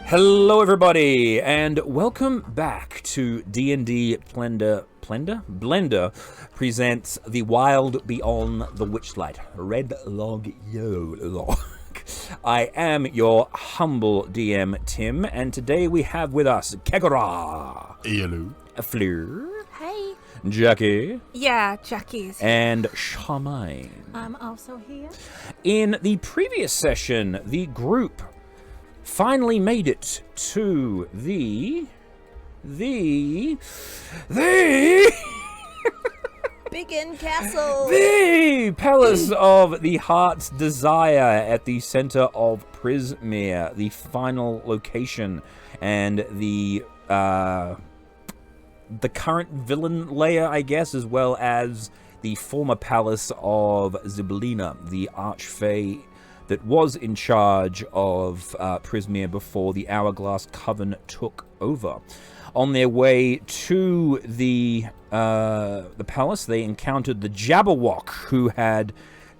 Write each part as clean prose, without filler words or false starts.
Hello everybody, and welcome back to D&D Blender presents The Wild Beyond the Witchlight. Red log, yellow log. I am your humble DM, Tim, and today we have with us Kegara. Hello. Fleur. Hey. Jackie. Yeah, Jackie's here. And Charmaine. I'm also here. In the previous session, the group finally made it to the Big Inn Castle. The Palace of the Heart's Desire at the center of Prismere, the final location, and the current villain lair, I guess, as well as the former palace of Zybilina, the Archfey that was in charge of Prismere before the Hourglass Coven took over. On their way to the palace, they encountered the Jabberwock, who had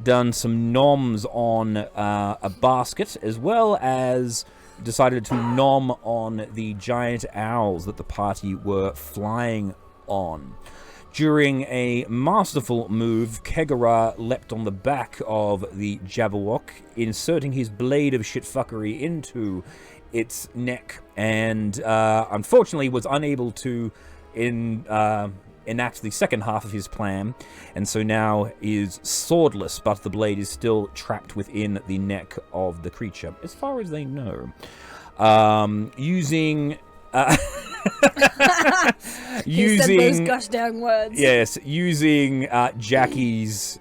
done some noms on a basket, as well as decided to nom on the giant owls that the party were flying on. During a masterful move, Kegara leapt on the back of the Jabberwock, inserting his blade of shitfuckery into its neck, and unfortunately was unable to enact the second half of his plan, and so now is swordless, but the blade is still trapped within the neck of the creature, as far as they know. Using He said those gosh dang words. Yes, using Jackie's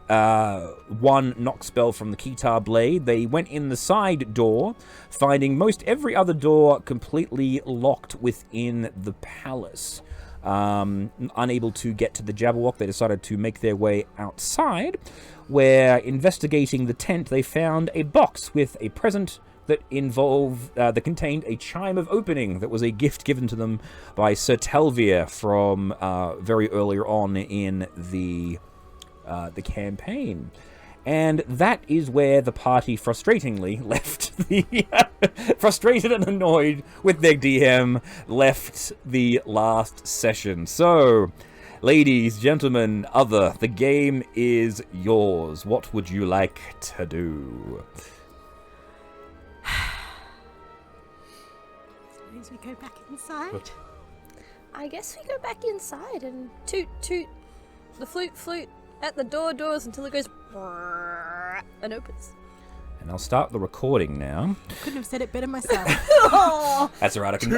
one knock spell from the Keytar blade, they went in the side door, finding most every other door completely locked within the palace. Unable to get to the Jabberwock, they decided to make their way outside, where, investigating the tent, they found a box with a present that contained a chime of opening that was a gift given to them by Sir Telvir from very earlier on in the campaign. And that is where the party frustratingly left frustrated and annoyed with their DM, left the last session. So, ladies, gentlemen, the game is yours. What would you like to do? Suppose we go back inside. I guess we go back inside and toot the flute at the doors until it goes and opens. And I'll start the recording now. Couldn't have said it better myself. That's alright, I can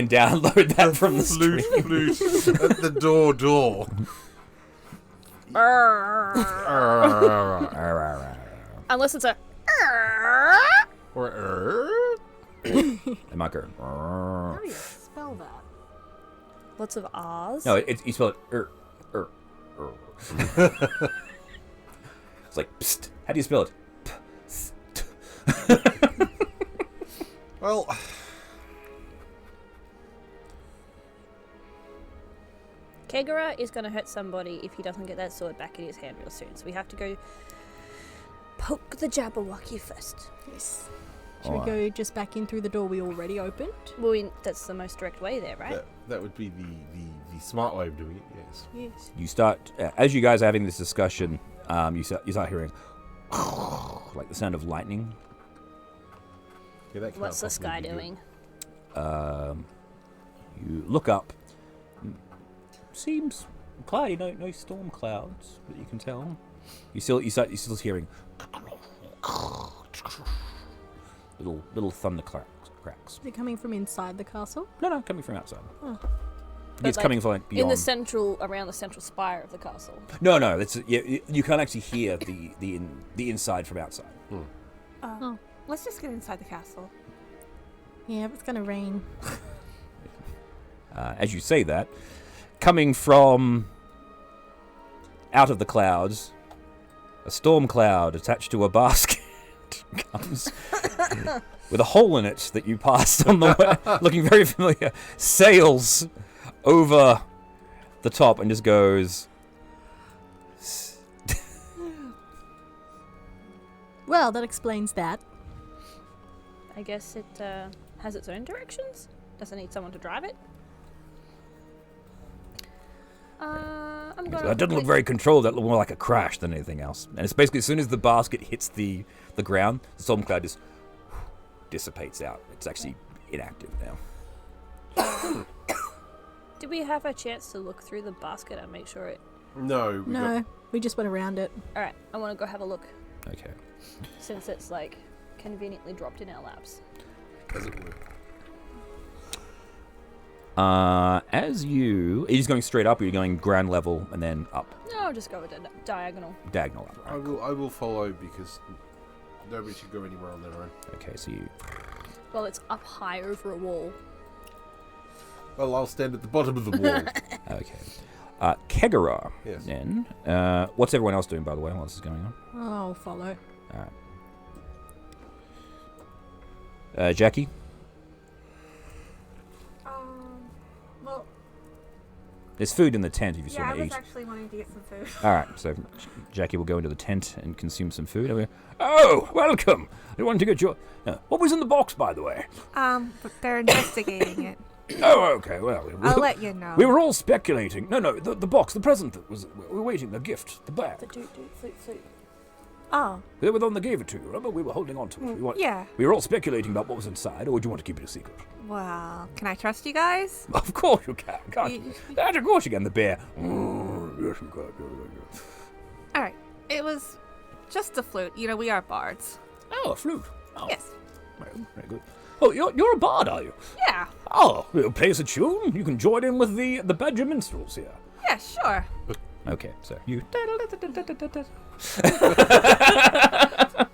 download that The from the flute, stream. flute at the door. Unless it's a It might go. How do you spell that? lots of R's. No, you spell it. It's like psst. How do you spell it? Psst. Well, Kegara is going to hurt somebody if he doesn't get that sword back in his hand real soon. So we have to go poke the Jabberwocky first. Yes. Should we go just back in through the door we already opened? Well, that's the most direct way there, right? that would be the smart way of doing it. Yes. Yes. You start as you guys are having this discussion. You start hearing like the sound of lightning. Yeah, that can't What's this guy possibly be doing? You look up. Seems cloudy. No storm clouds that you can tell. You still hearing little thunder cracks. Is it coming from inside the castle? No, coming from outside. Oh. It's like, coming from like beyond. around the central spire of the castle. No, you can't actually hear the inside from outside. Let's just get inside the castle. Yeah, it's going to rain. As you say that, coming from out of the clouds, a storm cloud attached to a basket comes with a hole in it that you passed on the way, looking very familiar, sails over the top and just goes... Well, that explains that. I guess it has its own directions. Does it need someone to drive it? I'm going. That doesn't look very controlled. That looked more like a crash than anything else. And it's basically as soon as the basket hits the ground, the storm cloud just dissipates out. It's actually inactive now. Did we have a chance to look through the basket and make sure it... No. No, we just went around it. Alright, I want to go have a look. Okay. Since it's, like, conveniently dropped in our laps. As it were. Are you just going straight up, or are you going ground level and then up? No, I'll just go with the diagonal. Diagonal up. I will follow because nobody should go anywhere on their own. Okay, so you... Well, it's up high over a wall. Well, I'll stand at the bottom of the wall. Okay. Kegara, Yes. then. What's everyone else doing, by the way, while this is going on? I'll follow. Alright. Jackie? Well, There's food in the tent if you yeah, I want to was eat. actually wanting to get some food. Alright, so Jackie will go into the tent and consume some food. Oh, welcome! I wanted to get your... what was in the box, by the way? But they're investigating it. Oh, okay, well... I'll let you know. We were all speculating. No, the box, the present that was... We were waiting, the gift, the bag. The flute. Oh, They were the one that gave it to you, remember? We were holding on to it. yeah. We were all speculating about what was inside, or do you want to keep it a secret? Well, can I trust you guys? Of course you can, can't you? Of course you can, the bear. Yes, you can. All right. It was just a flute. You know, we are bards. Oh, a flute. Oh, Yes. very good. Oh, you're a bard, are you? Yeah. Oh, you play us a tune? You can join in with the Badger Minstrels here. Yeah, sure. Okay, so you...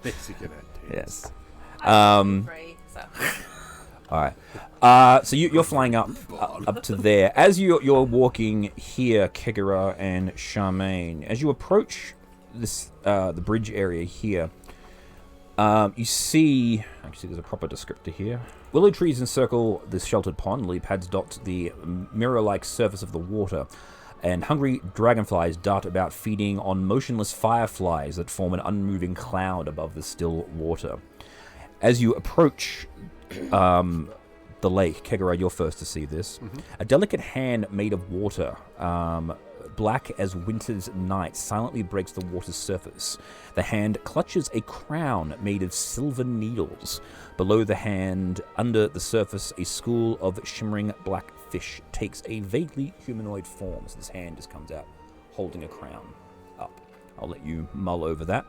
Basic in it. Yes. Free, so. All right. So you're flying up to there. As you're walking here, Kegara and Charmaine, as you approach this the bridge area here, you see... Actually, there's a proper descriptor here. Willow trees encircle this sheltered pond. Lily pads dot the mirror-like surface of the water. And hungry dragonflies dart about, feeding on motionless fireflies that form an unmoving cloud above the still water. As you approach the lake, Kegara, you're first to see this. Mm-hmm. A delicate hand made of water, black as winter's night, silently breaks the water's surface. The hand clutches a crown made of silver needles. Below the hand, under the surface, a school of shimmering black fish takes a vaguely humanoid form. So this hand just comes out holding a crown up. I'll let you mull over that.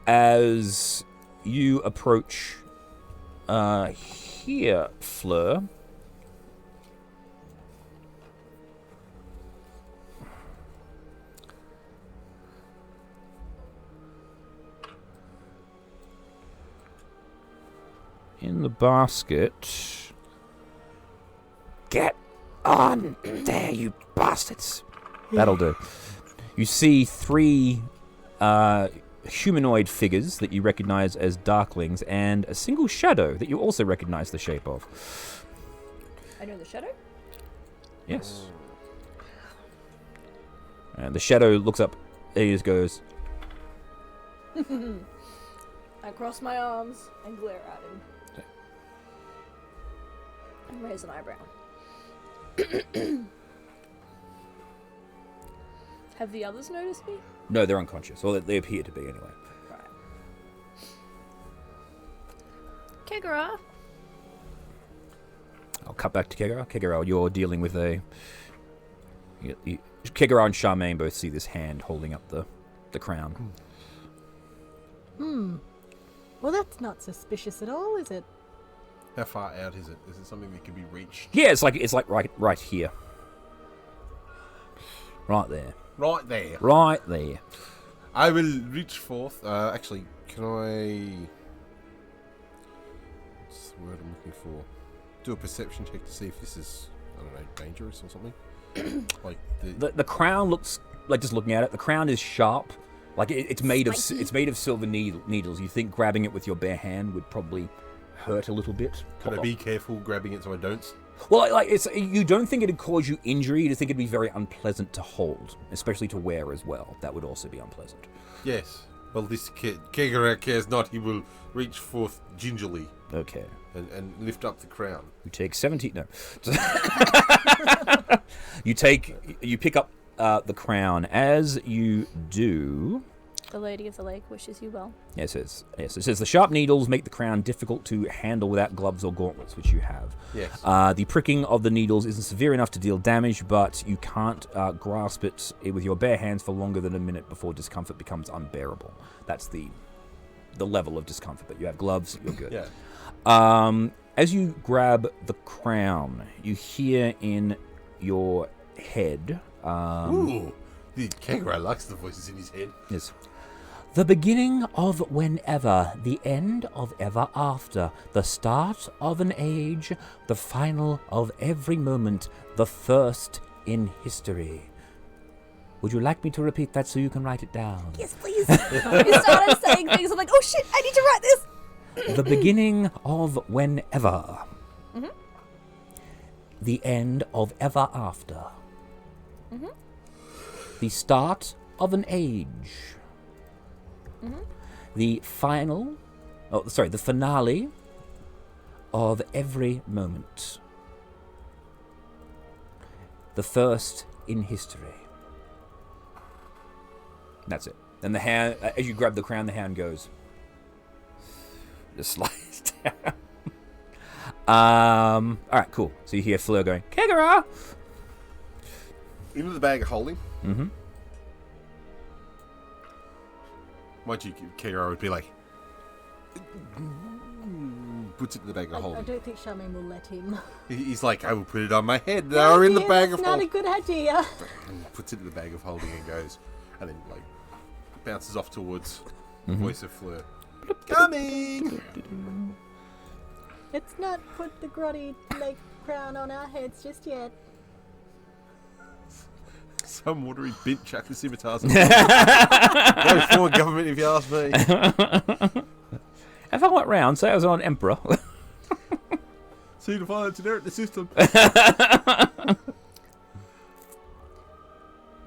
As you approach here, Fleur, in the basket. Get on there, you bastards. That'll do. You see 3 humanoid figures that you recognize as darklings and a single shadow that you also recognize the shape of. I know the shadow. Yes. And the shadow looks up and he just goes, I cross my arms and glare at him. And raise an eyebrow. Have the others noticed me? no, they're unconscious. Or they appear to be anyway. Right. Kegara. I'll cut back to Kegara. Kegara, you're dealing with a... Kegara and Charmaine both see this hand holding up the crown. Well, that's not suspicious at all, is it? How far out is it? Is it something that can be reached? Yeah, it's like right here. Right there. Right there. Right there. I will reach forth. Actually, can I... What's the word I'm looking for? Do a perception check to see if this is, I don't know, dangerous or something? Like The crown looks like, just looking at it, the crown is sharp. Like it's made of silver needles. You think grabbing it with your bare hand would probably hurt a little bit. Can I be careful grabbing it so I don't? Well, like you don't think it'd cause you injury. You just think it'd be very unpleasant to hold, especially to wear as well. That would also be unpleasant. Yes. Well, this Kegara cares not. He will reach forth gingerly Okay. and lift up the crown. You take 17. No. You pick up the crown. As you do. The Lady of the Lake wishes you well. Yes, it says the sharp needles make the crown difficult to handle without gloves or gauntlets, which you have. Yes. The pricking of the needles isn't severe enough to deal damage, but you can't grasp it with your bare hands for longer than a minute before discomfort becomes unbearable. That's the level of discomfort. But you have gloves, you're good. Yeah. As you grab the crown, you hear in your head. Ooh, the Kegara likes the voices in his head. Yes. The beginning of whenever, the end of ever after, the start of an age, the final of every moment, the first in history. Would you like me to repeat that so you can write it down? Yes, please. You started saying things. I'm like, oh shit, I need to write this. The beginning of whenever. Mm-hmm. The end of ever after. Mm-hmm. The start of an age. Mm-hmm. The finale of every moment. The first in history. That's it. And the hand, as you grab the crown, the hand goes. Just slides down. Alright, cool. So you hear Fleur going, Kegara! Into the bag of holding. Mm-hmm. Mind you, Kegara would be like... Puts it in the bag of I holding. don't think Charmaine will let him. He's like, I will put it on my head now, in the bag of That's not a holding. good idea. And puts it in the bag of holding and goes. And then, like, bounces off towards the voice of Fleur. Coming! Let's not put the grotty lake crown on our heads just yet. Some watery bint chuck the scimitars. Very foreign government, if you ask me. If I went round, say I was on Emperor. See the violence inherent in the system.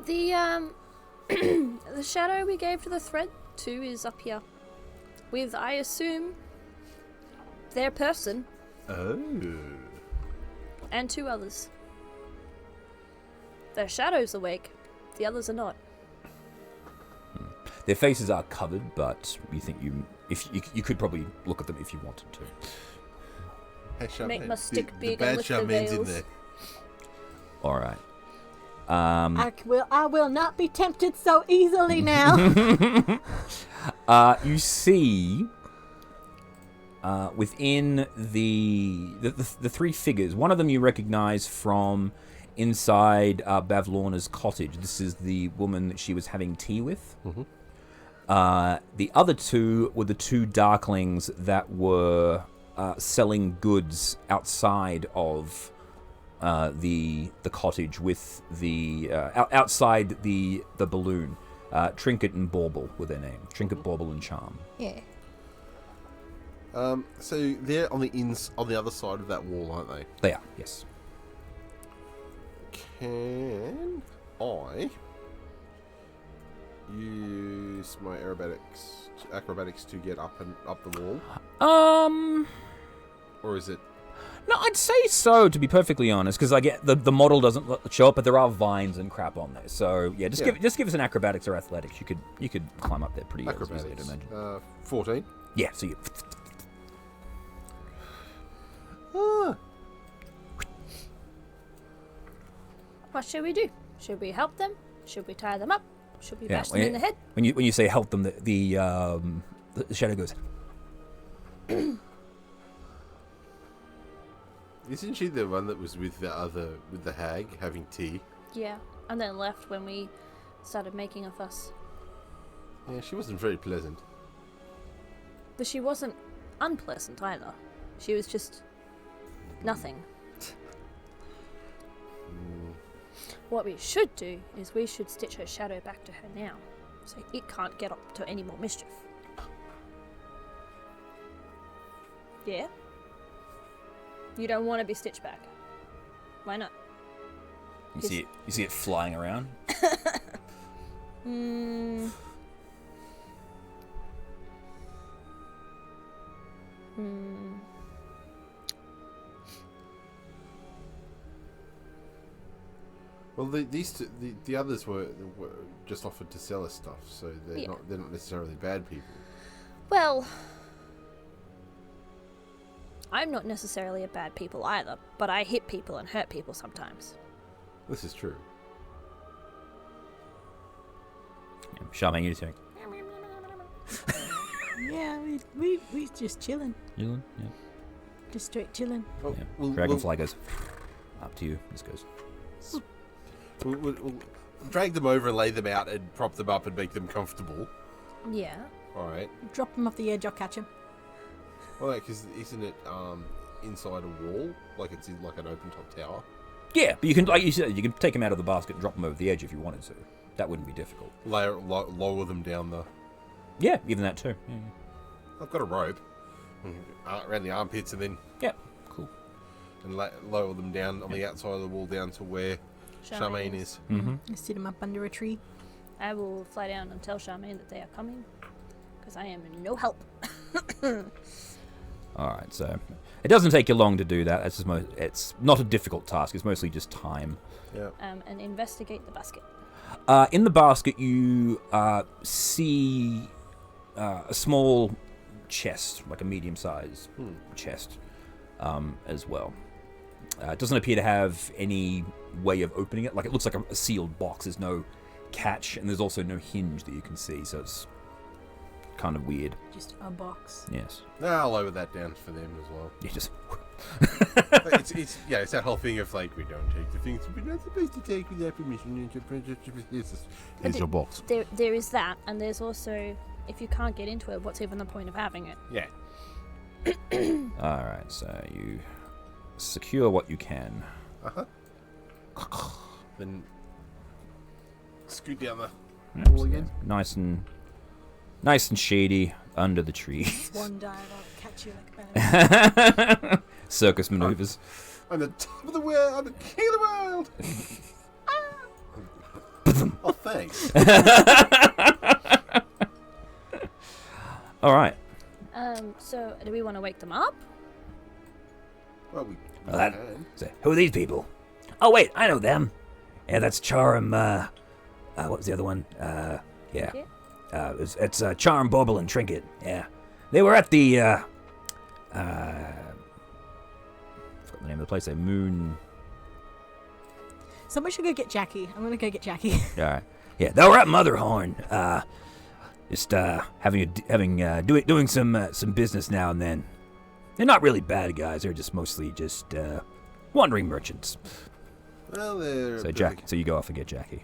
The shadow we gave to the thread to is up here. With, I assume, their person Oh. and 2 others. Their shadow's awake. The others are not. Their faces are covered, but you think you could probably look at them if you wanted to. Hey, Charmaine, Make my stick the big bad and lift the Charmaine's in veils. there. All right. I will not be tempted so easily now. You see within the 3 figures, one of them you recognize from inside Bavlorna's cottage. This is the woman that she was having tea with. The other 2 were the 2 darklings that were selling goods outside of the cottage with the outside the balloon. Trinket and Bauble were their name. Trinket, Bauble, and Charm. Yeah. So they're on the other side of that wall, aren't they? They are, yes. Can I use my acrobatics to get up the wall? Or is it? No, I'd say so, to be perfectly honest, because I get the model doesn't show up, but there are vines and crap on there. So yeah, just give us an acrobatics or athletics. You could climb up there pretty easily, I'd Acrobatics. imagine. 14. Yeah, so you. What should we do? Should we help them? Should we tie them up? Should we bash them when in the head? When you say help them, the shadow goes. Isn't she the one that was with the hag having tea? Yeah, and then left when we started making a fuss. Yeah, she wasn't very pleasant. But she wasn't unpleasant either. She was just nothing. What we should do is we should stitch her shadow back to her now, so it can't get up to any more mischief. Yeah? You don't want to be stitched back. Why not? You see it flying around. Well, these two, the others were just offered to sell us stuff, so they're not necessarily bad people. Well, I'm not necessarily a bad people either, but I hit people and hurt people sometimes. This is true. Charmaine, you take. Yeah, we just chilling. Chilling? Yeah. Just straight chilling. Oh, Yeah. Dragonfly goes up to you. This goes. We'll drag them over and lay them out and prop them up and make them comfortable. Yeah. All right. Drop him off the edge, I'll catch him. Well, because isn't it inside a wall, like it's in like an open top tower? Yeah, but you can, like you said, you can take them out of the basket and drop them over the edge if you wanted to. That wouldn't be difficult. Lower them down the. Yeah, even that too. Yeah. I've got a rope around the armpits, and then Yeah, cool. and lower them down on the outside of the wall down to where Charmaine is. Mm-hmm. I sit him up under a tree. I will fly down and tell Charmaine that they are coming, because I am no help. All right, so it doesn't take you long to do that. It's just it's not a difficult task. It's mostly just time. Yeah. And investigate the basket. In the basket, you see a small chest, like a medium-sized chest, as well. It doesn't appear to have any way of opening it. Like, it looks like a sealed box. There's no catch, and there's also no hinge that you can see, so it's kind of weird. Just a box. Yes. I'll lower that down for them as well. You just... it's that whole thing of like, we don't take the things we're not supposed to take without permission. Here's your box. There is that, and there's also, if you can't get into it, what's even the point of having it? Yeah. All right, so you secure what you can. Then scoot down the wall again. Nice and shady under the trees. One dive, I'll catch you like that. Circus maneuvers. I'm the top of the world. I'm the king of the world. Oh, thanks. All right. So do we want to wake them up? Well, we Well, can. So, who are these people? Oh, wait, I know them. Yeah, that's Charm, what was the other one? Yeah. Trinket? It's Charm, Bauble, and Trinket. Yeah. They were at the, I forgot the name of the place. They Moon... Someone should go get Jackie. I'm gonna go get Jackie. All right. Yeah, they were at Motherhorn. Just doing some business now and then. They're not really bad guys. They're just mostly just wandering merchants. Well, they're So Jackie, so you go off and get Jackie.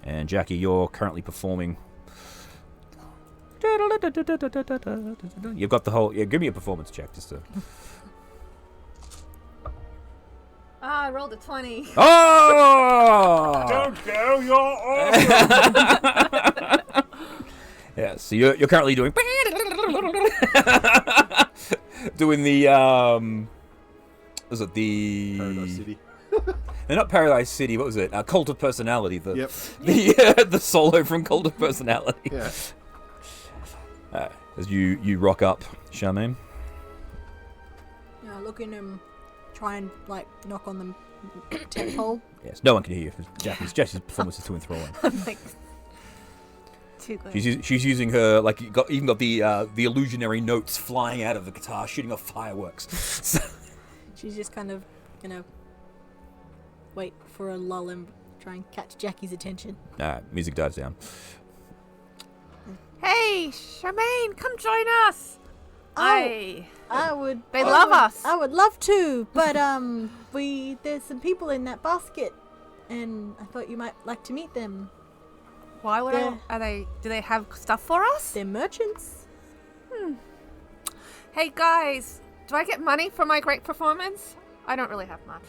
And Jackie, you're currently performing. You've got the whole. Yeah, give me a performance check just to. I rolled a 20. Oh! Don't go, you're awesome. Yeah, so you're currently doing doing the was it the Paradise City. No, not Paradise City. What was it? Cult of Personality. Yep. The solo from Cult of Personality. Yeah. As you rock up, Charmaine. Yeah, look in him. Try and like knock on the tent pole. Yes, no one can hear you. Jackie's performance is too enthralling. I'm like, too good. She's using her like even got the illusionary notes flying out of the guitar, shooting off fireworks. She's just kind of gonna wait for a lull and try and catch Jackie's attention. Music dies down. Hey, Charmaine, come join us. I would. They love us. I would love to, but there's some people in that basket, and I thought you might like to meet them. Why would do they have stuff for us? They're merchants. Hey guys, do I get money for my great performance? I don't really have much.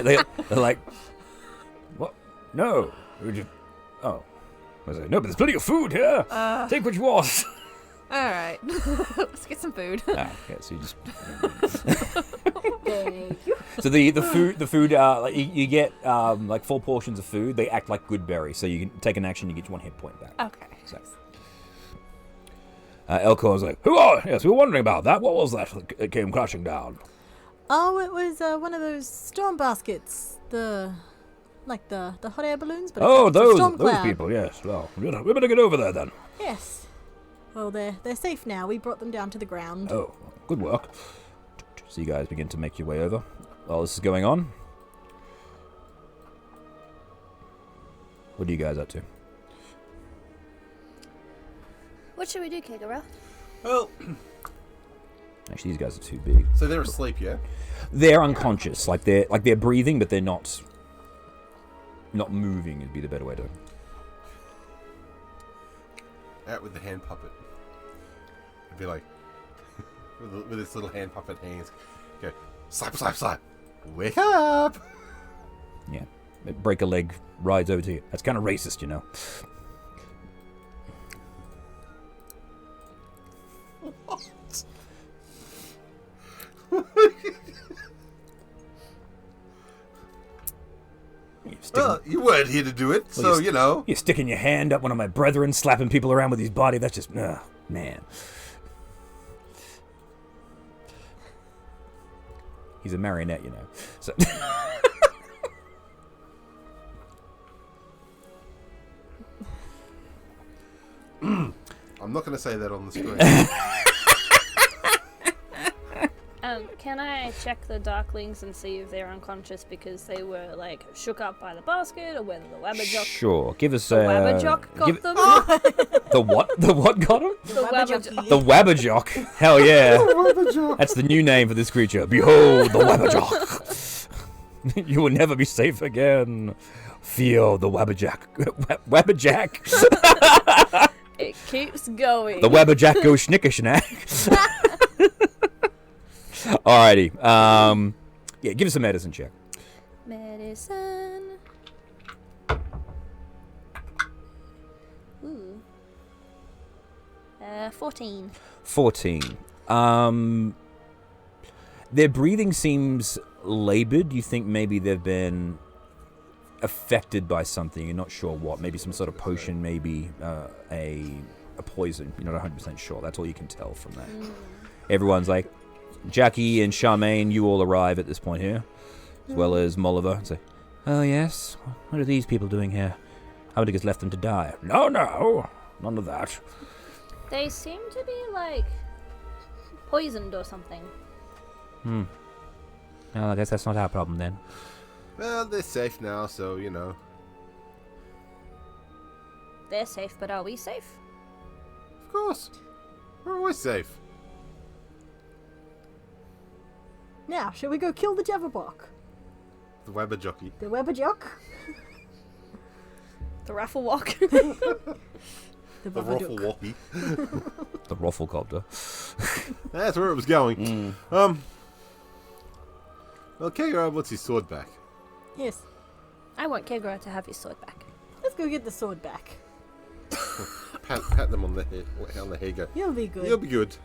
They're like, what? No. Oh. I was like, no, but there's plenty of food here. Take what you want. All right. Let's get some food. Ah, yeah, so you just... Thank you. So the food, like you get like 4 portions of food. They act like good berries, so you can take an action, you get 1 hit point back. Okay. So, Elcor's like, "Who are? Yes, we were wondering about that. What was that came crashing down?" Oh, it was one of those storm baskets. The hot air balloons. But Oh, it's a those storm cloud. people. Yes. Well, we better get over there then. Yes. Well, they're safe now. We brought them down to the ground. Oh, good work. So you guys begin to make your way over. While this is going on, what are you guys up to? What should we do, Kegara? Well, Actually, these guys are too big. so they're asleep, yeah? They're unconscious. Like they're breathing, but they're not moving. Would be the better way to. Out with the hand puppet. It'd be like, with its little hand puppet hands. Go, slap, slap, slap. Wake up! Yeah. Break a leg, rides over to you. That's kind of racist, you know. Well, you weren't here to do it, Well, so, you know. You're sticking your hand up one of my brethren, slapping people around with his body. That's just, man. He's a marionette, you know. So. I'm not going to say that on the screen. Can I check the Darklings and see if they're unconscious because they were, like, shook up by the basket, or whether the Wabberjock... Sure. Give us The Wabberjock got give- them? The what? The what got him? The Wabberjock. The Wabberjock. Hell yeah. That's the new name for this creature. Behold the Wabberjock. You will never be safe again. Feel the Wabberjack. Wabberjack. It keeps going. The Wabberjack goes schnicker-schnack. Alrighty. Yeah, give us a medicine check. Medicine. Ooh. 14. 14. Their breathing seems labored. You think maybe they've been affected by something. You're not sure what. Maybe some sort of potion, maybe a poison. You're not 100% sure. That's all you can tell from that. Everyone's like, Jackie and Charmaine, you all arrive at this point here, as well as Molliver, and say, "Oh yes, what are these people doing here? I would have just left them to die." No, none of that. They seem to be, like, poisoned or something. Well, I guess that's not our problem then. Well, they're safe now, so, you know. They're safe, but are we safe? Of course. We're always safe. Now, shall we go kill the Jabberwock? The Wabberjocky. The Wabberjock? The Rafflewalk. The The Babadook. Ruffle-walkie. The Rufflecopter. That's where it was going. Well, Kegara wants his sword back. Yes. I want Kegara to have his sword back. Let's go get the sword back. Pat them on the head. On the head. Go. You'll be good. You'll be good.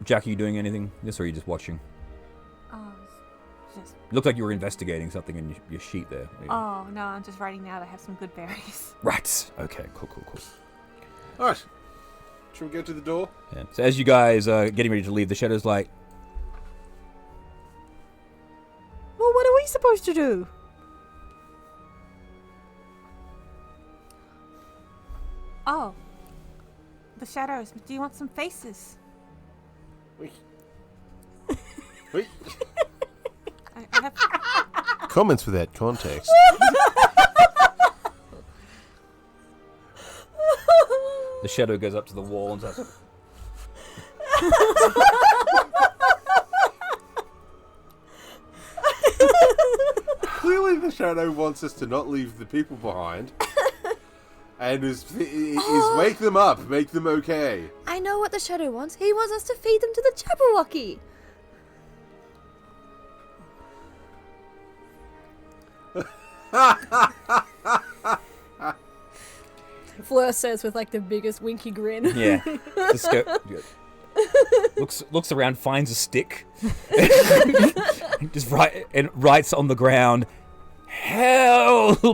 Jack, are you doing anything? This, or are you just watching? Just, Looked like you were investigating something in your sheet there. oh, no, I'm just writing now to have some good berries. Right. Okay, cool. Alright. Should we go to the door? Yeah. So as you guys are getting ready to leave, the Shadow's like, Well, what are we supposed to do? Oh. The shadows. Do you want some faces? Wait. Wait. I have... Comments without context. the Shadow goes up to the wall and says, Clearly the Shadow wants us to not leave the people behind. And is wake them up, make them okay. I know what the Shadow wants. He wants us to feed them to the Jabberwocky. Kegara says with like the biggest winky grin. Yeah. Just go. Looks around, finds a stick, just writes on the ground, "Help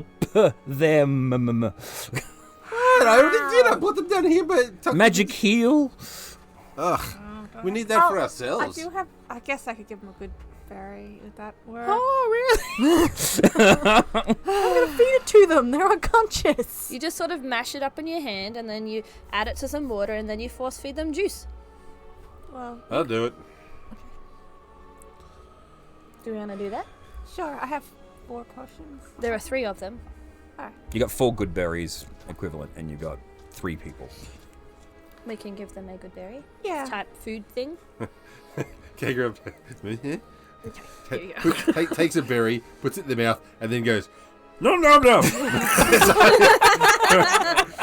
them." I already did. I put them down here, but Magic heal. Ugh, we need that for ourselves. I do have. I guess I could give him a good berry. Would that work? Oh, really? I'm gonna feed it to them. They're unconscious. You just sort of mash it up in your hand, and then you add it to some water, and then you force feed them juice. Well, I'll do it. Do we want to do that? sure. I have 4 potions. There are 3 of them. You got 4 good berries equivalent, and you got 3 people. We can give them a good berry Yeah. type food thing. Okay, grab. Here you go. Takes a berry, puts it in their mouth, and then goes, "No, no, no!"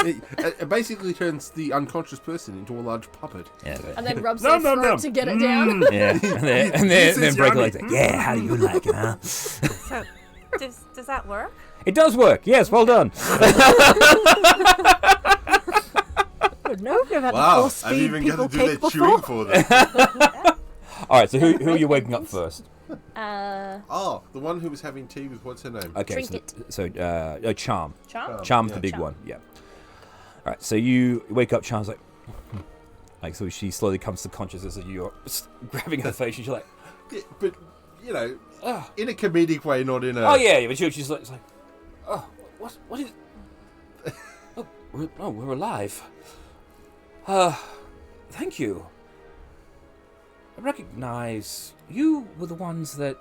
It basically turns the unconscious person into a large puppet. Yeah. And then rubs No, their no, throat no. to get it down. Yeah. And then break legs. Like, yeah. How do you like it, huh? So, does that work? It does work. Yes. Well done. No, I've had to Wow, force I've feed even got people to do cake their chewing before. for them. All right. So who are you waking up first? Oh, the one who was having tea with what's her name? Okay. Trinket. Charm. Charm? Charm's the Yeah. big one. Yeah. All right. So you wake up. Charm's like so she slowly comes to consciousness as you're grabbing her face, and she's like, Yeah, but you know, in a comedic way, not in a. "Oh yeah." But she's like, "Oh, what is?" We're alive. Thank you. I recognize you were the ones that.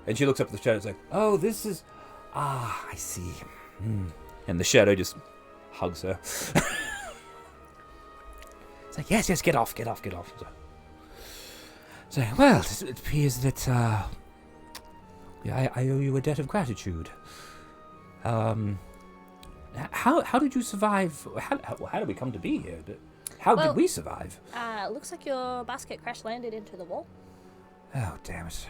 And she looks up at the shadow. It's like, "Oh, this is. Ah, I see." And the shadow just hugs her. It's like, yes, get off. So, well, it appears that I owe you a debt of gratitude. How did you survive? How did we come to be here? How did we survive? Looks like your basket crash landed into the wall. Oh, damn it.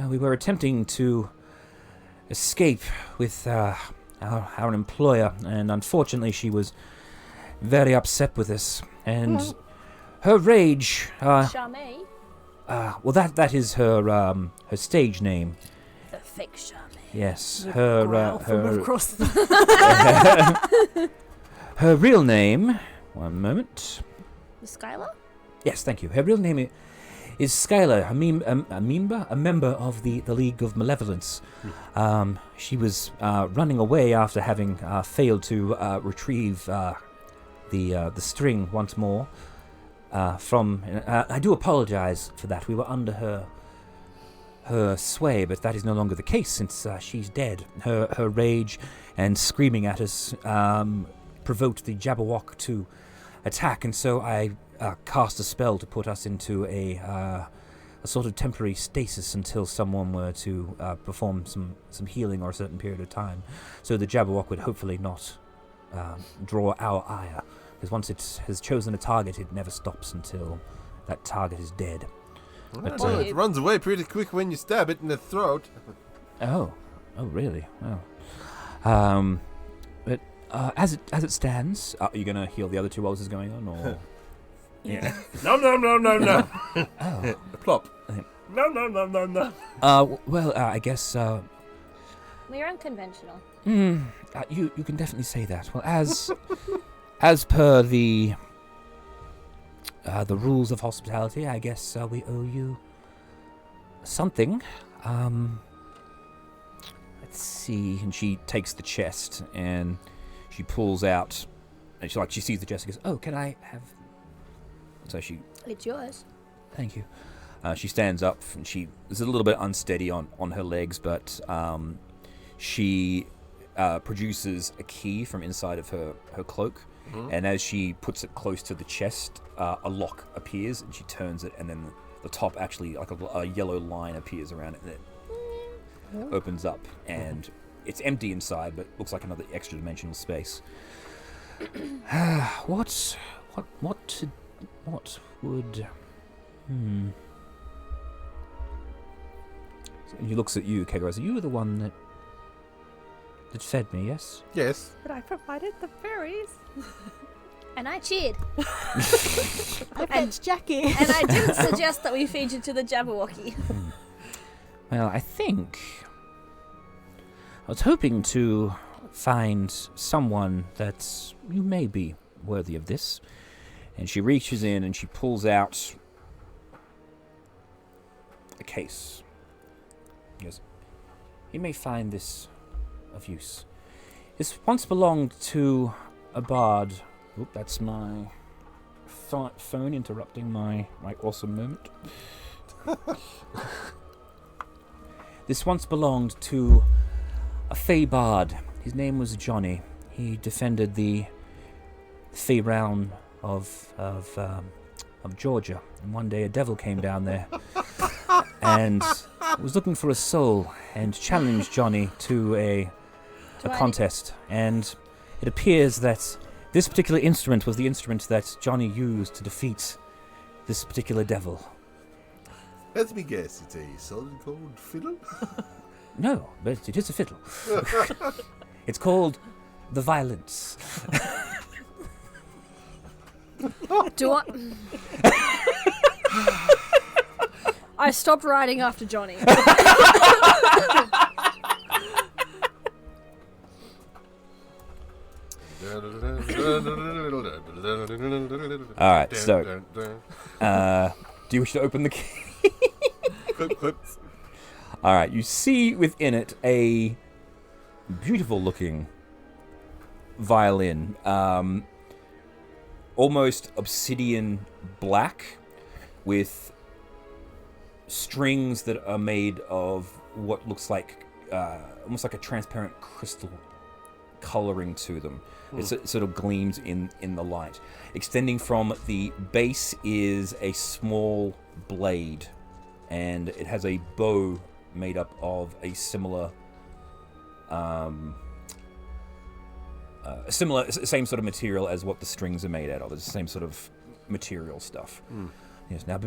We were attempting to escape with our employer, and unfortunately she was very upset with us. And her rage... Charmaine? well, that is her stage name. The fake Charmaine. Yes, Growl from her across the her real name. One moment. Skylar? Yes, thank you. Her real name is Skylar, a member of the League of Malevolence. She was running away after having failed to retrieve the string once more. I do apologize for that. We were under her sway, but that is no longer the case since she's dead. Her rage and screaming at us provoked the Jabberwock to attack, and so I cast a spell to put us into a sort of temporary stasis until someone were to perform some healing or a certain period of time, so the Jabberwock would hopefully not draw our ire, because once it has chosen a target, it never stops until that target is dead. But, Well, it runs away pretty quick when you stab it in the throat. Oh, really? Oh. But as it stands, are you gonna heal the other 2 while this is going on, or? Yeah. No. Oh. Plop. No. Well, I guess. We're unconventional. You can definitely say that. Well, as per the rules of hospitality, I guess we owe you something. Let's see. And she takes the chest and she pulls out. And she sees the chest and goes, "Oh, can I have?" So she. It's yours. Thank you. She stands up and she is a little bit unsteady on her legs, but she produces a key from inside of her cloak. And as she puts it close to the chest, a lock appears, and she turns it, and then the top actually, like a yellow line appears around it, and it opens up, and it's empty inside, but looks like another extra dimensional space. What would? So he looks at you, Kegara. You were the one that that fed me, yes? Yes. But I provided the berries. And I cheered. I fetched Jackie. And I didn't suggest that we feed you to the Jabberwocky. Well, I think I was hoping to find someone that you may be worthy of this. And she reaches in and she pulls out a case. She goes, you may find this of use. This once belonged to a bard. Oop, that's my phone interrupting my awesome moment. This once belonged to a Fey bard. His name was Johnny. He defended the Fey realm of Georgia. And one day a devil came down there and was looking for a soul and challenged Johnny to a contest. And it appears that this particular instrument was the instrument that Johnny used to defeat this particular devil. Let me guess, it's a song called Fiddle? No, but it is a fiddle. It's called the Violence. Do I... I stopped riding after Johnny. Alright, so do you wish to open the key? Alright, you see within it a beautiful looking violin. Almost obsidian black with strings that are made of what looks like almost like a transparent crystal coloring to them. It sort of gleams in the light. Extending from the base is a small blade, and it has a bow made up of a similar same sort of material as what the strings are made out of. It's the same sort of material stuff. Yes. Now,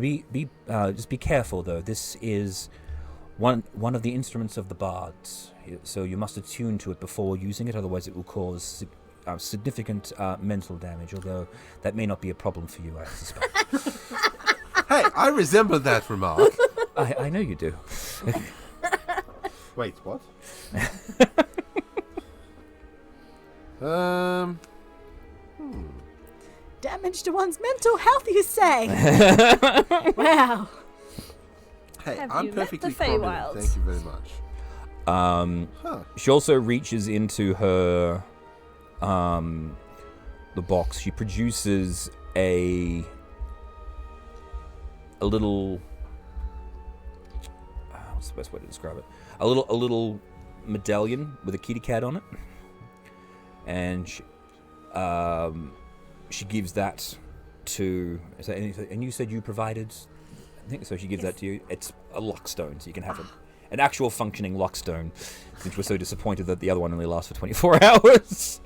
just be careful though. This is one of the instruments of the bards, so you must attune to it before using it. Otherwise, it will cause significant mental damage. Although that may not be a problem for you, I suspect. Hey, I resemble that remark. I know you do. Wait, what? Damage to one's mental health, you say? Wow. Hey, Have I'm you met perfectly the Fey prominent. Wilds? Thank you very much. She also reaches into her the box. She produces a little what's the best way to describe it? A little medallion with a kitty cat on it, and she gives that to. And you said you provided. I think so. She gives that to you. It's a lockstone, so you can have an actual functioning lockstone. Since we're so disappointed that the other one only lasts for 24 hours.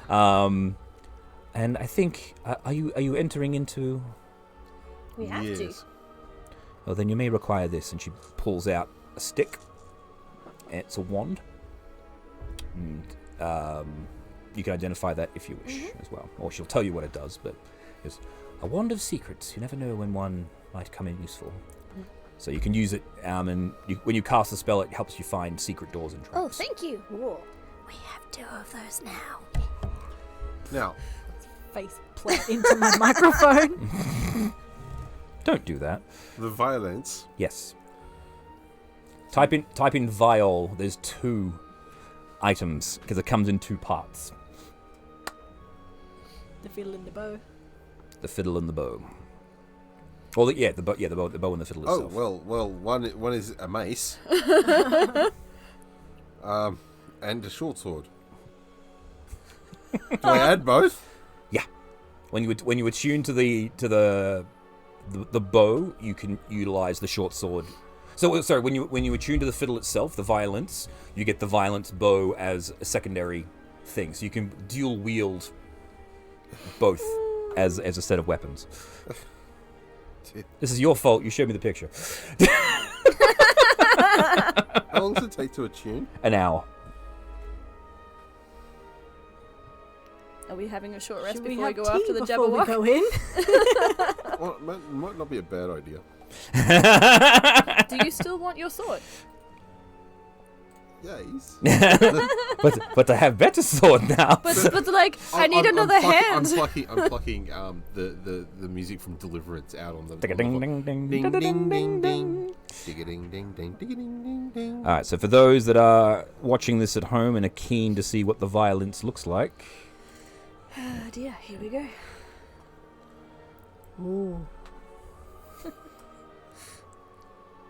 And I think are you entering into? We have to. Well, then you may require this. And she pulls out a stick. It's a wand. And you can identify that if you wish as well. Or she'll tell you what it does, but it's a wand of secrets. You never know when one might come in useful. So you can use it, and when you cast a spell, it helps you find secret doors and traps. Oh, thank you. Whoa. We have 2 of those now. Now, Face plant into my microphone. Don't do that. the violence. Yes. Type in viol. There's 2 items because it comes in 2 parts. The fiddle and the bow. The fiddle and the bow. Well, the bow and the fiddle Oh, itself. well, one is a mace. And a short sword. Do I add both? Yeah. When you attune to the bow, you can utilize the short sword. So sorry, when you attune to the fiddle itself, the violence, you get the violence bow as a secondary thing. So you can dual wield both as a set of weapons. This is your fault. You showed me the picture. How long does it take to attune? An hour. Are we having a short rest Should we before we have go tea after the before we Jabberwock? go in? Well, it might not be a bad idea. Do you still want your sword? Yes. but I have better sword now. But like, I need another hand. I'm plucking the music from Deliverance out on the Ding ding ding ding ding ding ding ding ding. All right, so for those that are watching this at home and are keen to see what the violence looks like, Oh dear, here we go. Ooh.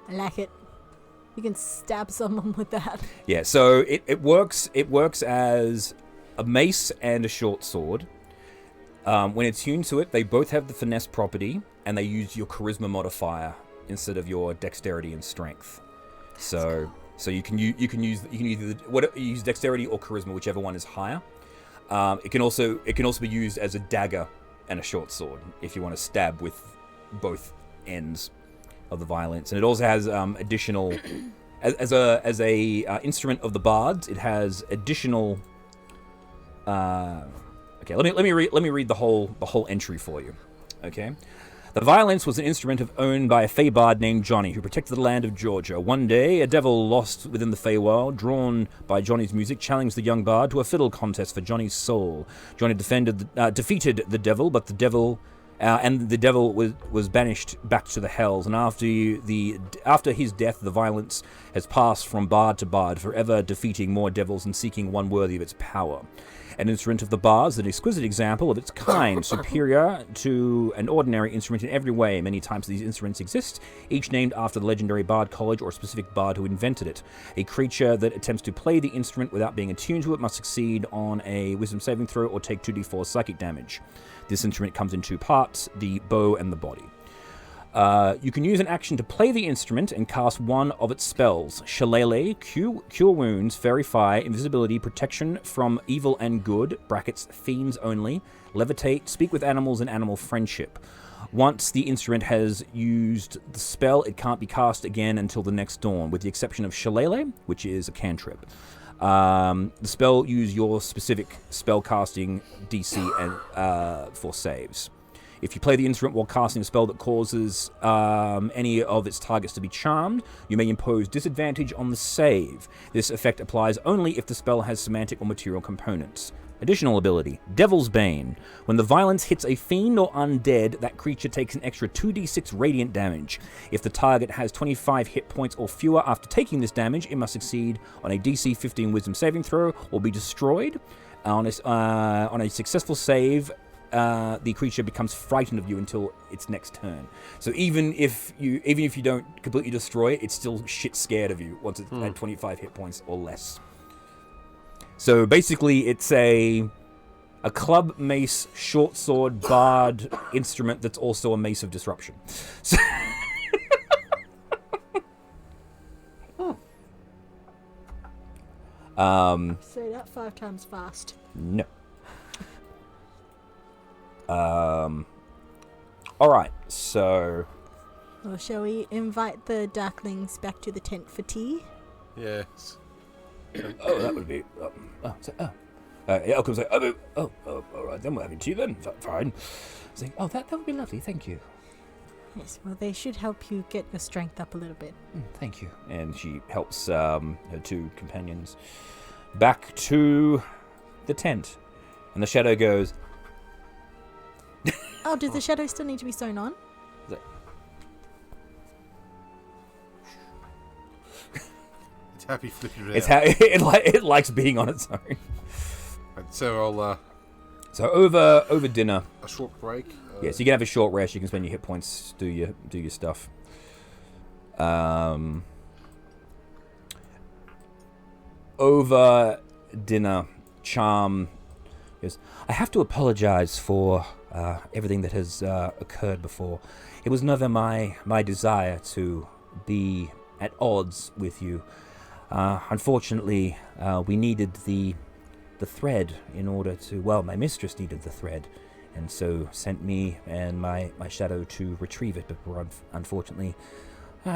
I like it. You can stab someone with that. yeah. So it works. It works as a mace and a short sword. When attuned to it, they both have the finesse property, and they use your charisma modifier instead of your dexterity and strength. So you can use dexterity or charisma, whichever one is higher. It can also be used as a dagger and a short sword if you want to stab with both ends of the violence. And it also has additional as a instrument of the bards. It has additional. Okay, let me read the whole entry for you. Okay. The violence was an instrument owned by a Fey bard named Johnny, who protected the land of Georgia. One day, a devil lost within the Feywild, drawn by Johnny's music, challenged the young bard to a fiddle contest for Johnny's soul. Johnny defeated the devil, but the devil was banished back to the hells. And after his death, the violence has passed from bard to bard, forever defeating more devils and seeking one worthy of its power. An instrument of the bards, an exquisite example of its kind, superior to an ordinary instrument in every way. Many types of these instruments exist, each named after the legendary bard college or a specific bard who invented it. A creature that attempts to play the instrument without being attuned to it must succeed on a wisdom saving throw or take 2d4 psychic damage. This instrument comes in two parts, the bow and the body. You can use an action to play the instrument and cast one of its spells. Shillelagh, Cure Wounds, Fairy Fire, Invisibility, Protection from Evil and Good, brackets, Fiends Only, Levitate, Speak with Animals, and Animal Friendship. Once the instrument has used the spell, it can't be cast again until the next dawn, with the exception of Shillelagh, which is a cantrip. The spell use your specific spell casting DC and for saves. If you play the instrument while casting a spell that causes any of its targets to be charmed, you may impose disadvantage on the save. This effect applies only if the spell has semantic or material components. Additional ability, Devil's Bane. When the violence hits a fiend or undead, that creature takes an extra 2d6 radiant damage. If the target has 25 hit points or fewer after taking this damage, it must succeed on a DC 15 wisdom saving throw or be destroyed. On a successful save, the creature becomes frightened of you until its next turn. So even if you don't completely destroy it, it's still shit scared of you once it's at 25 hit points or less. So basically, it's a club, mace, short sword, bard instrument that's also a mace of disruption. So Say that 5 times fast. no. Alright, so Well, shall we invite the Darklings back to the tent for tea? Yes. that would be Elcom's like, alright, then we're having tea then. Fine. It's like, that would be lovely, thank you. Yes, well, they should help you get your strength up a little bit. Thank you. And she helps her two companions back to the tent. And the shadow goes, Oh, does the shadow still need to be sewn on? It's happy flipping it it's out. it likes being on its own. Right, so I'll So over dinner. a short break. Yes, you can have a short rest. You can spend your hit points, do your stuff. Over dinner, Charm goes, I have to apologize for everything that has occurred before. It was never my desire to be at odds with you. Unfortunately, we needed the thread in order to... Well, my mistress needed the thread, and so sent me and my shadow to retrieve it, but unfortunately,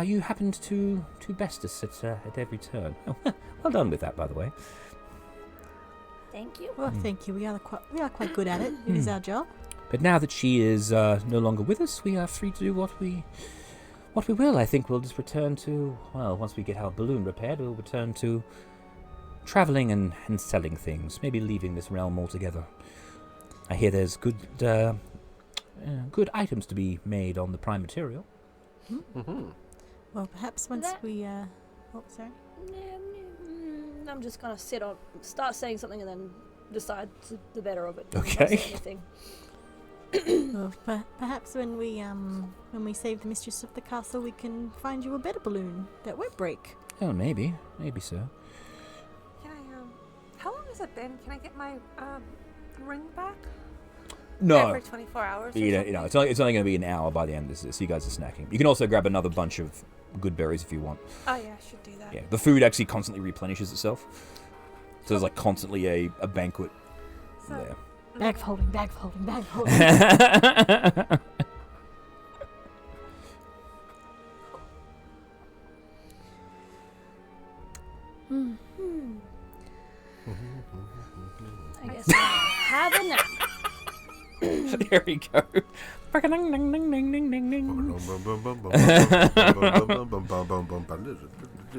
you happened to best us at every turn. Oh, well done with that, by the way. Thank you. Well, thank you. We are quite good at it. It is our job. But now that she is no longer with us, we are free to do what we will. I think we'll just return to, well, once we get our balloon repaired, we'll return to traveling and selling things. Maybe leaving this realm altogether. I hear there's good items to be made on the prime material. Well, perhaps once we. Oh, sorry. I'm just gonna start saying something, and then decide the better of it. Okay. Not say anything. Well, perhaps when we save the mistress of the castle, we can find you a better balloon that won't break. Oh, maybe so. Can I, how long has it been? Can I get my, ring back? No. Every 24 hours or You something? know, it's only going to be an hour by the end of this. You guys are snacking. You can also grab another bunch of good berries if you want. Oh, yeah, I should do that. Yeah, the food actually constantly replenishes itself. So there's like constantly a banquet So, there. Bag folding. I guess have a nap. There we go.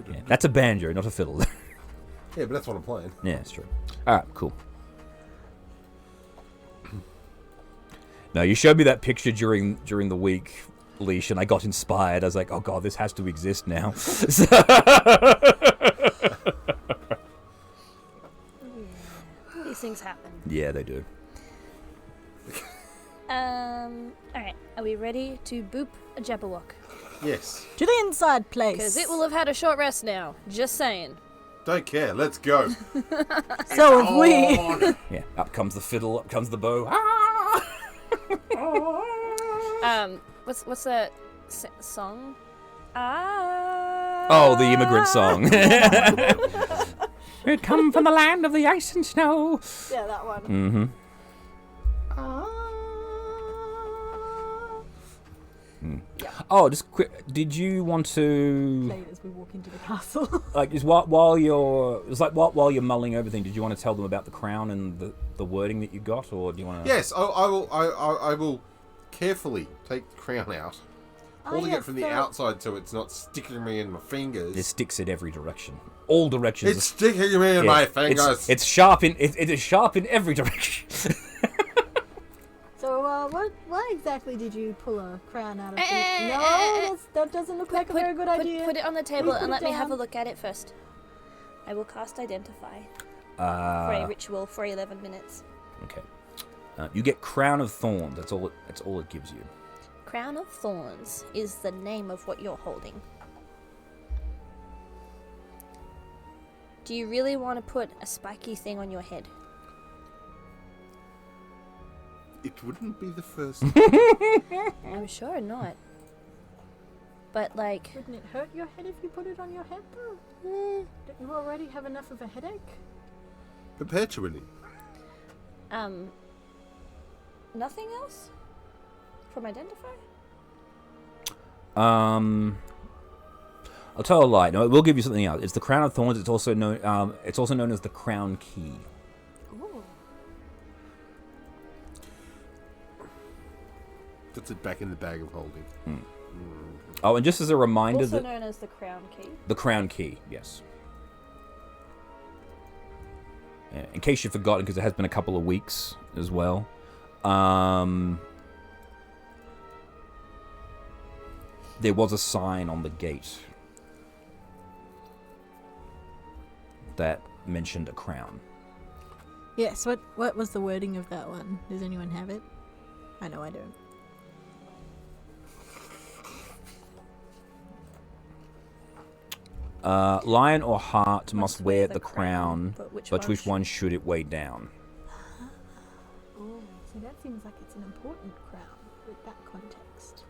Yeah, that's a banjo, not a fiddle. Yeah, but that's what I'm playing. Yeah, it's true. Alright, cool. No, you showed me that picture during the week, Leash, and I got inspired. I was like, oh god, this has to exist now. These things happen. Yeah, they do. Alright, are we ready to boop a Jabberwock? Yes. To the inside place. Because it will have had a short rest now. Just saying. Don't care. Let's go. So have we. Yeah, up comes the fiddle, up comes the bow. What's that song? Oh, the immigrant song. We'd come from the land of the ice and snow. Yeah, that one. Mm-hmm. Yeah. Oh, just quick. Did you want to Play it as we walk into the castle. like just while you're mulling over things? Did you want to tell them about the crown and the wording that you got, or do you want to? Yes, I will carefully take the crown out, holding it from the outside so it's not sticking me in my fingers. It sticks in every direction. All directions. It's sticking me in my fingers. It's sharp in it is sharp in every direction. So, why exactly did you pull a crown out of it? eh, No, that doesn't look like a very good idea. Put it on the table put and it let me have a down. look at it first. I will cast Identify for a Uh, ritual for 11 minutes. okay. You get Crown of Thorns. That's all it gives you. Crown of Thorns is the name of what you're holding. Do you really want to put a spiky thing on your head? It wouldn't be the first. I'm sure not. But like, Wouldn't it hurt your head if you put it on your head, though? Don't you already have enough of a headache? Perpetually. nothing else from Identify? I'll tell a lie. No, it will give you something else. It's the Crown of Thorns. It's also known as the Crown Key. Ooh. Puts it back in the bag of holding. Oh, and just as a reminder, Also that known as the Crown Key. the Crown Key, yes. Yeah, in case you've forgotten, because it has been a couple of weeks as well. There was a sign on the gate that mentioned a crown. Yes, what was the wording of that one? Does anyone have it? I know I don't. Lion or heart must wear wear the crown, but which which one should it weigh down? Oh, so that seems like it's an important crown with that context.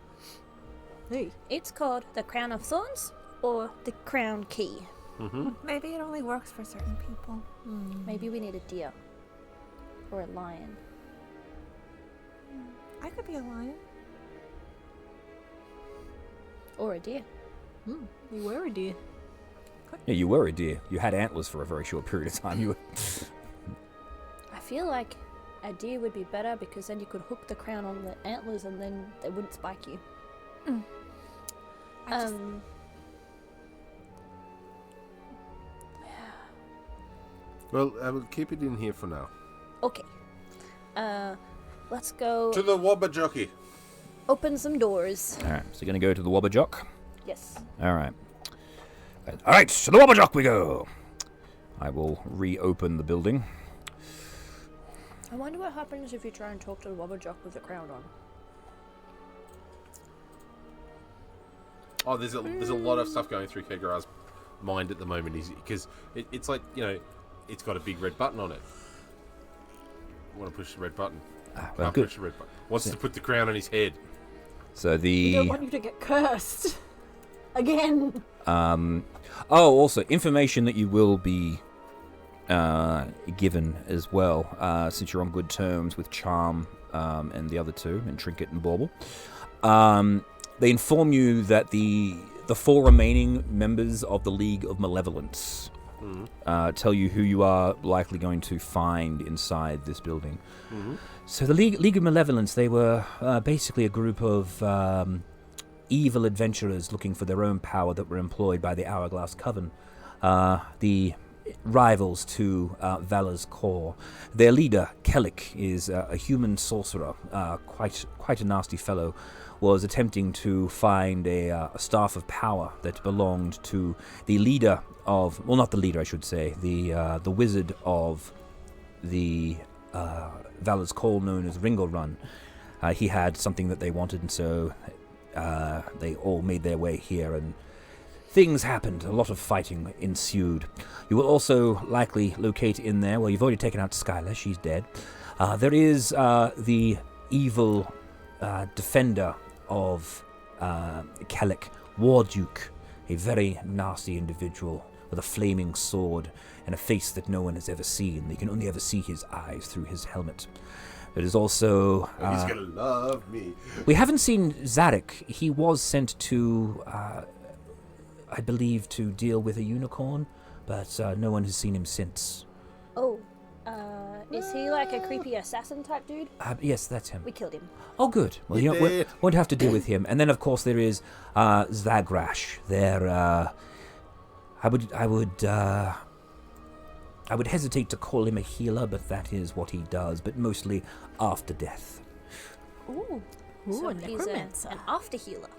Hey, It's called the Crown of Thorns or the Crown Key. Maybe it only works for certain people. Maybe we need a deer or a lion. I could be a lion. Or a deer. you were a deer. Yeah, you were a deer. You had antlers for a very short period of time. You were... feel like a deer would be better because then you could hook the crown on the antlers and then they wouldn't spike you. I just, Well, I will keep it in here for now. Okay. Let's go To the Wabberjock. open some doors. All right, so you're going to go to the Wabberjock. Yes. All right. All right, to the Wabberjock we go. I will reopen the building. I wonder what happens if you try and talk to the Wabberjock with the crown on. Oh, there's a lot of stuff going through Kegara's mind at the moment, because it's like, you know, it's got a big red button on it. I want to push the red button. Well, Can't good. push the red button. Wants to put the crown on his head. So We don't the want you to get cursed. Again. also information that you will be given as well, since you're on good terms with Charm and the other two, and Trinket and Bauble. They inform you that the 4 remaining members of the League of Malevolence tell you who you are likely going to find inside this building. So the League of Malevolence, they were basically a group of evil adventurers looking for their own power that were employed by the Hourglass Coven, the rivals to Valor's core. Their leader, Kellic, is a human sorcerer, quite a nasty fellow, was attempting to find a staff of power that belonged to the leader of, well, not the leader, I should say, the wizard of the Valor's Call, known as Ringelrun. He had something that they wanted, and so they all made their way here, and things happened. A lot of fighting ensued. You will also likely locate in there, well, you've already taken out Skylar, she's dead. There is the evil defender of Kellic, Warduke, a very nasty individual with a flaming sword and a face that no one has ever seen. You can only ever see his eyes through his helmet. There is also... He's gonna love me. we haven't seen Zarek. He was sent to, I believe, to deal with a unicorn, but no one has seen him since. Oh, is he like a creepy assassin type dude? Yes, that's him. We killed him. Oh, good. Well, you know, we won't have to deal with him. And then, of course, there is Zagrash. I would hesitate to call him a healer, but that is what he does. But mostly after death. Ooh. Ooh, So a he's necromancer. an after healer.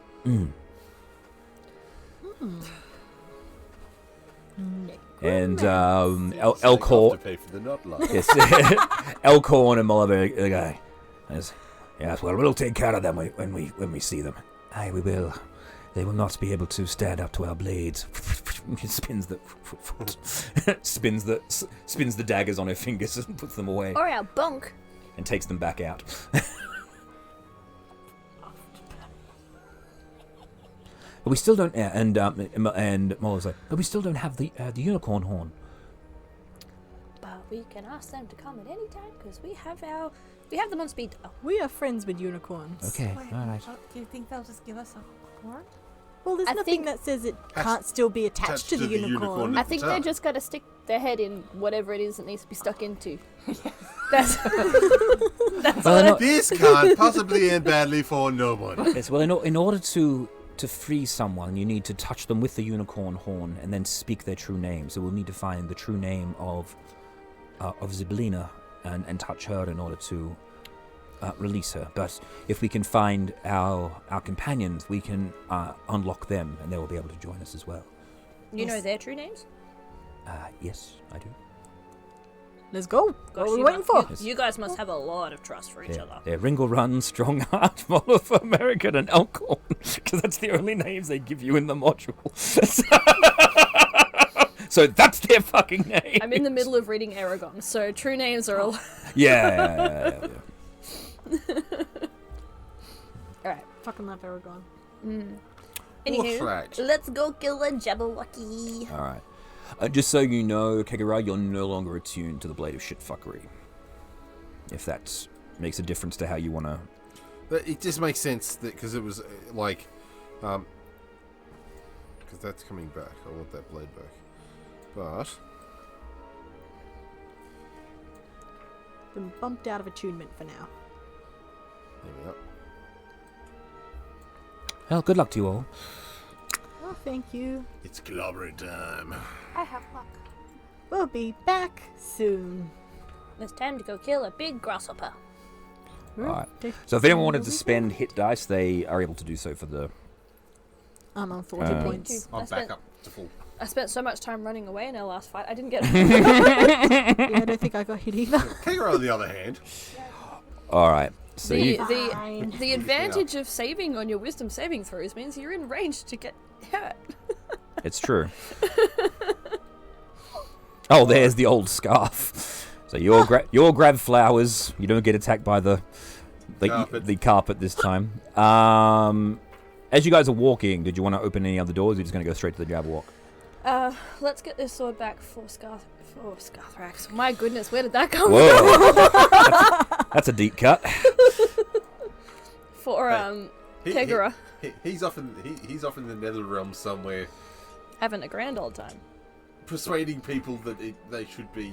And Elcor to Elcor, pay for the nut line. yes, Elcorn and Molliver, the guy. Yes, well, we'll take care of them when we see them. Aye, we will. They will not be able to stand up to our blades. He spins the daggers on her fingers and puts them away Or our bunk. and takes them back out. But we still don't. And Molly's like, but we still don't have the unicorn horn. But we can ask them to come at any time because we have them on speed dial. We are friends with unicorns. Okay, wait, all right. do you think they'll just give us a horn? Well, there's I nothing think- that says it can't still be attached to the unicorn. I think they just got to stick their head in whatever it is that needs to be stuck into. That's Well, This can't possibly end badly for no one. yes, well, in order to free someone, you need to touch them with the unicorn horn and then speak their true name. So we'll need to find the true name of Zybilina and touch her in order to release her. But if we can find our companions, we can unlock them, and they will be able to join us as well. You know their true names? Yes, I do. Let's go. What Gosh, are we you waiting must- for? You guys must have a lot of trust for each other. They're Ringelrun, Strongheart, Molliver, American, and Elkhorn, because that's the only names they give you in the module. So that's their fucking name. I'm in the middle of reading Aragon, so true names are all. Yeah. Alright. Fucking love Aragon. Anywho, Right. let's go kill a Jabberwocky. All right. Just so you know, Kegara, you're no longer attuned to the Blade of Shitfuckery. If that makes a difference to how you want to... But it just makes sense that because it was like, because that's coming back. I want that blade back. But been bumped out of attunement for now. There we go. Well, good luck to you all. Oh, thank you. It's clobbering time. I have luck. We'll be back soon. It's time to go kill a big grasshopper. Alright. So if anyone wanted to spend hit dice, they are able to do so for the... I'm on 40 points. I'm back up to full. I spent so much time running away in our last fight, I didn't get Yeah, I don't think I got hit either. Kegro, on the other hand, Alright. So you... the advantage of saving on your wisdom saving throws means you're in range to get hurt. It's true. Oh, there's the old scarf. So you'll grab flowers. You don't get attacked by the carpet this time. As you guys are walking, did you want to open any other doors? Or are you just going to go straight to the Jabberwock? Let's get this sword back for Scarthrax. My goodness, where did that come Whoa. That's a deep cut. For Kegara. He's off in the nether realm somewhere, Having a grand old time. persuading people that they should be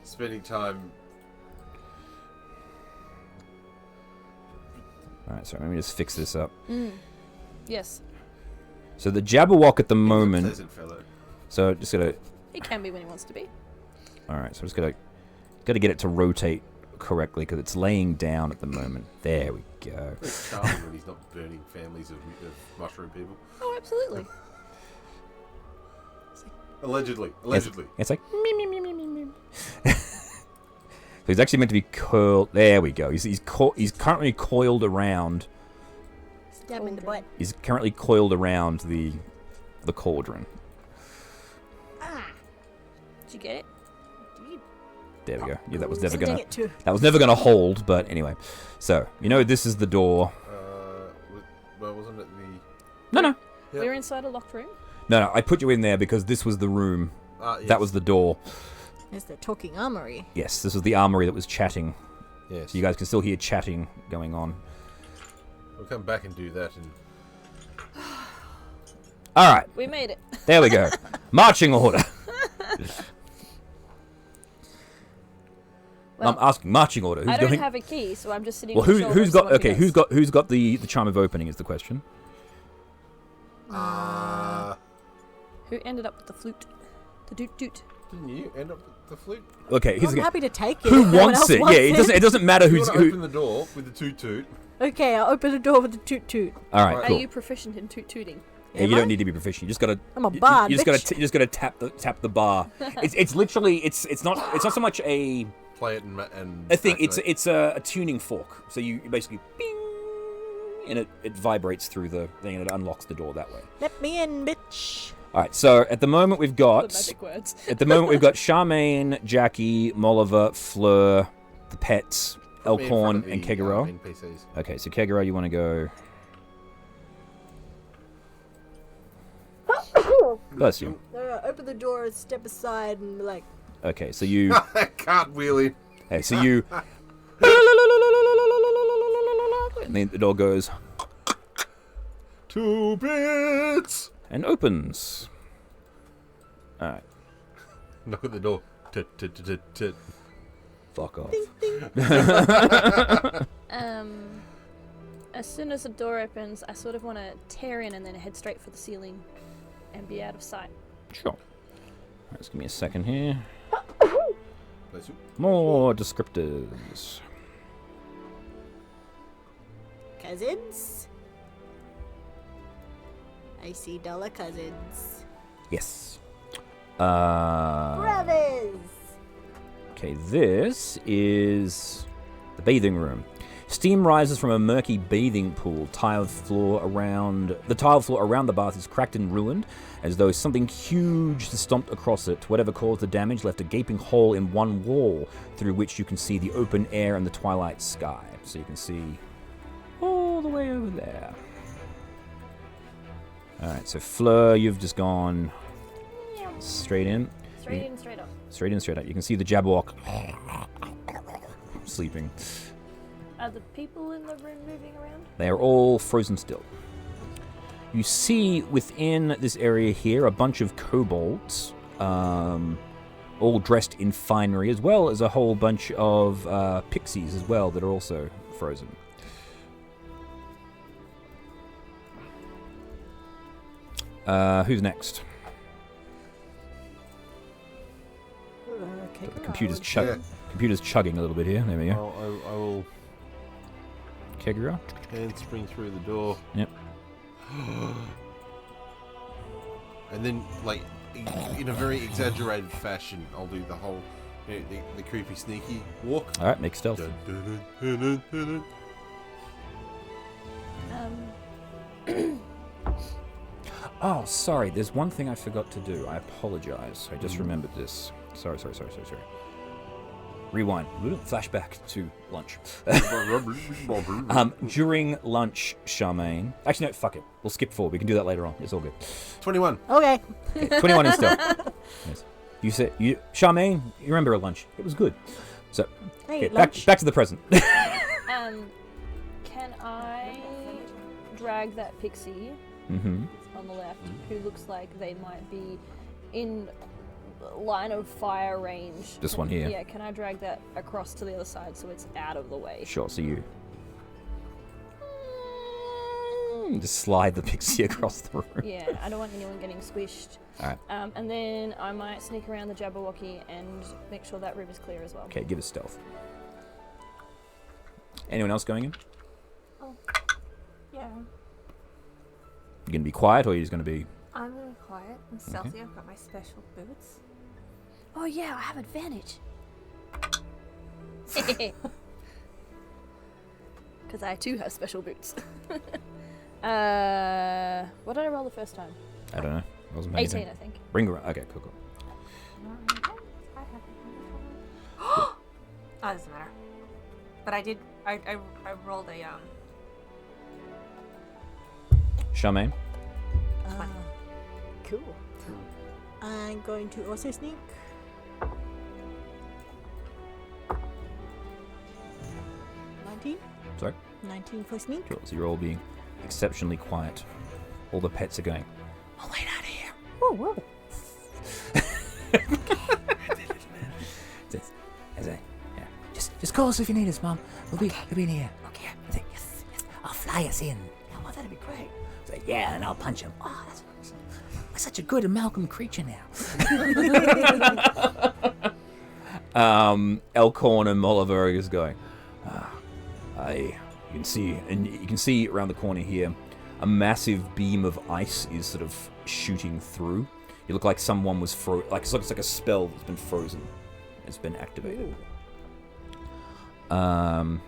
spending time. Alright, so let me just fix this up. Yes. So the Jabberwock at the He's a moment... pleasant fellow. So just gotta... He can be when he wants to be. Alright, so I'm just gotta get it to rotate correctly because it's laying down at the moment. There we go. It's charming when he's not burning families of mushroom people. Oh, absolutely. Allegedly. It's like... Me, me, me, me, me, me. So he's actually meant to be curled... There we go. He's currently coiled around... Stab in the butt. He's currently coiled around the cauldron. Did you get it? There we go. Yeah, that was never Sending gonna... it to- That was never gonna hold, but anyway. So, this is the door. Well, wasn't it the... No. Yep. We're inside a locked room. No, I put you in there because this was the room. Yes. That was the door. There's the talking armory. Yes, this was the armory that was chatting. Yes. So you guys can still hear chatting going on. We'll come back and do that. And Alright, We made it. there we go. Marching order. Well, I'm asking marching order. Who's I don't going? have a key, so I'm just sitting. Well, on the shoulder who's of got? someone Okay, who does. who's got the charm of opening is the question. Who ended up with the flute? The doot doot. didn't you end up with the flute? Okay, here's I'm the happy to take it. Who if no one wants else it? Yeah, it doesn't matter You who's want to who. open the door with the toot toot. Okay, I'll open the door with the toot toot. All right, Are cool. Are you proficient in toot tooting? Yeah, Am you I? don't need to be proficient. You just gotta. I'm a bard, You just bitch. gotta. You just gotta tap the bar. It's literally. It's not so much a Play it and thing. activate. It's a tuning fork. So you basically bing, and it vibrates through the thing and it unlocks the door that way. Let me in, bitch. All right. So at the moment we've The got. magic words. At the moment, we've got Charmaine, Jackie, Molliver, Fleur, the pets, Put me in front Elkhorn, of and the, Kegaro. NPCs. Okay, so Kegaro, you want to go... Bless you. Open the door, step aside, and be like, Okay, so you... Cartwheeling. Hey, so you... And then the door goes 2 bits. and opens. Alright, Knock at the door. Tit, tit, tit, tit, tit. fuck off. As soon as the door opens, I sort of want to tear in and then head straight for the ceiling and be out of sight. Sure. Alright, just give me a second here. Bless you. More descriptors. cousins? I see dollar cousins. Yes. Brothers! Okay, this is the bathing room. Steam rises from a murky bathing pool. The tile floor around the bath is cracked and ruined, as though something huge stomped across it. Whatever caused the damage left a gaping hole in one wall, through which you can see the open air and the twilight sky. So you can see all the way over there. Alright, so Fleur, you've just gone straight in. Straight in, straight up. Straight in, straight out. You can see the Jabberwock sleeping. Are the people in the room moving around? They are all frozen still. You see within this area here a bunch of kobolds all dressed in finery, as well as a whole bunch of pixies as well that are also frozen. Who's next? Okay. The computer's chugging a little bit here. There we go. I will Kegura. hand spring through the door. Yep. And then, like, in a very exaggerated fashion, I'll do the whole, the creepy, sneaky walk. All right, make stealth. Dun, dun, dun, dun, dun, dun. Oh, sorry. There's one thing I forgot to do. I apologize. I just remembered this. Sorry. Rewind. Flashback to lunch. During lunch, Charmaine. Actually, no, fuck it. We'll skip forward. We can do that later on. It's all good. 21. Okay. 21 in stealth. Yes. You said, Charmaine, you remember at lunch. It was good. So, Hey, okay, lunch. back to the present. Can I drag that pixie Mm-hmm. on the left, who looks like they might be in line of fire range? This one here? Yeah, can I drag that across to the other side so it's out of the way? Sure, so you just slide the pixie across the room. Yeah, I don't want anyone getting squished. Alright. And then I might sneak around the Jabberwocky and make sure that room is clear as well. Okay, give us stealth. Anyone else going in? Yeah. You gonna be quiet, or are you just gonna be... I'm really quiet and stealthy. I've got my special boots. Oh yeah, I have advantage. Because I too have special boots. What did I roll the first time? I don't know. I wasn't paying 18, I attention. think. Ring around. Okay, cool. Oh, doesn't matter. But I did. I rolled a Charmaine? Cool. I'm going to also sneak. 19? Sorry? 19 for sneak. Sure. So you're all being exceptionally quiet. All the pets are going, "Oh, wait out here." Whoa, whoa. Yeah. Just call us if you need us, Mum. We'll be in here. Okay. Yes. I'll fly us in. Oh, that'd be great. So, yeah, and I'll punch him. Oh, we're such a good amalgam creature now. Elkhorn and Oliver is going, you can see around the corner here, a massive beam of ice is sort of shooting through. You look like someone was it looks like a spell that's been frozen. It's been activated. All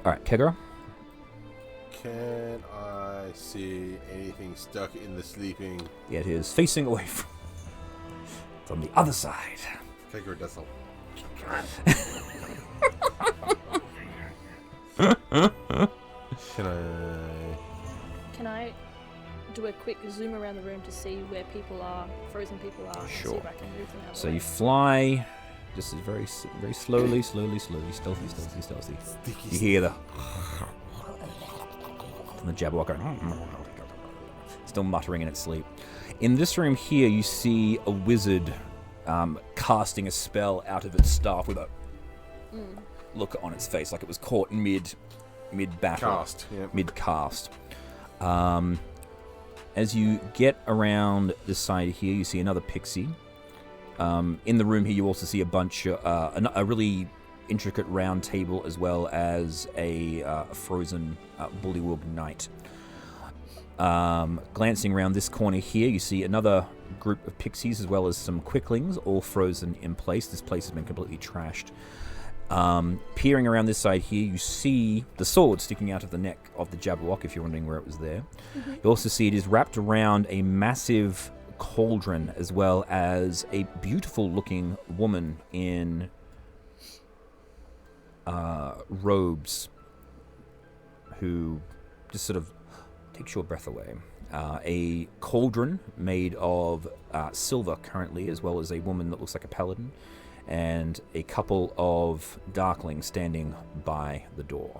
right, Kegura. Can I see anything stuck in the sleeping? Yeah, it is facing away from the other side. Kegura does all. Can I do a quick zoom around the room to see where people are, frozen people are, Sure. and see if I can move them out of So the way? you fly, just very slowly, stealthy. You hear the from the Jabberwock going, still muttering in its sleep. In this room here, you see a wizard casting a spell out of its staff with a look on its face, like it was caught mid battle, Cast. Yep. mid cast. As you get around this side here, you see another pixie. In the room here, you also see a bunch, a really intricate round table, as well as a frozen bullywug knight. Glancing around this corner here, you see another group of pixies, as well as some quicklings, all frozen in place. This place has been completely trashed. Peering around this side here, you see the sword sticking out of the neck of the Jabberwock, if you're wondering where it was there. You also see it is wrapped around a massive cauldron, as well as a beautiful-looking woman in robes, who just sort of takes your breath away. A cauldron made of silver currently, as well as a woman that looks like a paladin, and a couple of darklings standing by the door.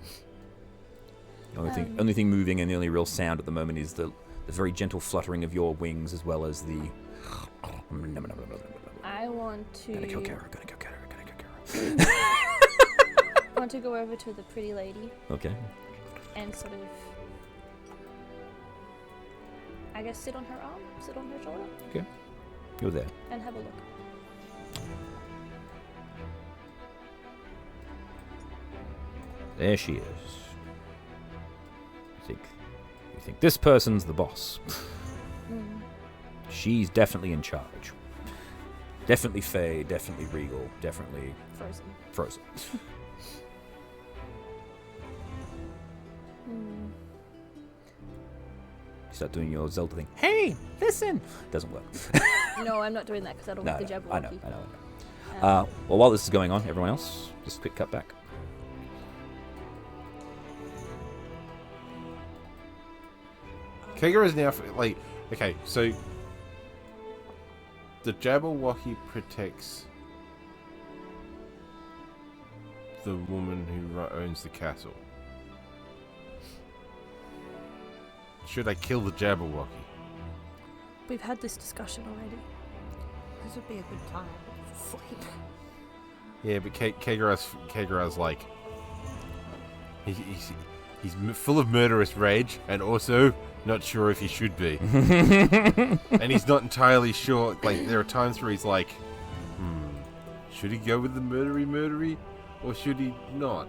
The only thing moving and the only real sound at the moment is the very gentle fluttering of your wings, as well as the... I want to. Gonna kill Kara. I want to go over to the pretty lady Okay. and sort of, I guess, sit on her arm, sit on her shoulder, You're there. and have a look. There she is. You think this person's the boss. Mm. She's definitely in charge. Definitely Fae, definitely Regal, definitely Frozen. You start doing your Zelda thing. Hey, listen! Doesn't work. No, I'm not doing that because I don't No, want the no, Jabberwock. I know. Well, while this is going on, everyone else, just a quick cut back. Kegara is now like, okay, so the Jabberwocky protects the woman who owns the castle. Should I kill the Jabberwocky? We've had this discussion already. This would be a good time for sleep. Yeah, but Kegara's like, he's full of murderous rage, and also not sure if he should be. And he's not entirely sure. Like, there are times where he's like, should he go with the murdery, or should he not?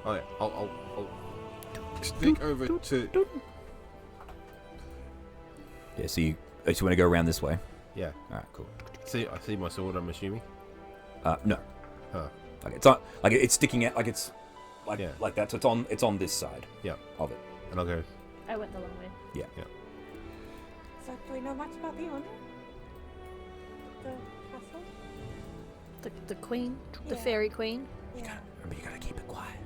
Oh, yeah, I'll stick over to. Yeah, so you want to go around this way? Yeah. Alright, cool. I see my sword. I'm assuming. No. Huh. Like it's on, like it's sticking out, like it's like Yeah. like that. So it's on this side. Yeah. Of it. And I'll go. I went the long way. Yeah. So, do we know much about the owner? The castle? The queen, the Yeah. fairy queen. Yeah. Remember, you gotta keep it quiet.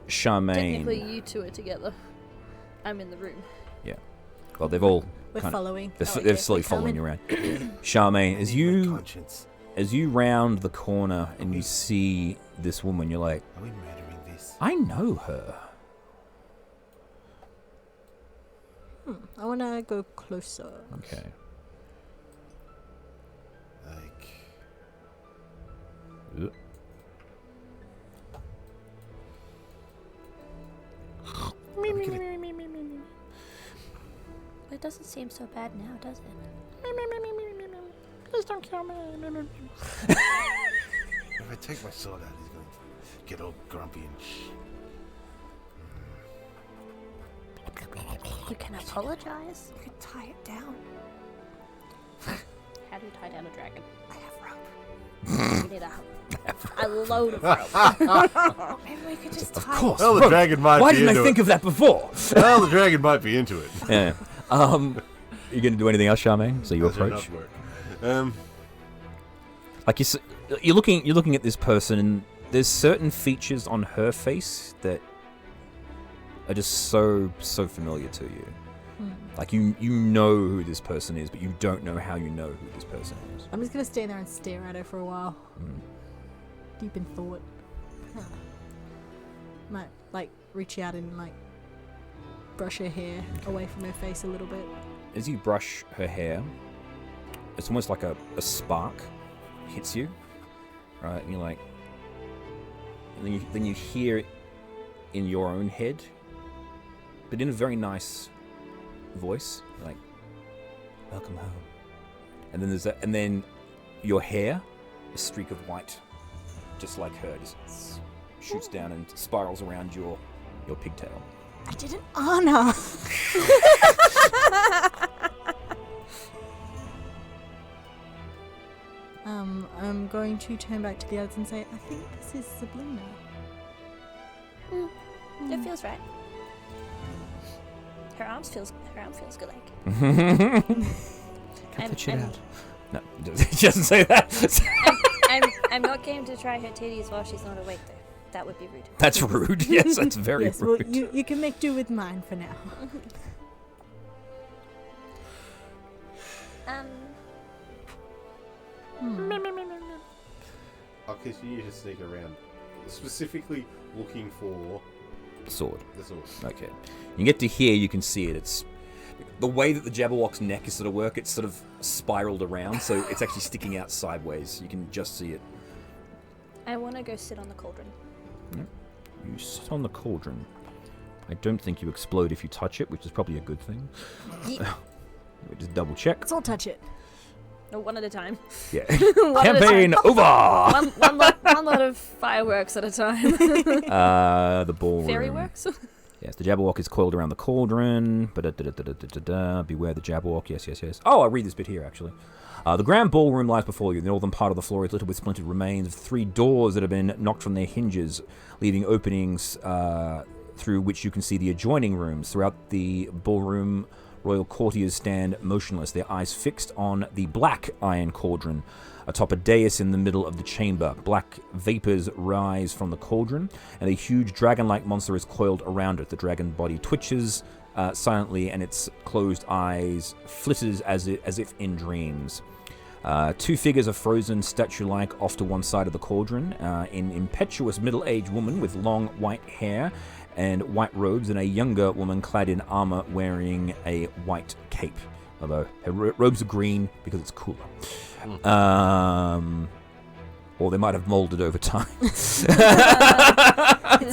Charmaine. Technically, you two are together. I'm in the room. Well, they've all We're kind of, following. they're slowly following you around. Charmaine, as My you conscience. round the corner and you see this woman, you're like, Are we murdering this? I know her. I want to go closer. Okay. Like. It doesn't seem so bad now, does it? Please don't kill me. If I take my sword out, he's going to get all grumpy and You can apologize. You could tie it down. How do you tie down a dragon? I have rope. You need a load of rope. Oh, maybe we could just Of tie course. Well, the Bro, dragon might why be didn't I into think of that before? it. Well, the dragon might be into it. Yeah. You gonna do anything else, Charmaine? So you That's approach. enough work. Like you're looking at this person, and there's certain features on her face that are just so familiar to you. Like you know who this person is, but you don't know how you know who this person is. I'm just going to stand there and stare at her for a while. Deep in thought. Might, like, reach out and, like, brush her hair away from her face a little bit. As you brush her hair, it's almost like a spark hits you, right? And you're like, and then you hear it in your own head, but in a very nice voice, like, "Welcome home." And then there's that, and then your hair, a streak of white, just like her, just shoots down and spirals around your pigtail. I did an honor! I'm going to turn back to the others and say, I think this is Sabrina. It feels right. Her arm feels good. Like. Cut that shit out. No, she doesn't say that. I'm not game to try her titties while she's not awake, though. That would be rude. That's rude. Yes, that's very Yes, well, rude. you can make do with mine for now. I'll continue to sneak around, specifically looking for The sword. The sword. Okay. You get to here, you can see it. It's the way that the Jabberwock's neck is sort of work. It's sort of spiraled around, so it's actually sticking out sideways. You can just see it. I want to go sit on the cauldron. You sit on the cauldron. I don't think you explode if you touch it, which is probably a good thing. Yeah. We just double check. Let's all touch it. No, one at a time. Yeah. One at a Campaign time. over. One lot of fireworks at a time. The ballroom. Fairy works. Yes, the Jabberwock is coiled around the cauldron. Beware the Jabberwock. Yes. Oh, I'll read this bit here, actually. The grand ballroom lies before you. The northern part of the floor is littered with splintered remains of 3 doors that have been knocked from their hinges, leaving openings through which you can see the adjoining rooms. Throughout the ballroom, royal courtiers stand motionless, their eyes fixed on the black iron cauldron atop a dais in the middle of the chamber. Black vapors rise from the cauldron, and a huge dragon-like monster is coiled around it. The dragon body twitches silently, and its closed eyes flitters as if in dreams. 2 figures are frozen statue-like off to one side of the cauldron. An impetuous middle-aged woman with long white hair and white robes, and a younger woman clad in armor wearing a white cape. Although her robes are green because it's cooler. Or they might have molded over time. It's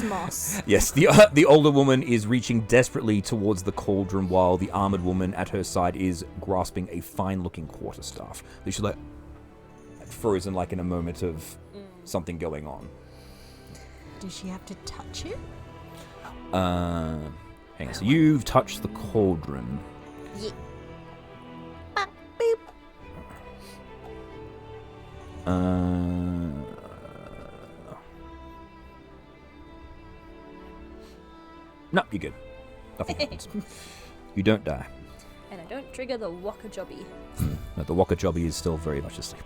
moss. Yes, the older woman is reaching desperately towards the cauldron, while the armored woman at her side is grasping a fine-looking quarterstaff. She's like frozen, like in a moment of something going on. Does she have to touch it? Hang on. So you've touched the cauldron. Yeah. Boop. No, you're good. Nothing happens. You don't die. And I don't trigger the Wabberjock. No, the Wabberjock is still very much asleep.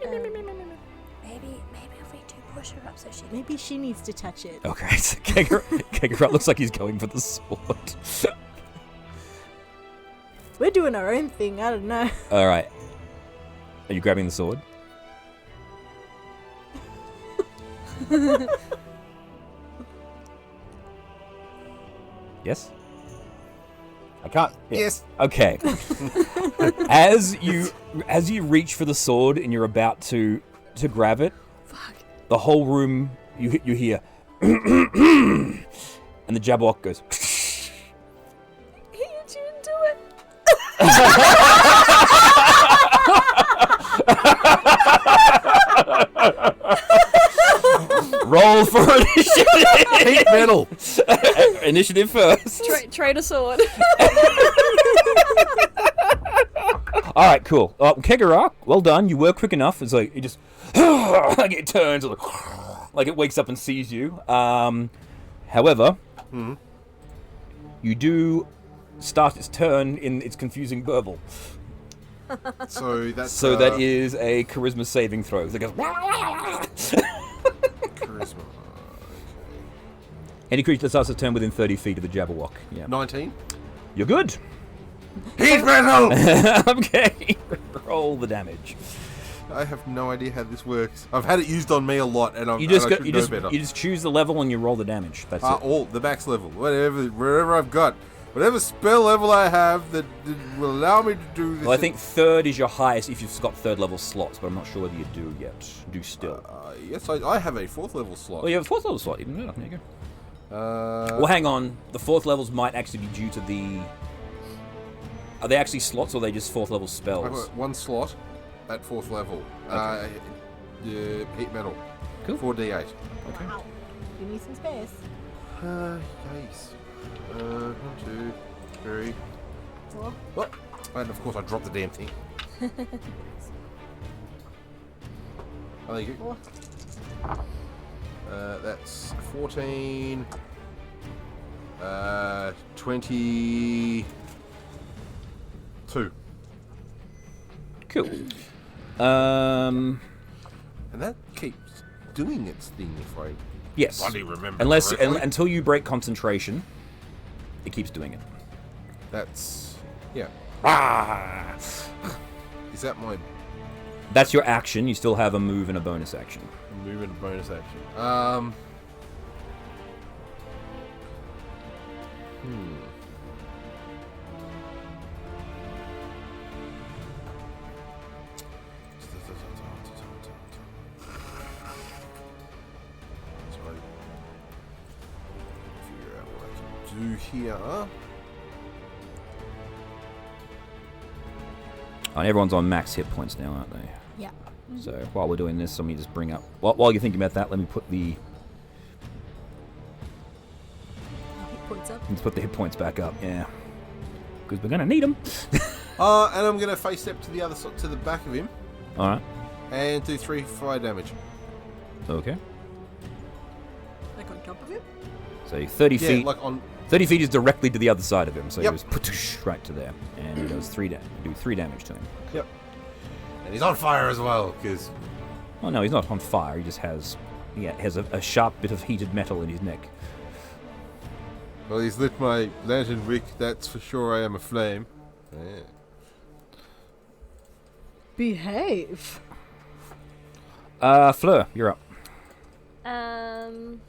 Maybe if we do push her up so she... Maybe she needs to touch it. Okay, so Kegarut looks like he's going for the sword. We're doing our own thing. I don't know. All right. Are you grabbing the sword? Yes? I can't. Yes. Okay. As you reach for the sword and you're about to grab it, Fuck. the whole room you hear and the Jabberwock goes He didn't do it. roll for initiative. Metal. Initiative first. Trade a sword. All right, cool. Kegaruk, well done. You were quick enough. It's like it just like it turns like it wakes up and sees you. However, you do start its turn in its confusing burble. So that's that is a charisma saving throw. So it goes. charisma. Any creature that starts to turn within 30 feet of the Jabberwock. Yeah. 19. You're good. Heat metal. Okay. Roll the damage. I have no idea how this works. I've had it used on me a lot, and I You should know better. just choose the level and you roll the damage. That's it. All the max level, wherever I've got, whatever spell level I have that will allow me to do this. Well, I think 3rd is your highest if you've got 3rd level slots, but I'm not sure whether you do yet. Do still. Yes, I have a 4th level slot. Well, you have a 4th level slot. Even better. There you go. Uh, Well, hang on. The 4th levels might actually be due to the... Are they actually slots or are they just 4th level I've spells? got 1 slot at 4th level. Heat metal. Cool. 4d8. Okay. Wow. You need some space. Yikes. 1, 2, 3. Four. Oh, and of course I dropped the damn thing. Oh, there you go. Four. That's 14. 22. Cool. And that keeps doing its thing if I Yes. bloody remember Unless correctly. until you break concentration, it keeps doing it. That's... yeah. Ah! Is that my That's your action. You still have a move and a bonus action. move and bonus action? Sorry. Figure out what I can do here. And everyone's on max hit points now, aren't they? Yeah. So while we're doing this, let me just bring up... While you're thinking about that, let me put the... Hit points up. Let's put the hit points back up, yeah. Because we're going to need them. And I'm going to face step to the other side, to the back of him, Alright. and do 3 fire damage. Okay. Like on top of it? So 30 Yeah, feet... like on... 30 feet is directly to the other side of him, so Yep. he goes right to there. And he does 3 damage to him. Yep. And he's on fire as well, because... Oh no, he's not on fire, he just has... Yeah, has a sharp bit of heated metal in his neck. Well, he's lit my lantern wick, that's for sure I am aflame. Yeah. Behave. Fleur, you're up. Am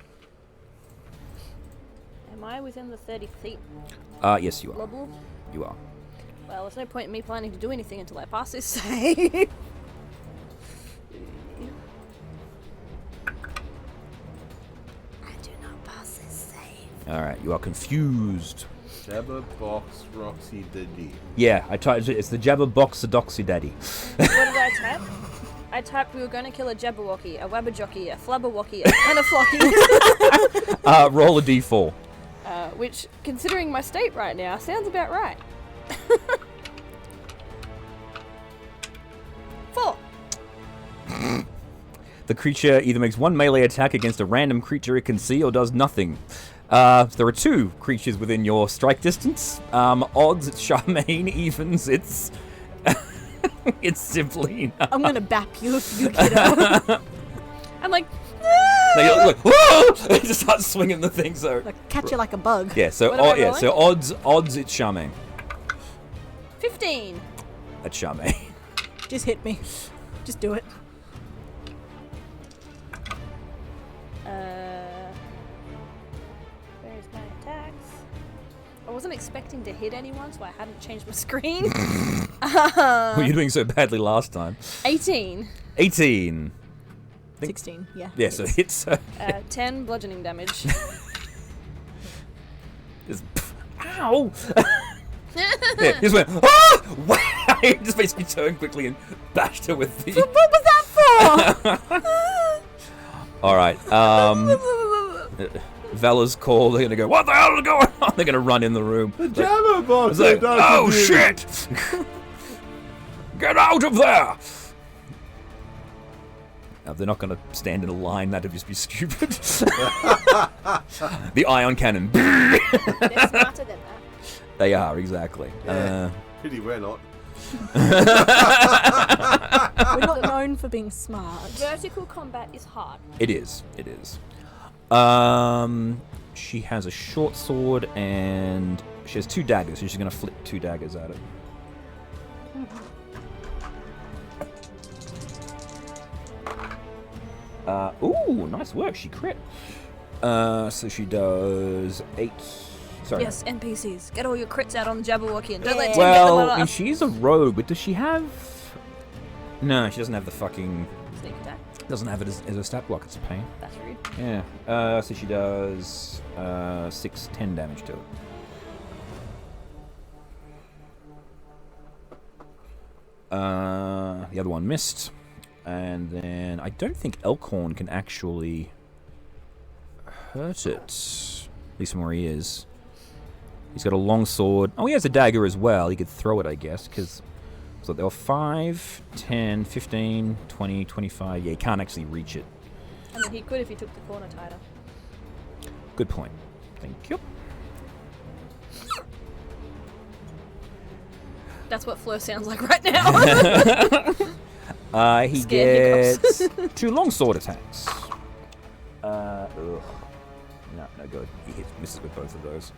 I within the 30 feet Yes, you are. bubble? You are. Well, there's no point in me planning to do anything until I pass this save. I do not pass this save. Alright, you are confused. Jabberwock Roxy Daddy. Yeah, I typed it's the Jabberwock Sadoxy Daddy. What did I type? I typed we were going to kill a Jabberwocky, a Wabberjocky, a Flabberwocky, and a Flocky. Roll a d4. Which, considering my state right now, sounds about right. 4. The creature either makes one melee attack against a random creature it can see or does nothing. There are 2 creatures within your strike distance. Odds, it's Charmaine. Evens, it's... it's simply... I'm gonna bap you if you get up. I'm like, No, you're like, whoa! He just starts swinging the thing, so... Like, catch you like a bug. Yeah, so What am I yeah, rolling? so odds, it's Charmaine. 15. That's Charmaine. Just hit me. Just do it. Where's my attacks? I wasn't expecting to hit anyone, so I hadn't changed my screen. Were you doing so badly last time? 18. 18. 16, yeah. Yeah, so hits. 10 bludgeoning damage. Just, ow! Yeah, he just went, ah! Wow! He just basically turned quickly and bashed her with the... What was that for? Alright, Vala's call, they're gonna go, what the hell is going on? They're gonna run in the room. The Jabberwock! It's like, oh shit! Get out of there! Now, they're not gonna stand in a line, that'd just be stupid. The ion cannon. They're smarter than that. They are, exactly. Yeah. Pity we're not. We're not known for being smart. Vertical combat is hard. It is. It is. She has a short sword and she has 2 daggers, so she's going to flick 2 daggers at it. Ooh, nice work. She crit. So she does 8. Sorry. Yes, NPCs. Get all your crits out on the Jabberwocky and don't let Tim Well, get I them mean, all she's a rogue, but does she have... No, she doesn't have the fucking... Sneak attack. Doesn't have it as a stat block. It's a pain. That's rude. Yeah. So she does 10 damage to it. The other one missed. And then I don't think Elkhorn can actually hurt it. At least from where he is. He's got a long sword. Oh, he has a dagger as well. He could throw it, I guess, because... So there were 5, 10, 15, 20, 25. Yeah, he can't actually reach it. I mean, he could if he took the corner tighter. Good point. Thank you. That's what Fleur sounds like right now. He Scared gets 2 longsword attacks. Ugh. No, no good. He misses with both of those.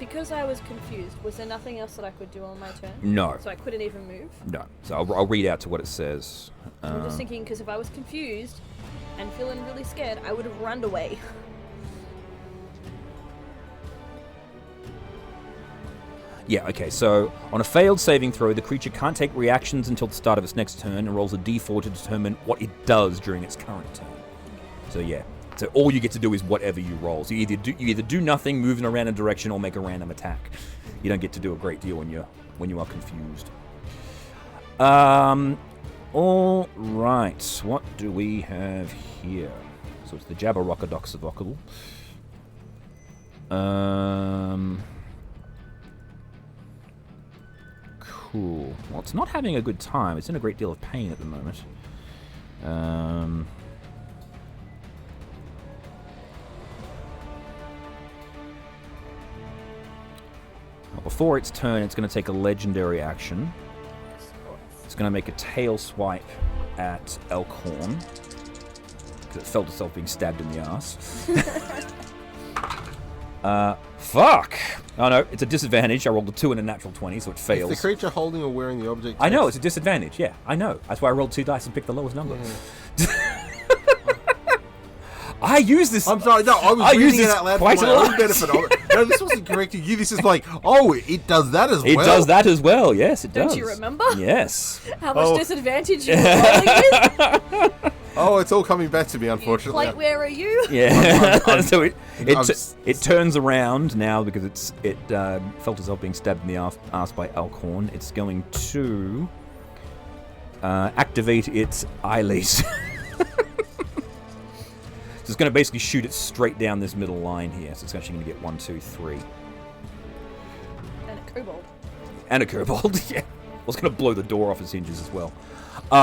Because I was confused, was there nothing else that I could do on my turn? No. So I couldn't even move? No. So I'll read out to what it says. I'm just thinking, because if I was confused and feeling really scared, I would have run away. Yeah, okay, so on a failed saving throw, the creature can't take reactions until the start of its next turn and rolls a d4 to determine what it does during its current turn. So yeah, so all you get to do is whatever you roll. So you either do nothing, move in a random direction, or make a random attack. You don't get to do a great deal when you are confused. All right, what do we have here? So it's the Jabberwock. Cool. Well, it's not having a good time. It's in a great deal of pain at the moment. Before its turn, it's going to take a legendary action. It's going to make a tail swipe at Elkhorn, because it felt itself being stabbed in the ass. Fuck! Oh no, it's a disadvantage. I rolled a 2 and a natural 20, so it fails. Is the creature holding or wearing the object? I know, it's a disadvantage, yeah. I know. That's why I rolled 2 dice and picked the lowest number. I use this... I'm sorry, no, I was reading it out loud quite for a my lot. own benefit. No, this wasn't correcting you. This is like, oh, it does that as well. It does that as well, yes, it does. Don't you remember? Yes. How much disadvantage you were rolling with? Oh, it's all coming back to me, unfortunately. Plate, where are you? Yeah. So it turns around now because it felt itself being stabbed in the ass by Elkhorn. It's going to activate its eye laser. So it's going to basically shoot it straight down this middle line here. So it's actually going to get 1, 2, 3. And a kobold. And a kobold, yeah. I was going to blow the door off its hinges as well.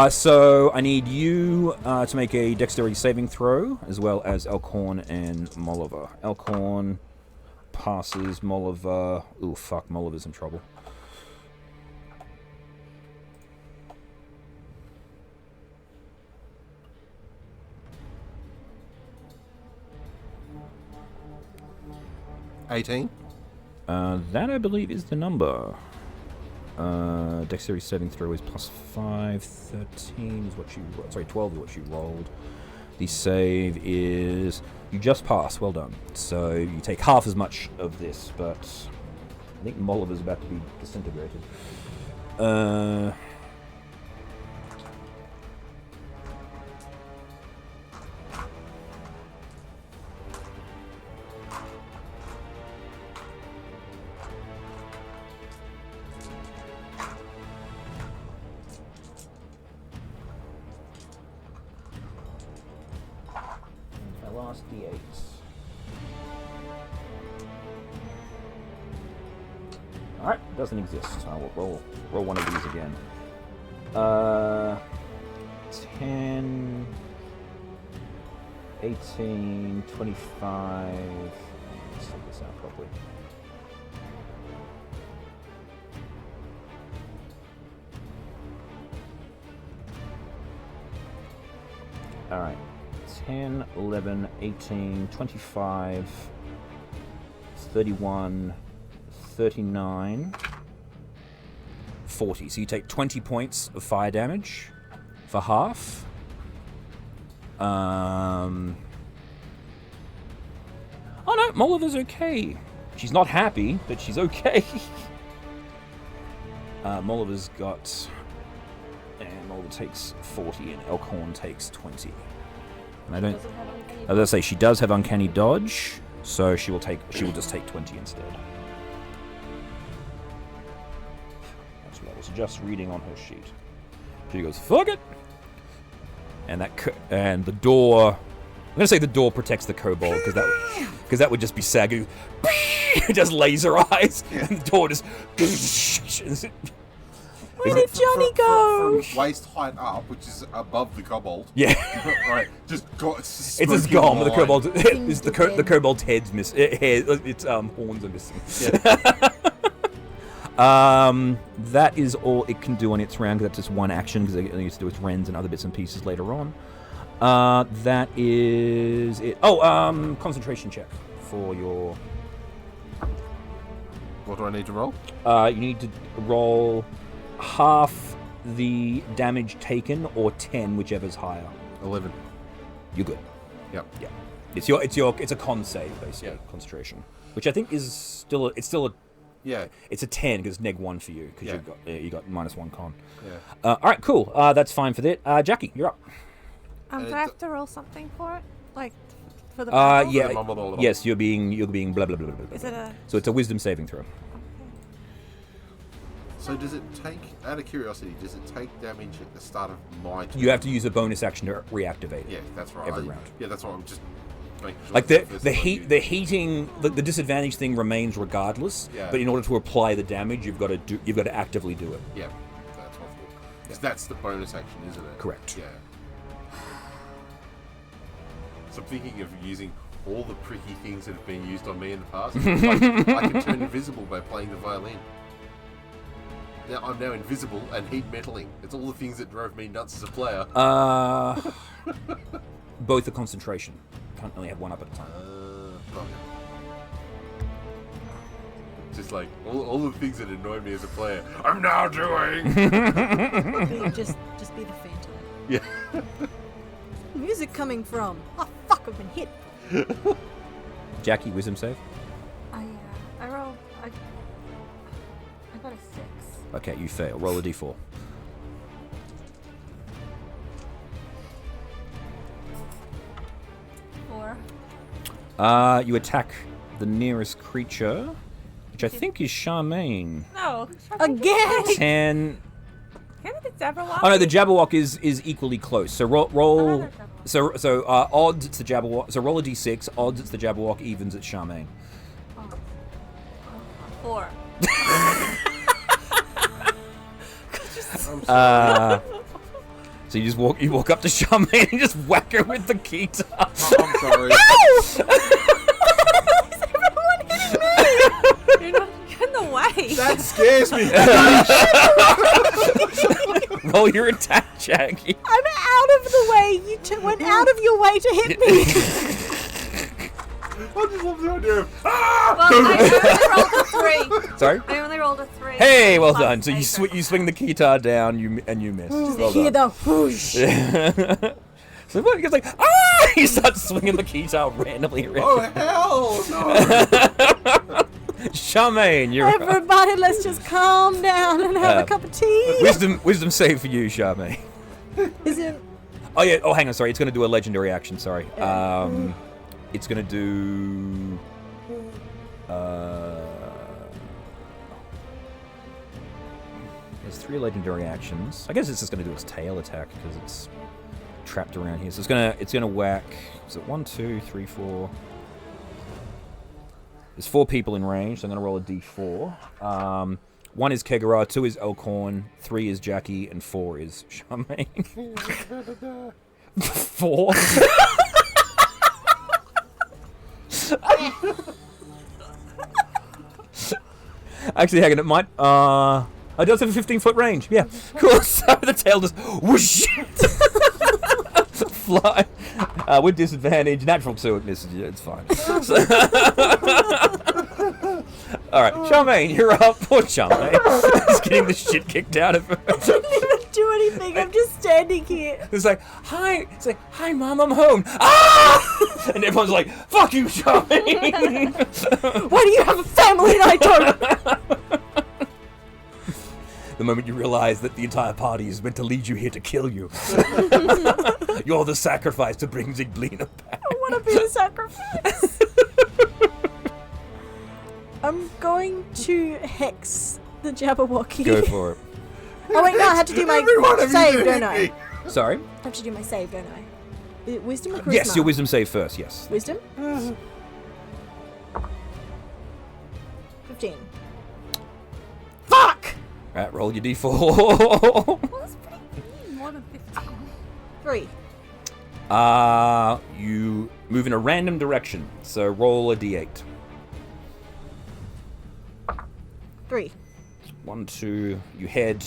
So I need you to make a dexterity saving throw, as well as Elkhorn and Molliver. Elkhorn passes. Molliver... Ooh, fuck. Molliver's in trouble. $18. That, I believe, is the number. Dexterity saving throw is +5. 13 is what you... Sorry, 12 is what you rolled. The save is... You just pass. Well done. So you take half as much of this, but... I think Molliver's about to be disintegrated. Last D8. Alright, doesn't exist. I will roll one of these again. 10, 18, 25. Let's take this out properly. Alright. 10, 11, 18, 25, 31, 39, 40. So you take 20 points of fire damage for half. Oh no, Molliver's okay. She's not happy, but she's okay. Molliver's got... And Molliver takes 40 and Elkhorn takes 20. I don't. As I say, she does have uncanny dodge, so she will just take 20 instead. That's what I was just reading on her sheet. She goes, "Fuck it," and the door. I'm gonna say the door protects the kobold because that would just be Sagu. Just laser eyes, and the door just. Where did Johnny go? From waist height up, which is above the kobold. Yeah. Right. Just got. It's just gone, but the kobold. The kobold's head's missing. Its horns are missing. Yeah. That is all it can do on its round, because that's just one action, because it needs to do its rends and other bits and pieces later on. That is it. Oh, concentration check for your What do I need to roll? You need to roll half the damage taken or 10, whichever's higher. 11. You're good. Yep. Yeah. It's a con save basically, concentration, which I think is still a Yeah. it's a 10 because it's -1 for you because Yeah. you got -1 con. Yeah. All right, cool. That's fine for that. Jackie, you're up. Do I have to roll something for it? Like, for the battle? Yeah. Yes, you're being blah blah blah blah. Blah. Is it a... So it's a wisdom saving throw. So does it take, out of curiosity, does it take damage at the start of my turn? You have to use a bonus action to reactivate it. Yeah, that's right. Every round. Yeah, that's what I'm just making sure. Like the heating, the disadvantage thing remains regardless. Yeah. But in order to apply the damage, you've got to actively do it. Yeah, that's what I thought. 'Cause that's the bonus action, isn't it? Correct. Yeah. So I'm thinking of using all the pricky things that have been used on me in the past. Like, I can turn invisible by playing the violin. Now I'm now invisible and heat metaling. It's all the things that drove me nuts as a player. Both are concentration. Can't only have one up at a time. Just like all the things that annoy me as a player, I'm now doing. Just be the phantom. Yeah. Music coming from? Oh fuck! I've been hit. Jackie, wisdom save. I rolled... I got a 6. Okay, you fail. Roll a d4. 4. You attack the nearest creature, which I think is Charmaine. No. Again. 10. Can it be Jabberwock? Oh no, the Jabberwock is equally close. So roll. Another So odds it's the Jabberwock. So roll a d6. Odds it's the Jabberwock. Evens it's Charmaine. 4. So you walk up to Charmaine and just whack her with the guitar. Oh, I'm sorry. You're not in the way. That scares me. Roll your attack, Jackie. I'm out of the way. You went out of your way to hit me. I just love the idea of Well, I only rolled a 3. Sorry. I only rolled a 3. Hey, well Plus done. So you save. you swing the guitar down, you miss. Well Hear done. the whoosh. So what? He's like, ah! He starts swinging the guitar randomly around. oh hell no. Charmaine, you're up. Everybody, let's just calm down and have a cup of tea. Wisdom save for you, Charmaine. Is it? Oh yeah. Oh, hang on. Sorry, it's going to do a legendary action. Sorry. It's going to do. There's 3 legendary actions. I guess it's just going to do its tail attack because it's trapped around here. So it's gonna whack. Is it 1, 2, 3, 4? There's 4 people in range, so I'm gonna roll a d4. 1 is Kegara, 2 is Elkhorn, 3 is Jackie, and 4 is Charmaine. 4. Actually, hang on, it might. It does have a 15-foot range. Yeah, cool. So the tail just whoosh, fly with disadvantage. Natural 2, it misses you. It's fine. So, all right, Charmaine, you're up. Poor Charmaine. Just getting the shit kicked out of her. I didn't even do anything. I'm just standing here. It's like, hi. It's like, hi, Mom, I'm home. Ah! And everyone's like, fuck you, Charmaine. Why do you have a family and I don't? The moment you realize that the entire party is meant to lead you here to kill you. You're the sacrifice to bring Zigblina back. I want to be the sacrifice. I'm going to hex the Jabberwocky. Go for it. Oh wait, no, I have to do my save, don't I? Sorry? I have to do my save, don't I? Is it wisdom or charisma? Yes, your wisdom save first, yes. Wisdom? 15. Fuck! Alright, roll your d4. Well, that's pretty good. More than 15. 3. You move in a random direction, so roll a d8. 3. 1, 2, you head.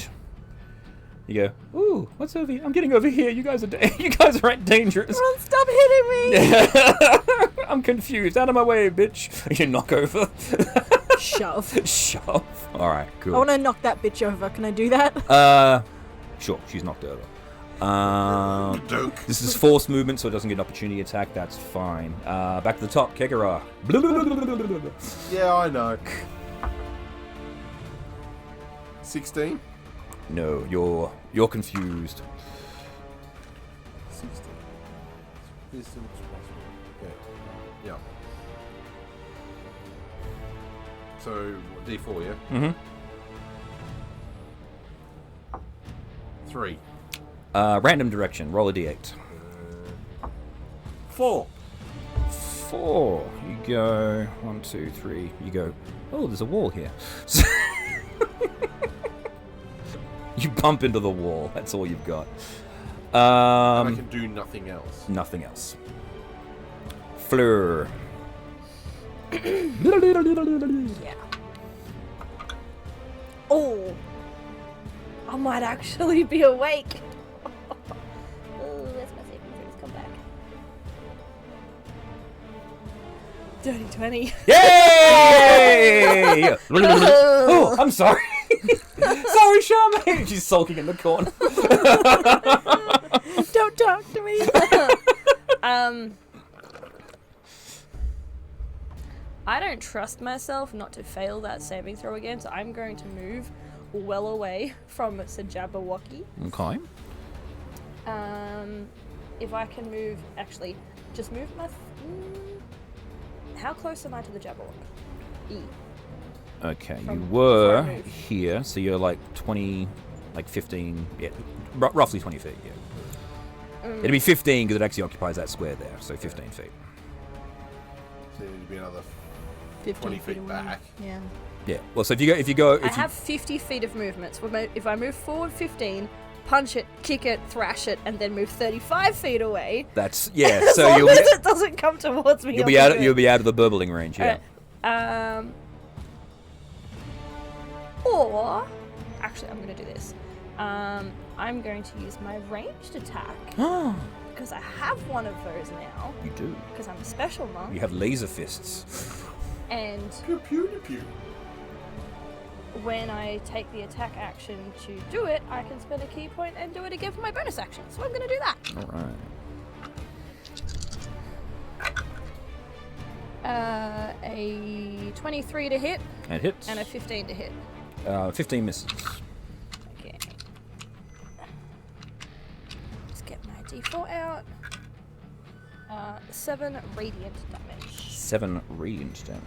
You go, ooh, what's over here? I'm getting over here. You guys are dangerous. Ron, stop hitting me! I'm confused. Out of my way, bitch. You knock over. Shove. Shove. All right, I cool. want to knock that bitch over. Can I do that? Sure, she's knocked over. Doke. This is forced movement, so it doesn't get an opportunity attack. That's fine. Back to the top, Kegara. Yeah, I know. 16? No, you're confused. 16. Wisdom plus 1. Okay. Yeah. So, D4, yeah? Mm-hmm. 3. Random direction. Roll a d8. 4. 4. You go 1, 2, 3. You go. Oh, there's a wall here. You bump into the wall. That's all you've got. And I can do nothing else. Nothing else. Fleur. Yeah. Oh. I might actually be awake. Oh, that's my saving throws. Come back. Dirty 20. Yay! Oh, I'm sorry. Sorry, Charmaine. She's sulking in the corner. Don't talk to me. I don't trust myself not to fail that saving throw again, so I'm going to move well away from Sir Jabberwocky. Okay. If I can move, actually, just move my. How close am I to the Jabberwock? E. Okay, you From were before I moved. here, so you're like 20, like 15, yeah, roughly 20 feet, yeah. It'd be 15 because it actually occupies that square there, so 15 feet. So you need to be another 15 20 feet away. back. Yeah. Yeah, well, so if you go, I have 50 feet of movement. So if I move forward 15, punch it, kick it, thrash it, and then move 35 feet away. that's, yeah, As so long you'll as it doesn't come towards me. you'll I'll be out, good. you'll be out of the burbling range, yeah. Alright, or, actually, I'm going to do this. I'm going to use my ranged attack because I have one of those now. You do. Because I'm a special monk. You have laser fists. And Pew pew pew. when I take the attack action to do it, I can spend a key point and do it again for my bonus action. So I'm going to do that. All right. A 23 to hit And hits. and a 15 to hit. 15 misses. Okay. Let's get my d4 out. 7 radiant damage. 7 radiant damage.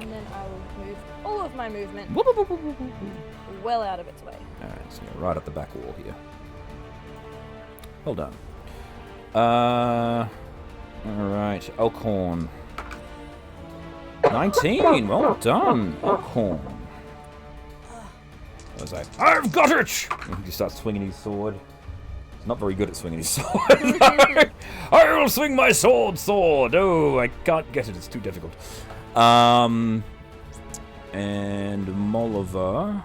And then I will move all of my movement well out of its way. Alright, so go right up the back wall here. Well done. Alright, Elkhorn. 19! Well done, Elkhorn. I was like, I've got it! And he starts swinging his sword. He's not very good at swinging his sword. I will swing my sword! Oh, I can't get it, it's too difficult. And Molliver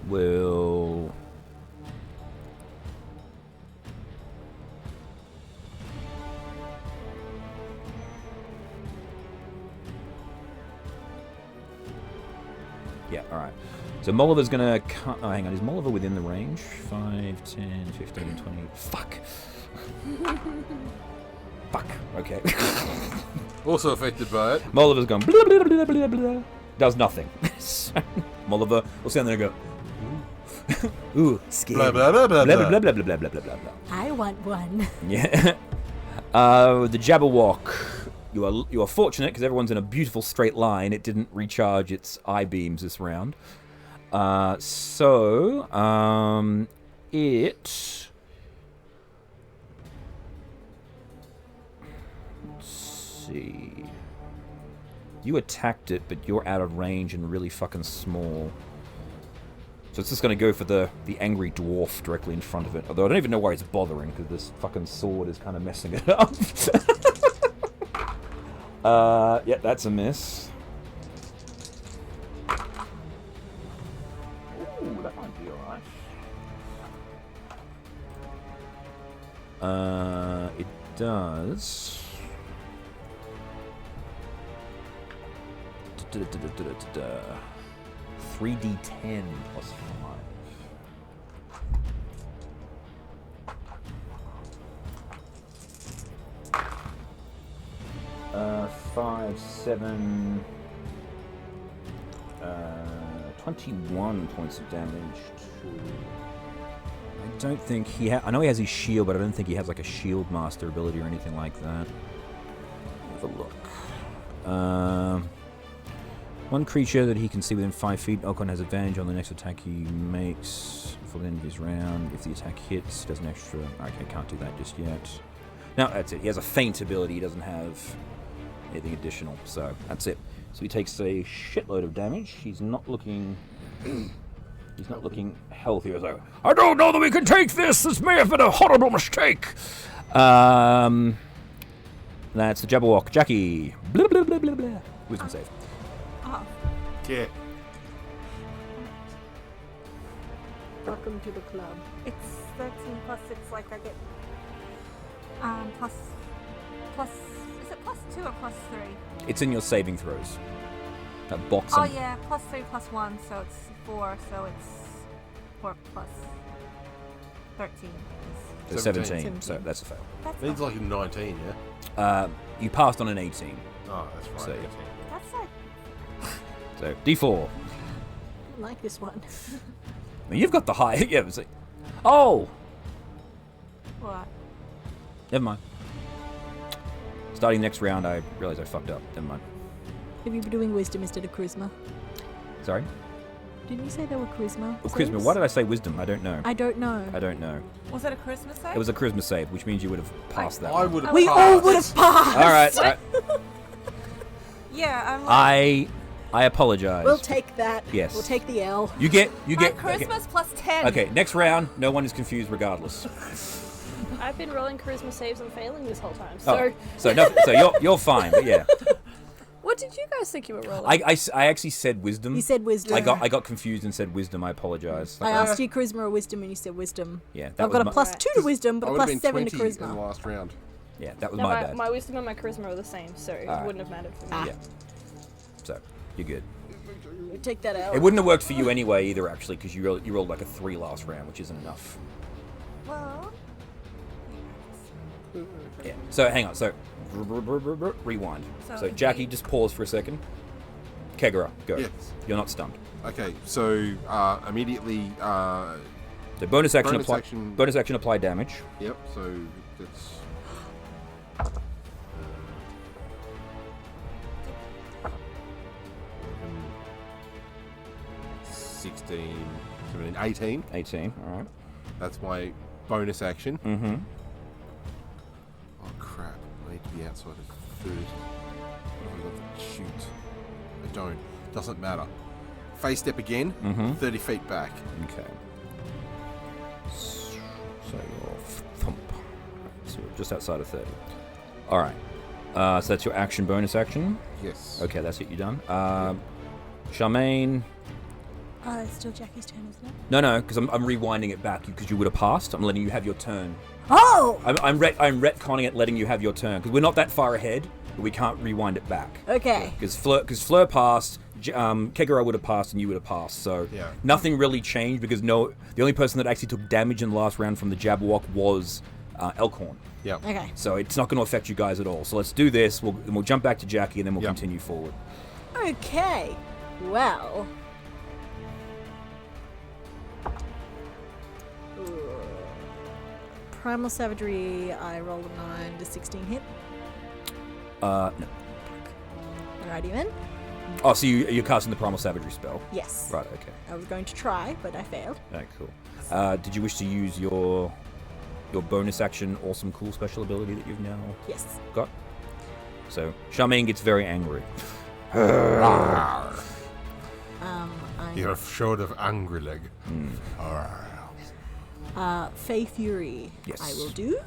will... Yeah, alright. So Molliver's gonna cut... Oh, hang on. Is Molliver within the range? 5, 10, 15, 20... Fuck. Fuck. Okay. Also affected by it. Molliver's going... Blah, blah, blah, blah, blah. Does nothing. So, Molliver will stand there and go... Ooh, scary. Blah, blah, blah, blah, Blah, blah. blah, blah, blah, blah, blah, blah, blah. I want one. Yeah. The Jabberwock. You are fortunate because everyone's in a beautiful straight line. It didn't recharge its eye beams this round. It... Let's see. You attacked it, but you're out of range and really fucking small. So it's just going to go for the angry dwarf directly in front of it. Although I don't even know why it's bothering, because this fucking sword is kind of messing it up. Yeah, that's a miss. Ooh, that might be alright. It does... 3d10 plus 5. 5, 7, 21 points of damage to... I don't think he I know he has his shield, but I don't think he has like a shield master ability or anything like that. Have a look. One creature that he can see within 5 feet, Elkon has advantage on the next attack he makes for the end of his round. If the attack hits, does an extra... Okay, can't do that just yet. No, that's it. He has a feint ability. He doesn't have anything additional, so that's it. So he takes a shitload of damage. He's not looking... He's not looking healthy. He's like, I don't know that we can take this. This may have been a horrible mistake. That's the Jabberwock. Jackie. Blah, blah, blah, blah, blah. Wisdom save. Oh. Yeah. Welcome to the club. It's 13 plus 6, like I get plus is it plus 2 or plus 3? It's in your saving throws. That box. Oh yeah, plus 3 plus 1, so it's 4, so it's 4 plus 13. So 17, so that's a fail. That's Means not, like a 19, yeah? You passed on an 18. Oh, that's right. So, 18. that's like So D4. I like this one. I mean, you've got the high. Yeah. It's like, oh, what? never mind. Starting next round, I realized I fucked up. Never mind. Have you been doing wisdom instead of charisma? Sorry. Didn't you say they were charisma? Oh, charisma. saves? Why did I say wisdom? I don't know. I don't know. I don't know. Was it a Christmas save? It was a charisma save, which means you would have passed that. I one. would have We all would have passed. All right. Yeah, I'm like, I apologize. We'll take that. Yes. We'll take the L. You get. my Okay. Christmas plus 10. Okay. Next round, no one is confused, regardless. I've been rolling charisma saves and failing this whole time. So, So you're fine. But yeah, what did you guys think you were rolling? I actually said wisdom. You said wisdom. I got confused and said wisdom. I apologize. I asked you charisma or wisdom, and you said wisdom. Yeah, that I've was got a my, plus 2 to wisdom, but I a would have plus been 7 to 20 in the charisma. last round. Yeah, that was No, my bad. my wisdom and my charisma are the same, so it Alright. wouldn't have mattered for me. Ah. Yeah. So you're good. We take that L. It wouldn't have worked for you anyway either, actually, because you rolled like a 3 last round, which isn't enough. Well, Yeah. So hang on. So rewind. So Jackie, just pause for a second. Kegara, go. Yes. You're not stunned. Okay, so immediately, So bonus action Bonus apply. action- Bonus action apply damage. yep, so that's... 16, 17, 18. 18. All right. That's my bonus action. Mm-hmm. Oh crap, I need to be outside of 30. What have I got to shoot? I don't. Doesn't matter. Phase step again, Mhm. 30 feet back. Okay. So you're thump. So you're just outside of 30. All right. So that's your action, bonus action. Yes. Okay, that's it. You're done. Charmaine. It's still Jackie's turn, isn't it? No, because I'm rewinding it back because you would have passed. I'm letting you have your turn. Oh! I'm retconning it, letting you have your turn because we're not that far ahead, but we can't rewind it back. Okay. Because Fleur passed, Kegara would have passed, and you would have passed. So Yeah. nothing really changed because the only person that actually took damage in the last round from the Jabberwock was Elkhorn. Yeah. Okay. So it's not going to affect you guys at all. So let's do this. We'll jump back to Jackie, and then we'll Yeah. continue forward. Okay. Well. Primal Savagery, I rolled a 9 to 16 hit. No. Alrighty then. Oh, so you're casting the Primal Savagery spell. Yes. Right, okay. I was going to try, but I failed. Alright, cool. Did you wish to use your bonus action awesome cool special ability that you've now Yes. got? So Charmaine gets very angry. I'm You're short of angry leg. Fey Fury. Yes. I will do.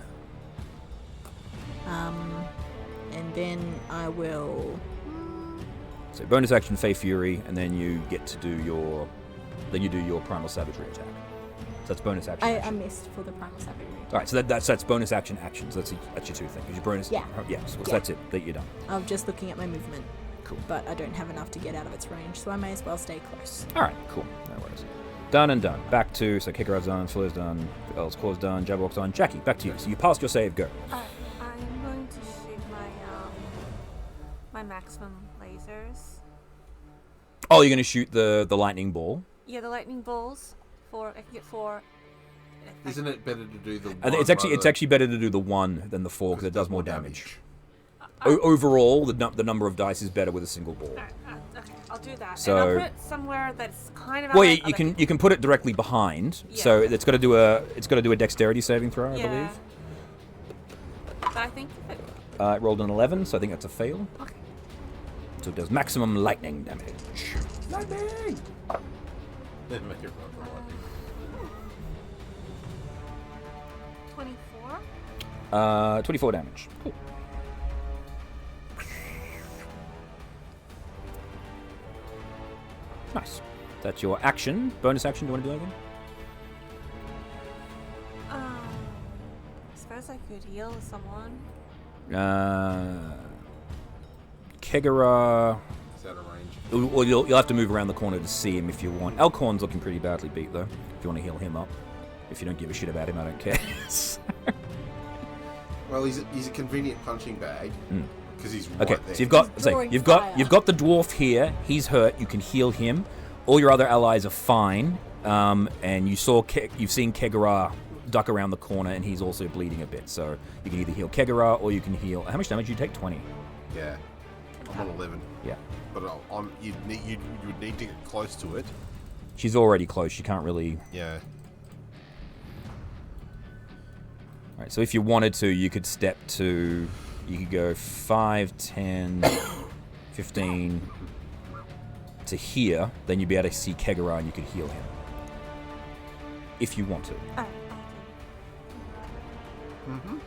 And then I will. So bonus action Fey Fury, and then you get to do your Primal Savagery attack. So that's bonus action. I missed for the Primal Savagery. All right, so that's bonus action actions. That's your two things. Your bonus. Yeah. Yes. So Yeah. that's it. That you're done. I'm just looking at my movement. cool. but I don't have enough to get out of its range, so I may as well stay close. All right, cool. No worries. Done and done. Back to, so Kikara's done, Fleur's done, Earl's Claw's done, Jabberwock's done. Jackie, back to you. So you passed your save, go. I'm going to shoot my maximum lasers. Oh, you're going to shoot the lightning ball? Yeah, the lightning bolts. I can get 4. Isn't it better to do the one? It's actually better to do the 1 than the 4 because it does more damage. Overall, the number of dice is better with a single ball. Okay, I'll do that. So- and I'll put it somewhere that's kind of. Well, out you can put it directly behind. So Yeah. it's got to do a dexterity saving throw, I believe. But I think if it. It rolled an 11, so I think that's a fail. Okay. So it does maximum lightning damage. Lightning! Then make it run for lightning. 24. 24 damage. Cool. Nice. That's your action. Bonus action, do you want to do anything? I suppose I could heal someone. Kegara... Is that a range? Well, you'll have to move around the corner to see him if you want. Alcorn's looking pretty badly beat, though. If you want to heal him up. If you don't give a shit about him, I don't care. Well, he's a convenient punching bag because he's right Okay, there. so you've got drawing you've fire. got the dwarf here. He's hurt. You can heal him. All your other allies are fine. And you've seen Kegara duck around the corner, and he's also bleeding a bit. So you can either heal Kegara or you can heal. How much damage do you take? 20. Yeah, I'm on 11. Yeah. But you would need to get close to it. She's already close. She can't really. Yeah. All right. So if you wanted to, you could step to. You could go 5, 10, 15 to here. Then you'd be able to see Kegara, and you could heal him. If you want to. Mm-hmm.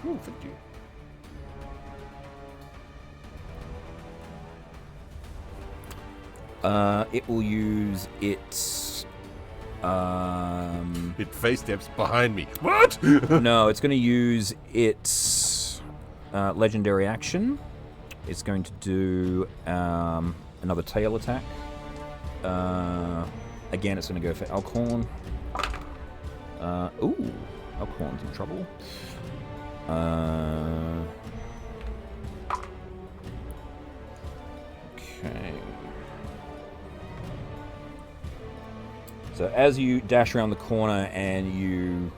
Ooh, 50. It will use its. It face steps behind me. What? No, it's going to use its legendary action. It's going to do another tail attack. Again, it's going to go for Alcorn. Ooh, Alcorn's in trouble. Okay. So as you dash around the corner and you...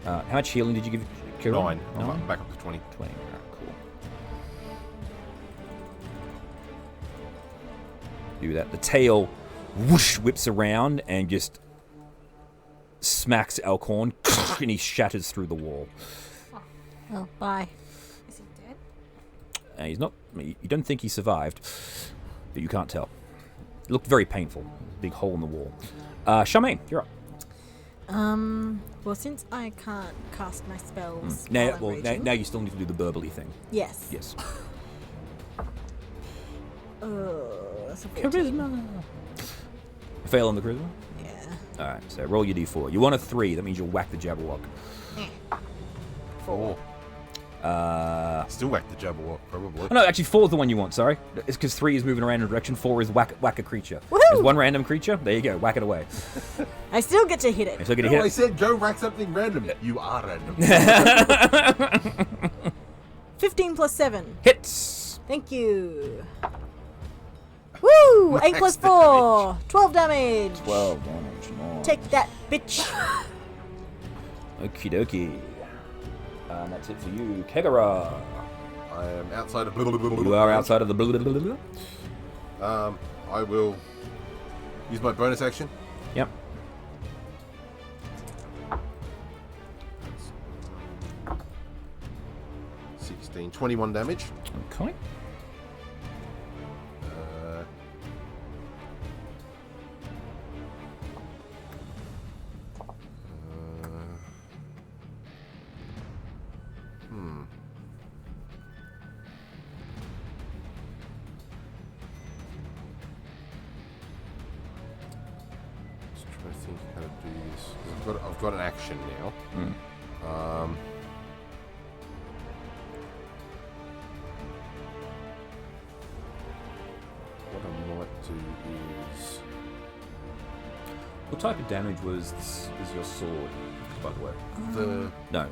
how much healing did you give Kira? 9. I'm back up to 20. 20. Alright, cool. Do that. The tail whoosh whips around and just smacks Alcorn and he shatters through the wall. Oh, bye. Is he dead? He's not... You don't think he survived, but you can't tell. It looked very painful. Big hole in the wall. Charmaine, you're up. Well, since I can't cast my spells Now, while I'm raging- now you still need to do the burbly thing. Yes. Yes. That's a 14. Fail on the charisma? Yeah. Alright, so roll your d4. You want a 3, that means you'll whack the Jabberwock. 4. Still whack the Jabberwock, probably. Oh, no, actually 4 is the one you want, sorry. It's because 3 is moving around in a direction, 4 is whack a creature. Woohoo! There's one random creature, there you go, whack it away. I still get to hit it. So gonna No, I hit said go whack something random. You are random. 15 plus 7. Hits! Thank you. Woo! 8 plus Max 4. 12 damage. 12 damage. Nice. Take that, bitch. Okie dokie. And that's it for you, Kegara. I am outside of... You are outside of the blah, blah, blah, blah, blah. I will use my bonus action. Yep. $16, 21 damage. Okay. think how to do this. 'Cause I've got an action now. What I might do is... What type of damage is your sword, by the way? No,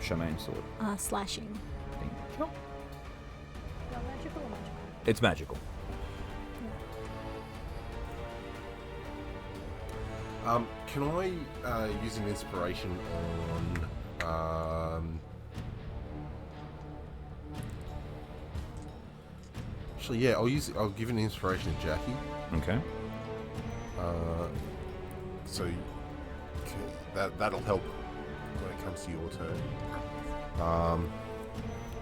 Charmaine's sword. Slashing. Not magical or magical? It's magical. Can I use an inspiration on... Actually, yeah, I'll give an inspiration to Jackie. Okay. So that'll help when it comes to your turn.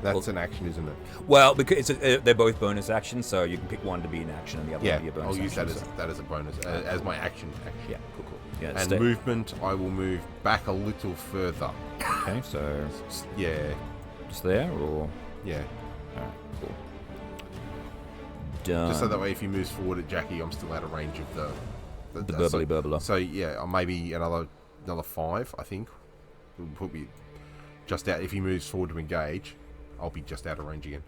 That's an action, isn't it? Well, because they're both bonus actions, so you can pick one to be an action and the other Yeah, to be a bonus I'll use action. that as a bonus, as my action. Yeah, cool. Yeah, And movement, I will move back a little further. Okay, so Yeah, just there, or yeah. alright, cool. Done. Just so that way, if he moves forward at Jackie, I'm still out of range of the burbly burbler. So yeah, maybe another 5, I think. Will put me just out. If he moves forward to engage, I'll be just out of range again.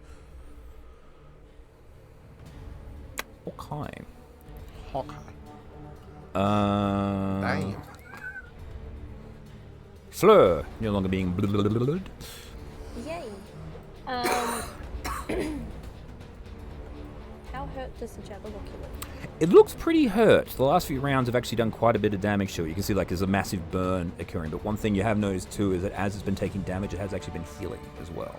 Okay. Hawkeye. Damn. Damn. Fleur, no longer being blood. Yay. How hurt does the Jabberwock look? It looks pretty hurt. The last few rounds have actually done quite a bit of damage to it. You can see like there's a massive burn occurring. But one thing you have noticed too is that as it's been taking damage, it has actually been healing as well.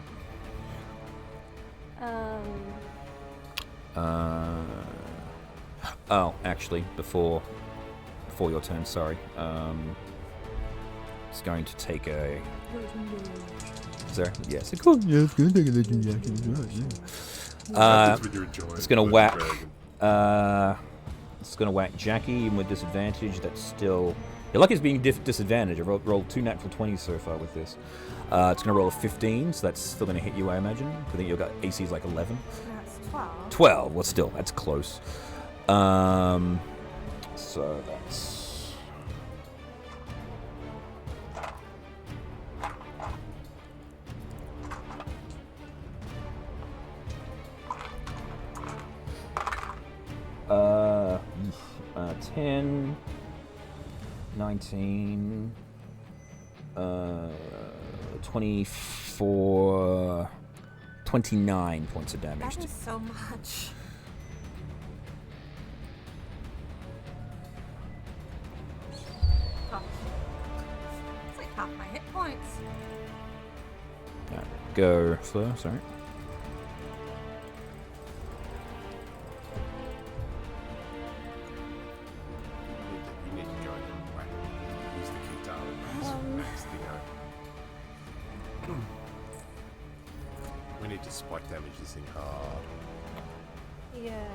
Oh, actually, before your turn, sorry. It's going to take a... Sorry? Yes. It's going to take a legendary action. It's going to whack... it's going to whack Jackie, even with disadvantage. That's still... You're lucky it's being disadvantaged. I've rolled 2 natural 20s so far with this. It's going to roll a 15, so that's still going to hit you, I imagine. I think you've got AC is like 11. That's 12. 12. Well, still, that's close. So that's... Uh, 10, 19, 24, 29 points of damage. That is so much. Oh. It's like half my hit points. Go, Fleur, sorry. You need to go and use the guitar and max the We need to spike damage this thing hard. Yeah.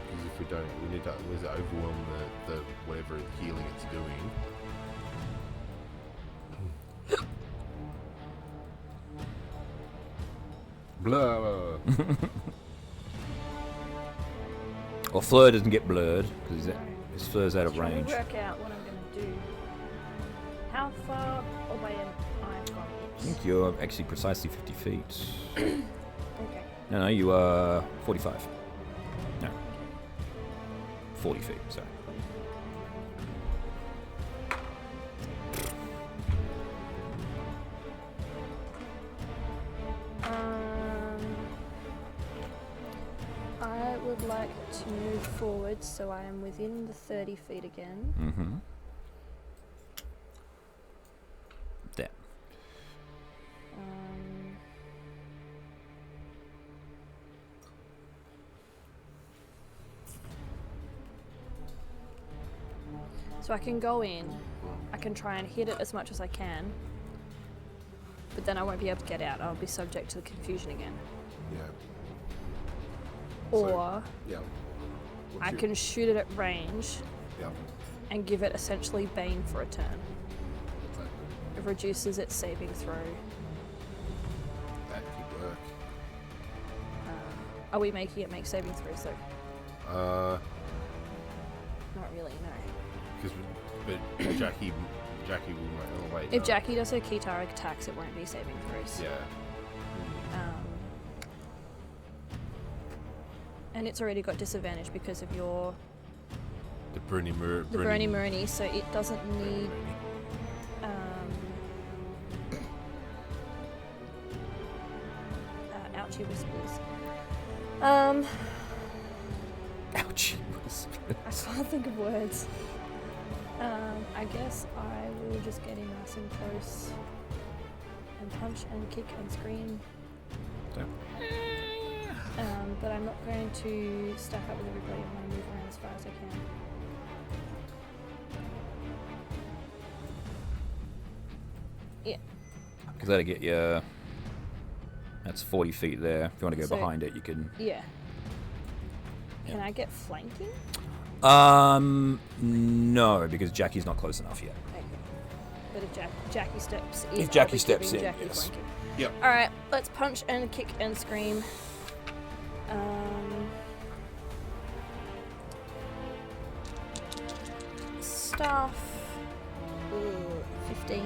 Because if we don't, we need to overwhelm the whatever healing it's doing. Blah. Well, Fleur doesn't get blurred because his Fleur's out of Trying range. to work out what I'm going to do. How far away am I from I it? think you're actually precisely 50 feet. Okay. No, you are 45. No. 40 feet, sorry. I would like to move forward so I am within the 30 feet again. Mm-hmm. There. So I can go in, I can try and hit it as much as I can, but then I won't be able to get out. I'll be subject to the confusion again. Yeah. Or Yeah. I can shoot it at range Yeah. and give it essentially Bane for a turn. It reduces its saving throw. That could work. Are we making it make saving throws though? Not really, no. But Jackie will. Oh wait. If no. Jackie does her Kitara attacks, it won't be saving throws. Yeah. And it's already got disadvantage because of your The Bruni Murni, so it doesn't need. Ouchie whispers. Ouchie whispers. I can't think of words. I guess I will just get in nice and close and punch and kick and scream. But I'm not going to stack up with everybody. I'm going to move around as far as I can. Yeah. Because that'll get you... That's 40 feet there. If you want to go So- behind it, you can... Yeah. Can Yeah. I get flanking? No, because Jackie's not close enough yet. Okay. But if Jackie steps in, If Jackie I'll be steps giving in, Jackie yes. flanking. Yep. Alright, let's punch and kick and scream. Staff. 15.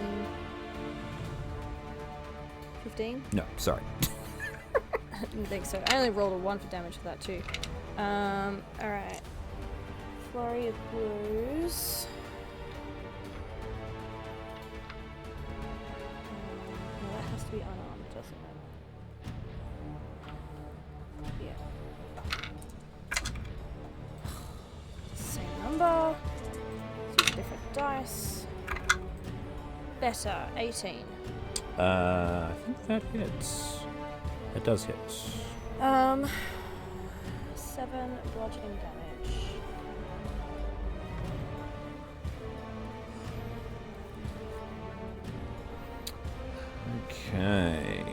15? No, sorry. I didn't think so. I only rolled a 1 for damage for that too. Alright. Flurry of blows. No, that has to be unarmed, doesn't it? Yeah. Same number. Use different dice. Better. 18. I think that hits. It does hit. 7 bludgeoning damage. Okay.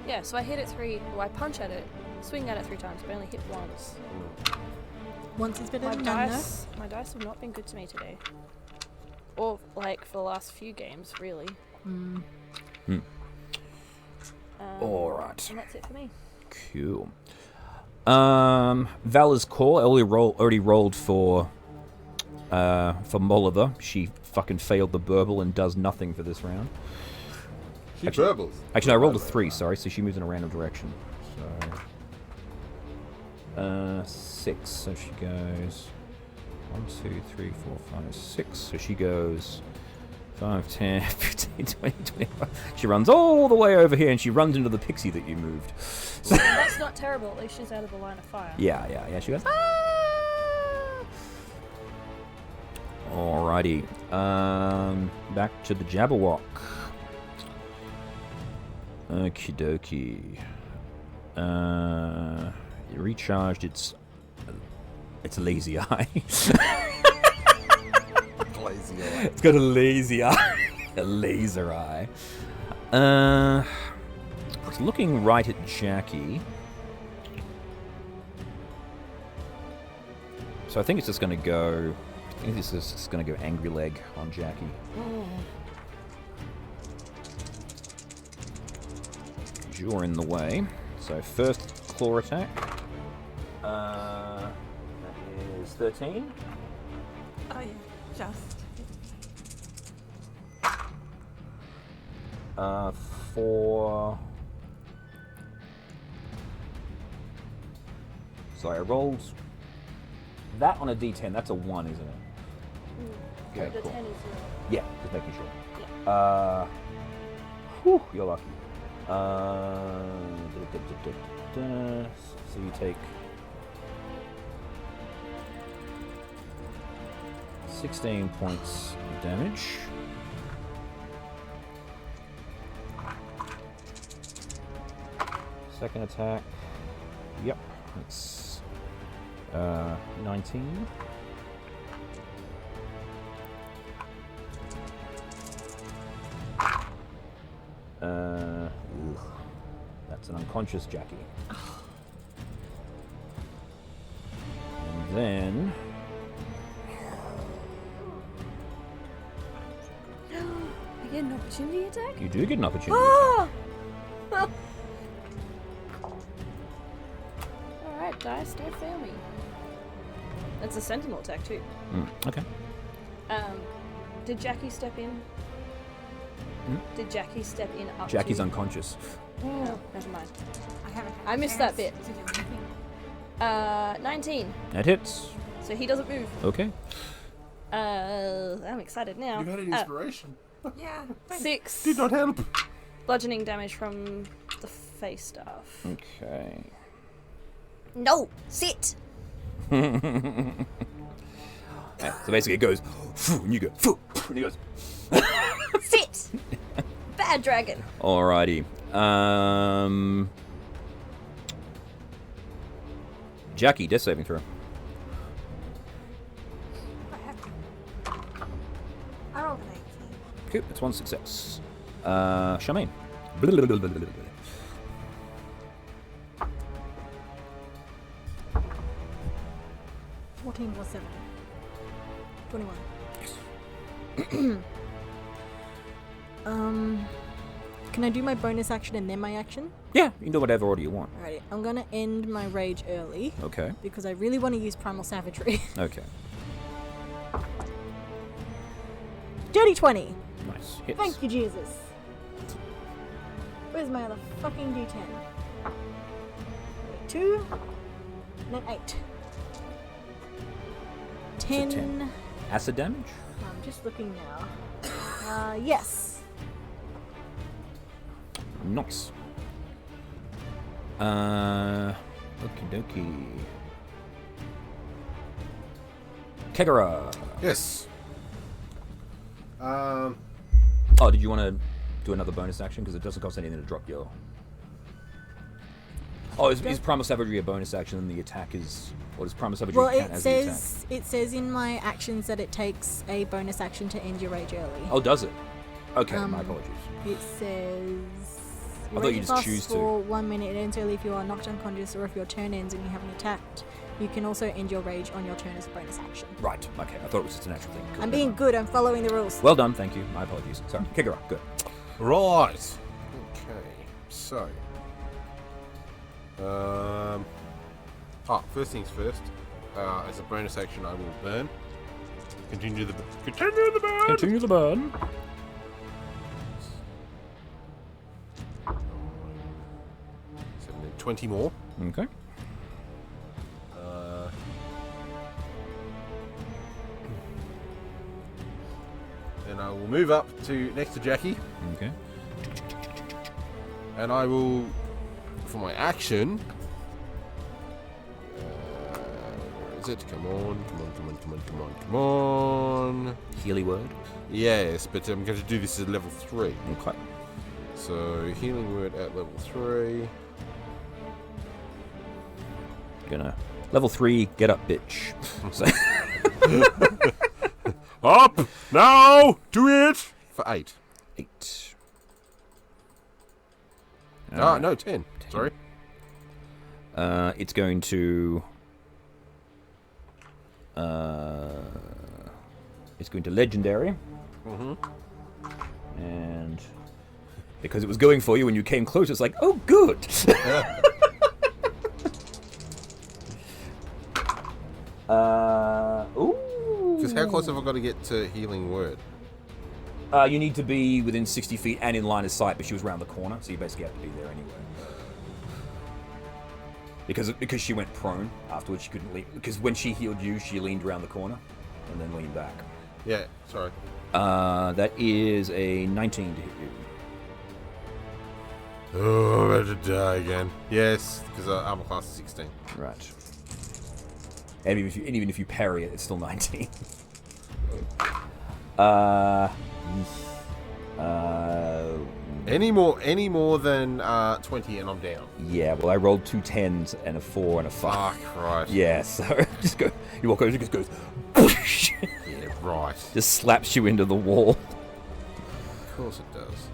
Yeah, so I hit it 3. Well, I punch at it, swing at it 3 times, but I only hit once. Once is better My than none, though. dice have not been good to me today. Or, like, for the last few games, really. Alright. And that's it for me. Cool. Valor's Core already rolled for Molliver. She fucking failed the burble and does nothing for this round. She burbles. Actually, I rolled a 3, sorry, so she moves in a random direction. So 6, so she goes 1, 2, 3, 4, 5, 6. So she goes 5, 10, 15, 20, 25. She runs all the way over here and she runs into the pixie that you moved. That's not terrible, at least she's out of the line of fire. Yeah. She goes, ah! Alrighty. Back to the Jabberwock. Okie dokie. It recharged its lazy eye. Lazy eye. It's got a lazy eye. A laser eye. It's looking right at Jackie. So I think it's just going to go... I think this is just going to go Angry Leg on Jackie. You're in the way. So first claw attack. That is 13. Oh yeah, just. 4. Sorry, I rolled that on a d10. That's a 1, isn't it? Okay, The cool. 10 is Yeah, just making sure. Yeah. Whew, you're lucky. So you take 16 points of damage. Second attack. Yep, it's 19. That's an unconscious Jackie. And then I get an opportunity attack? you do get an opportunity. Oh! Alright, dice, don't fail me. It's a sentinel attack too. Okay. Did Jackie step in? Did Jackie step in up Jackie's to? unconscious. Oh, never mind. I haven't. I missed that bit. To do anything. 19. That hits. So he doesn't move. Okay. I'm excited now. You've had an inspiration. Yeah. 6 Did not help. bludgeoning damage from the face staff. Okay. No! Sit! Yeah, so basically it goes, and you go, and he goes. Sit! Bad dragon. Alrighty. Jackie, death saving throw. I rolled an 18. Cool, it's one success. Charmaine. 14 plus 7. 21. Can I do my bonus action and then my action? Yeah, you can do whatever order you want. Alrighty, I'm gonna end my rage early Okay. because I really want to use Primal Savagery. Okay. Dirty 20. Nice. Hits. Thank you, Jesus. Where's my other fucking D10? 2 and then 8. 10. 10. Acid damage? I'm just looking now. Yes. Nice. Okie dokie. Kegara. Yes. Oh, did you want to do another bonus action? Because it doesn't cost anything to drop your... Oh, is Primal Savagery a bonus action and the attack is... Or does Primal Savagery Well, count as the attack? it says in my actions that it takes a bonus action to end your rage early. Oh, does it? Okay, my apologies. It says... I thought you just lasts choose to. for 1 minute. It ends early if you are knocked unconscious or if your turn ends and you haven't attacked. You can also end your rage on your turn as a bonus action. Right, okay. I thought it was just a natural thing. Cool, I'm never being mind. good. I'm following the rules. Well done, thank you. My apologies. Sorry. Kegara, good. Right. Okay. So. First things first. As a bonus action, I will burn. Continue the burn. Continue the burn. 20 more. Okay. Then I will move up to next to Jackie, Okay. and I will, for my action. Where is it? Come on, come on, come on, come on, come on, come on. Healy word. Yes, but I'm going to do this at level 3. Okay. So healing word at level 3. Gonna... Level 3, get up, bitch. So... Up now, do it for 8. 8. No, 10. Sorry. It's going to... It's going to legendary. And because it was going for you when you came close, it's like, oh, good. Ooh. Because how close have I got to get to healing word? You need to be within 60 feet and in line of sight, but she was around the corner, so you basically have to be there anyway. Because she went prone afterwards, she couldn't lean. Because when she healed you, she leaned around the corner and then leaned back. Yeah, sorry. That is a 19 to hit you. Oh, I'm about to die again. Yes, because I'm a class of 16. Right. And even if you parry it, it's still 19. Any more than 20 and I'm down. Yeah, well, I rolled 2 10s and a 4 and a 5. Fuck, right. Yeah, so just go. You walk over, it just goes. Yeah, right. Just slaps you into the wall. Of course it does.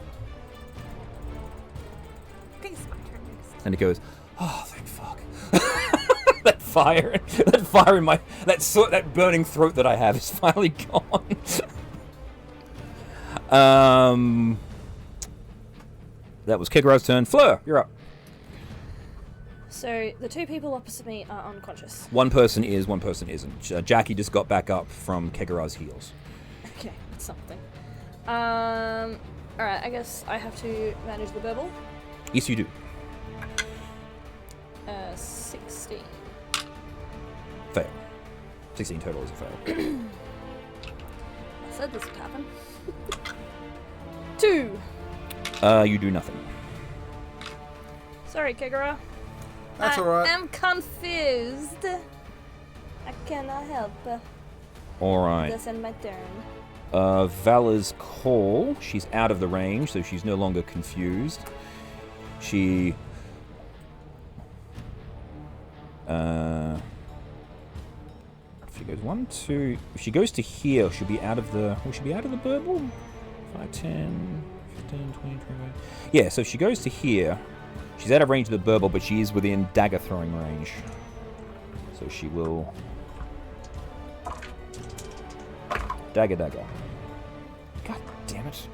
I think it's my turn next. And it goes, oh, thank fuck. that fire in my that burning throat that I have is finally gone. That was Kegara's turn. Fleur, you're up. So the two people opposite me are unconscious. One person is, one person isn't. Jackie just got back up from Kegara's heels. Okay, that's something. Alright, I guess I have to manage the burble. Yes, you do. 16. Fail. 16 total is a fail. I said this would happen. 2. You do nothing. Sorry, Kegara. That's alright. I'm confused. I cannot help. Alright. That's in my turn. Vala's call. She's out of the range, so she's no longer confused. She... if she goes 1, 2... If she goes to here, she'll be out of the... Will she be out of the burble? 5, 10, 15, 20, 25... Yeah, so if she goes to here, she's out of range of the burble, but she is within dagger throwing range. So she will... Dagger. God damn it.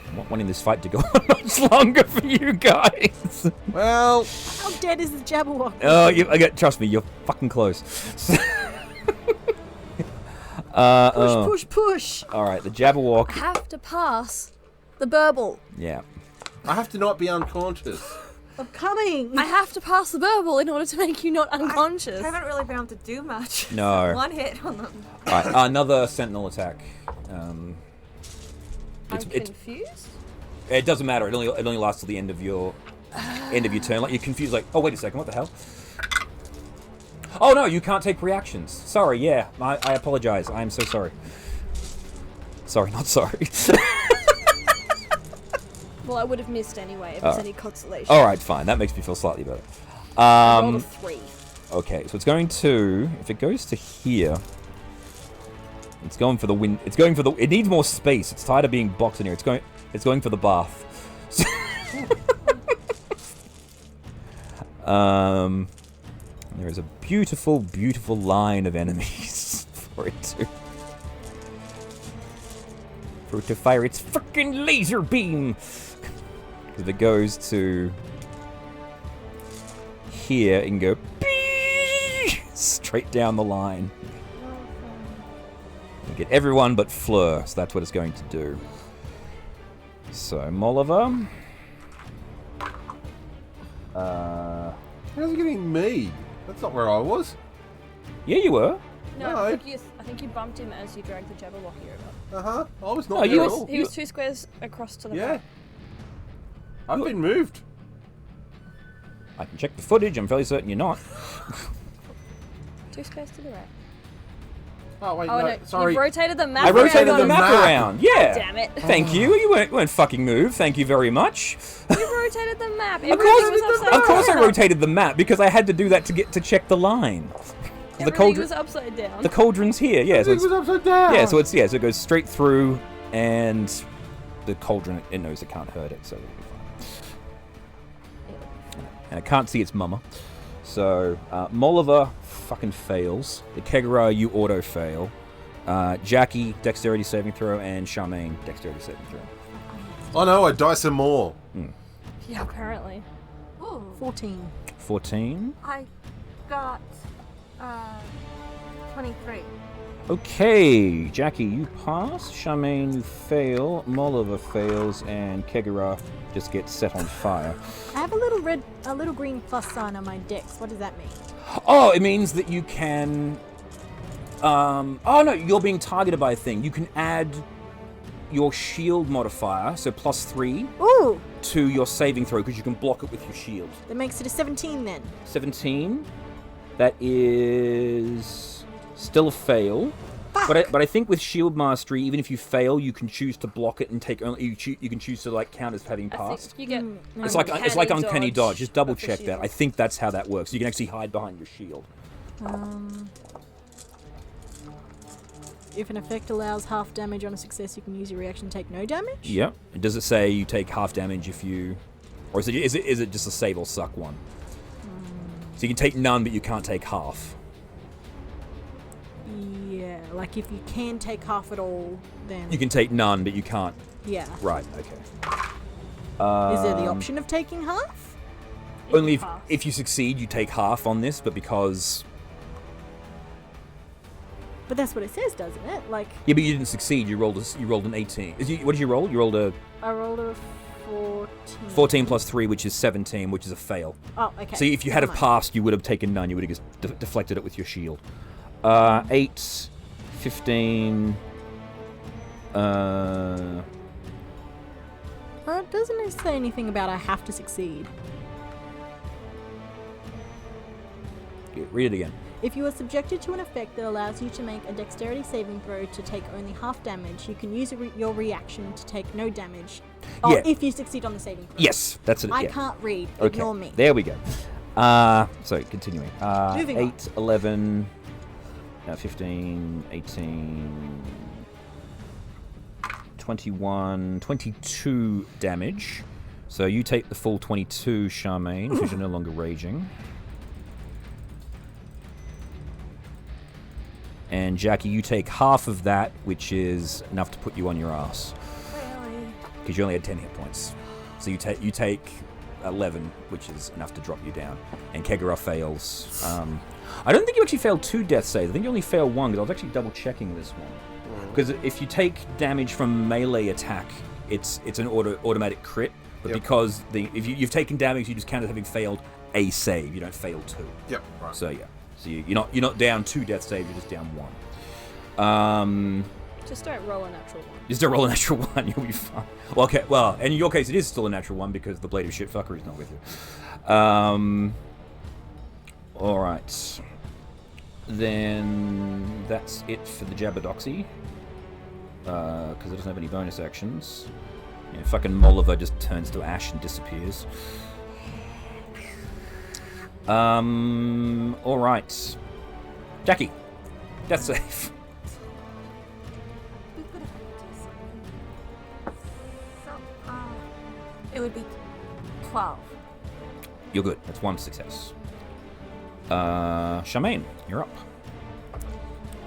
I'm not wanting this fight to go on much longer for you guys. Well, How dead is the Jabberwock? Oh, trust me, you're fucking close. Push. Alright, the Jabberwock. I have to pass the burble. Yeah. I have to not be unconscious. I'm coming. I have to pass the burble in order to make you not unconscious. I haven't really been able to do much. No. One hit on them. Alright, another sentinel attack. I'm It's, confused. it doesn't matter. It only lasts till the end of your turn. Like you're confused. Like, oh wait a second, what the hell? Oh no, you can't take reactions. Sorry. Yeah, I apologize. I am so sorry. Sorry, not sorry. Well, I would have missed anyway if there's any consolation. All right, fine. That makes me feel slightly better. I rolled a 3. Okay, so it's going to... If it goes to here... It's going for the wind... It's going for the... It needs more space. It's tired of being boxed in here. It's going for the bath. There is a beautiful, beautiful line of enemies for it to fire its freaking laser beam. If it goes to here, it can go straight down the line. You get everyone but Fleur, so that's what it's going to do. So, Molliver. How's it getting me? That's not where I was. Yeah, you were. No, No. I think you bumped him as you dragged the Jabberwock over. Uh-huh. I was not Oh, there you at was- all. He was 2 squares across to the Yeah. right. I've been moved. I can check the footage. I'm fairly certain you're not. 2 squares to the right. Oh, wait, Oh, no. no, Sorry. you rotated the map I rotated around the on- map around. Yeah. Damn it. Thank you. You weren't fucking moved. Thank you very much. You rotated the map. Of Everything course, was upside of course, I down. rotated the map because I had to do that to check the line. The Everything cauldron, was upside down. the cauldron's here. Yeah, so It it's, was upside down. yeah, so it goes straight through, and the cauldron it knows it can't hurt it, so it'll be fine. And it can't see its mama. So Molliver fucking fails. The Kegara, you auto fail. Jackie, dexterity saving throw, and Charmaine, dexterity saving throw. Oh no, I die some more. Yeah, apparently. Ooh, 14. 14. I got 23. Okay, Jackie, you pass. Charmaine, you fail. Molliver fails, and Kegara just gets set on fire. I have a little green plus sign on my dex. What does that mean? Oh, it means that you can... oh no, you're being targeted by a thing. You can add your shield modifier, so +3, Ooh, to your saving throw, because you can block it with your shield. that makes it a 17 then. 17. That is still a fail. Fuck. But I think with shield mastery, even if you fail, you can choose to block it and take only... You can choose to like count as having I passed. think you get. It's like uncanny dodge. Just double of the check that. shield. I think that's how that works. You can actually hide behind your shield. If an effect allows half damage on a success, you can use your reaction to take no damage? Yep. Does it say you take half damage if you, or is it just a save or suck one? So you can take none, but you can't take half. Yeah, like if you can take half at all, then... You can take none, but you can't. Yeah. Right. Okay. Is there the option of taking half? Only Pass. if you succeed, you take half on this, but because... But that's what it says, doesn't it? Like, Yeah, but you didn't succeed. You rolled an 18. What did you roll? You rolled a I rolled a 14. 14 plus 3, which is 17, which is a fail. Oh, okay. So if you had Never have mind. passed, you would have taken none. You would have just deflected it with your shield. 8, 15... Doesn't it say anything about I have to succeed? Read it again. If you are subjected to an effect that allows you to make a dexterity saving throw to take only half damage, you can use your reaction to take no damage. Oh, Yeah. if you succeed on the saving throw. Yes, that's it. I yeah. can't read. Okay, Ignore me. there we go. So, continuing. Moving 8, 11, 15, 18, 21, 22 damage. So you take the full 22, Charmaine, because you're no longer raging. And Jackie, you take half of that, which is enough to put you on your ass. Really? Because you only had 10 hit points. So you take 11, which is enough to drop you down. And Kegara fails. I don't think you actually failed 2 death saves. I think you only failed 1, because I was actually double checking this one. Because if you take damage from melee attack, it's an automatic crit. But Yep. because if you've taken damage, you just count as having failed a save. You don't fail 2. Yep, right. So yeah. So you're not down 2 death saves. You're just down 1. Just don't roll a natural one. Just don't roll a natural 1, you'll be fine. Well, okay, well, and in your case, it is still a natural 1 because the Blade of Shitfuckery is not with you. Alright. Then that's it for the Jabberdoxy. Because it doesn't have any bonus actions. Yeah, fucking Molliver just turns to ash and disappears. Alright. Jackie, death save. We could have do something. So, it would be 12. You're good. That's 1 success. Charmaine, you're up.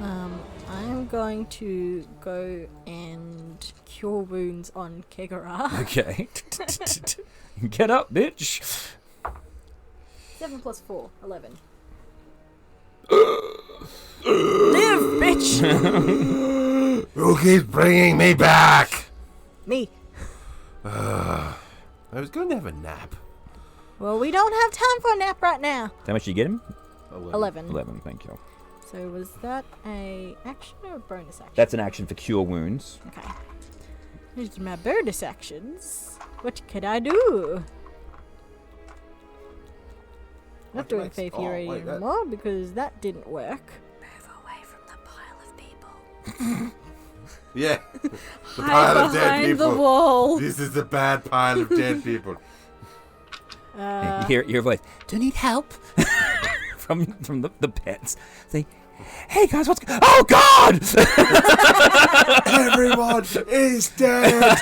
I'm going to go and cure wounds on Kegara. Okay. Get up, bitch. 7 plus 4, 11. Live, bitch! Who keeps bringing me back? Me. I was going to have a nap. Well, we don't have time for a nap right now. How much did you get him? 11. 11, thank you. So was that a action or a bonus action? That's an action for cure wounds. Okay. Here's my bonus actions. What could I do? Not doing Faith Fury anymore because that didn't work. Move away from the pile of people. Yeah. The Hide pile of dead behind people. the wall. This is a bad pile of dead people. You hear your voice. Do you need help? from the pets. Say, hey guys, what's... Oh God! Everyone is dead.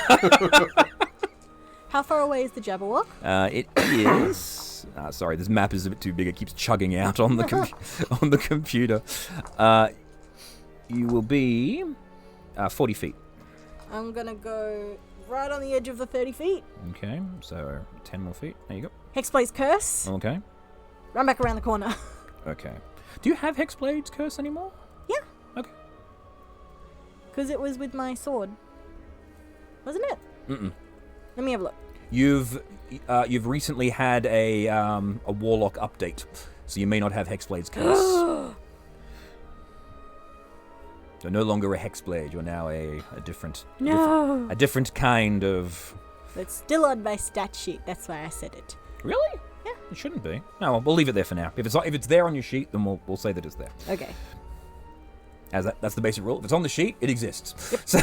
How far away is the Jabberwock? It is... sorry, this map is a bit too big. It keeps chugging out on the on the computer. You will be 40 feet. I'm gonna go right on the edge of the 30 feet. Okay, so 10 more feet. There you go. Hexblade's Curse. Okay. Run back around the corner. Okay. Do you have Hexblade's Curse anymore? Yeah. Okay. Because it was with my sword. Wasn't it? Mm-mm. Let me have a look. You've recently had a Warlock update, so you may not have Hexblade's Curse. You're no longer a Hexblade. You're now a different... No. A different kind of... It's still on my stat sheet. That's why I said it. Really? Yeah. It shouldn't be. No, well, we'll leave it there for now. If it's there on your sheet, then we'll say that it's there. Okay. That's the basic rule. If it's on the sheet, it exists. Yep. So,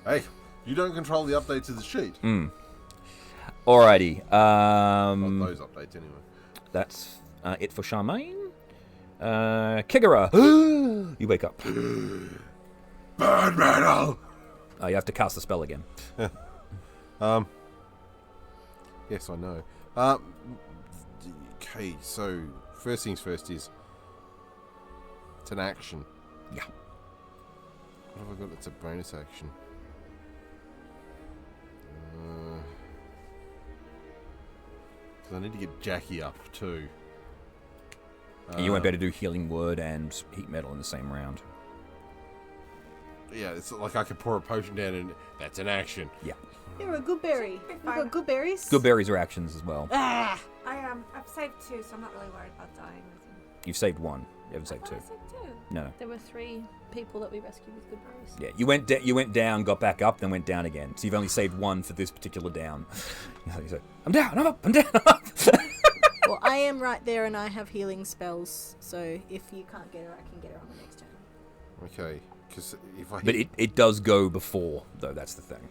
Hey, you don't control the updates of the sheet. alrighty. Not those updates anyway. That's it for Charmaine. Kigara. You wake up. Burn metal. You have to cast the spell again. Yes, I know. Okay, so first things first is it's an action. Yeah. What have I got that's a bonus action? Because I need to get Jackie up too. You won't be able to do healing word and heat metal in the same round. Yeah, it's like I could pour a potion down and that's an action. Yeah. You're a good berry. Should be You fine. got good berries? Good berries are actions as well. Ah! I've saved 2, so I'm not really worried about dying. You've saved 1. You haven't I saved thought 2. I saved 2. No. There were 3 people that we rescued with good berries. Yeah, you went down, got back up, then went down again. So you've only saved 1 for this particular down. You say, I'm down, I'm up, I'm down, I'm up. Well, I am right there and I have healing spells, so if you can't get her, I can get her on the next turn. Okay, because if I But it does go before, though, that's the thing.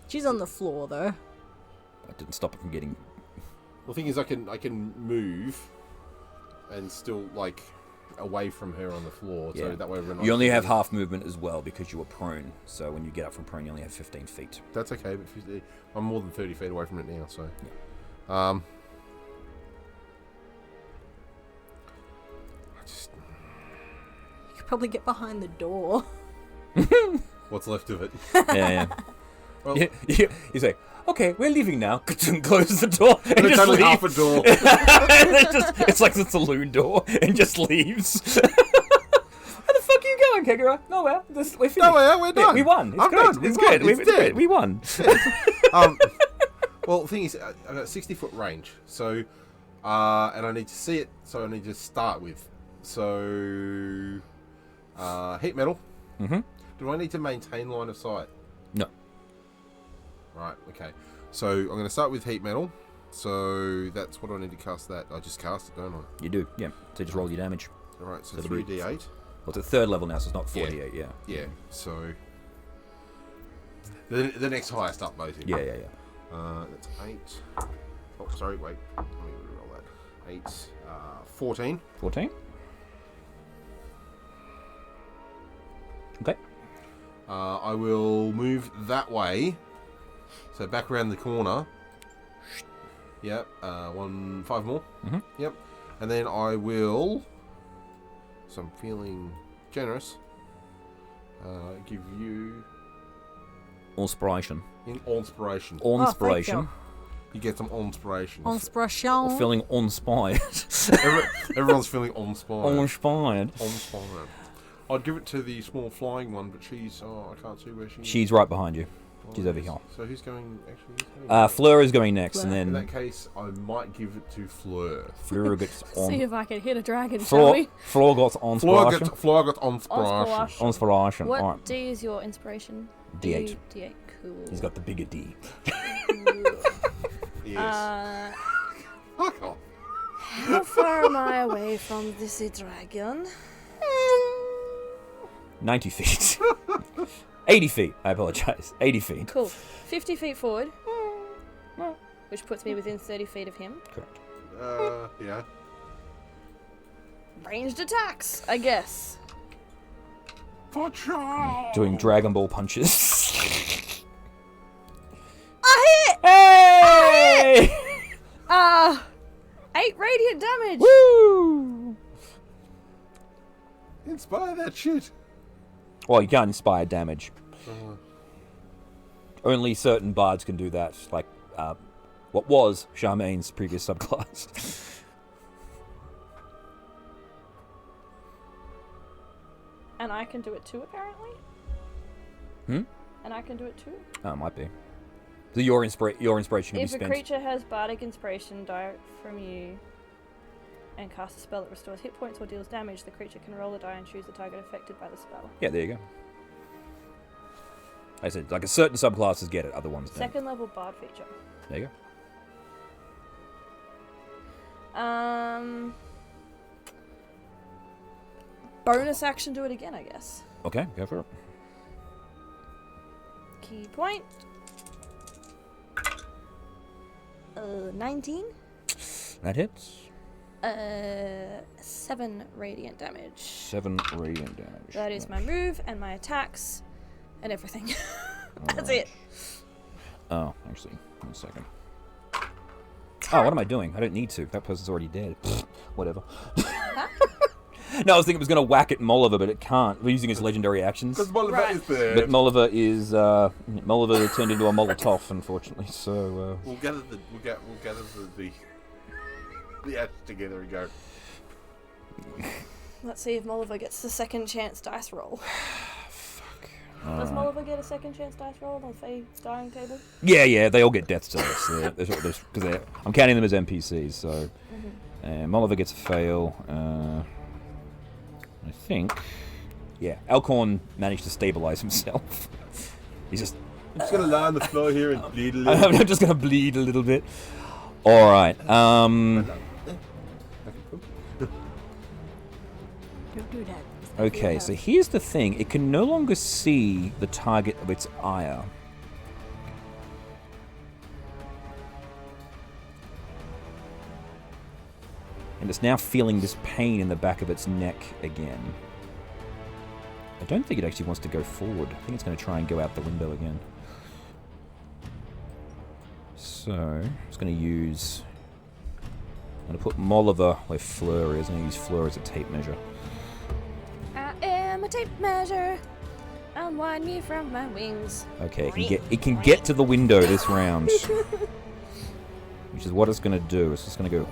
She's on the floor, though. That didn't stop it from getting... the thing is, I can move and still like away from her on the floor, so Yeah. that way we're not. You only have half movement as well because you were prone. So when you get up from prone, you only have 15 feet. That's okay, but I'm more than 30 feet away from it now, so. Yeah. I just You could probably get behind the door. what's left of it. Yeah. Well, You say, okay, we're leaving now. Close the door and but it's just only leave. half a door. It's like the saloon door and just leaves. Where the fuck are you going, Kegura? Nowhere. We're finished. Nowhere, we're Yeah, done. we won. It's I'm great. done. We It's won. good. It's dead. We won. Well, the thing is, I've got 60-foot range, so, and I need to see it, so I need to start with. So, heat metal. Mm-hmm. Do I need to maintain line of sight? No. Right, okay. So, I'm going to start with heat metal. So, that's what I need to cast that. I just cast it, don't I? You do, yeah. So just roll your damage. Alright, so That'll be- 3d8. Well, it's at 3rd level now, so it's not 48, yeah. Yeah, so... The next highest up, basically. Yeah. That's 8. Oh, sorry, wait. Let me roll that. 8, 14. 14? Okay. I will move that way. So back around the corner. Yep. 5 more. Mhm. Yep. And then I will. So I'm feeling generous. Give you Inspiration. inspiration. Inspiration. You get some inspiration. Inspiration. Feeling inspired. Everyone's feeling inspired. Inspired. Inspired. I'd give it to the small flying one, but she's. Oh, I can't see where she is. She's right behind you. Oh, She's over yes. here. So who's going? Actually, who's going? Fleur is going next, Fleur. and In then that case, I might give it to Fleur. Fleur gets See on. if I can hit a dragon, shall we? Fleur got inspiration. Fleur got inspiration. Inspiration. What Alright. D is your inspiration? D8. D8, cool. He's got the bigger D. Yes. Fuck off. How far am I away from this dragon? 90 feet. 80 feet. I apologize. 80 feet. Cool. 50 feet forward, which puts me within 30 feet of him. Correct. Yeah. Ranged attacks, I guess. Doing Dragon Ball punches. I hit! Hey! 8 radiant damage. Woo! Inspire that shit. Well, you can't inspire damage. Only certain bards can do that, like what was Charmaine's previous subclass. And I can do it too, apparently. And I can do it too. Oh, it might be. So your inspiration can be If a spent. creature has bardic inspiration die from you and cast a spell that restores hit points or deals damage, the creature can roll a die and choose the target affected by the spell. Yeah, there you go. I said, like, a certain subclasses get it, other ones don't. Second level bard feature. There you Bonus action, do it again, I guess. go. Okay, go for it. Key point. 19. That hits. 7 radiant damage. 7 radiant damage. That is my move and my attacks and everything. That's Alright. it. Oh, actually, 1 second. Oh, what am I doing? I don't need to. That person's already dead. Whatever. No, I was thinking it was going to whack at Molliver, but it can't. We're using his legendary actions. Because Molliver Right. is there. But Molliver is Molliver turned into a Molotov, unfortunately. So We'll gather the the ash together and go. Let's see if Molliver gets the second chance dice roll. Fuck. Does Molliver get a second chance dice roll on Faye's dying table? Yeah, they all get death saves. Because I'm counting them as NPCs, so... And Molliver gets a fail. I think... Yeah, Alcorn managed to stabilize himself. He's just... I'm just gonna lie on the floor here and bleed a little. I'm just gonna bleed a little bit. Alright, Don't do that. Okay, so here's the thing. It can no longer see the target of its ire. And it's now feeling this pain in the back of its neck again. I don't think it actually wants to go forward. I think it's going to try and go out the window again. So, it's going to use... I'm going to put Molliver where Fleur is. I'm going to use Fleur as a tape measure. I am a tape measure. Unwind me from my wings. Okay, it can get to the window this round. Which is what it's going to do. It's just going to go...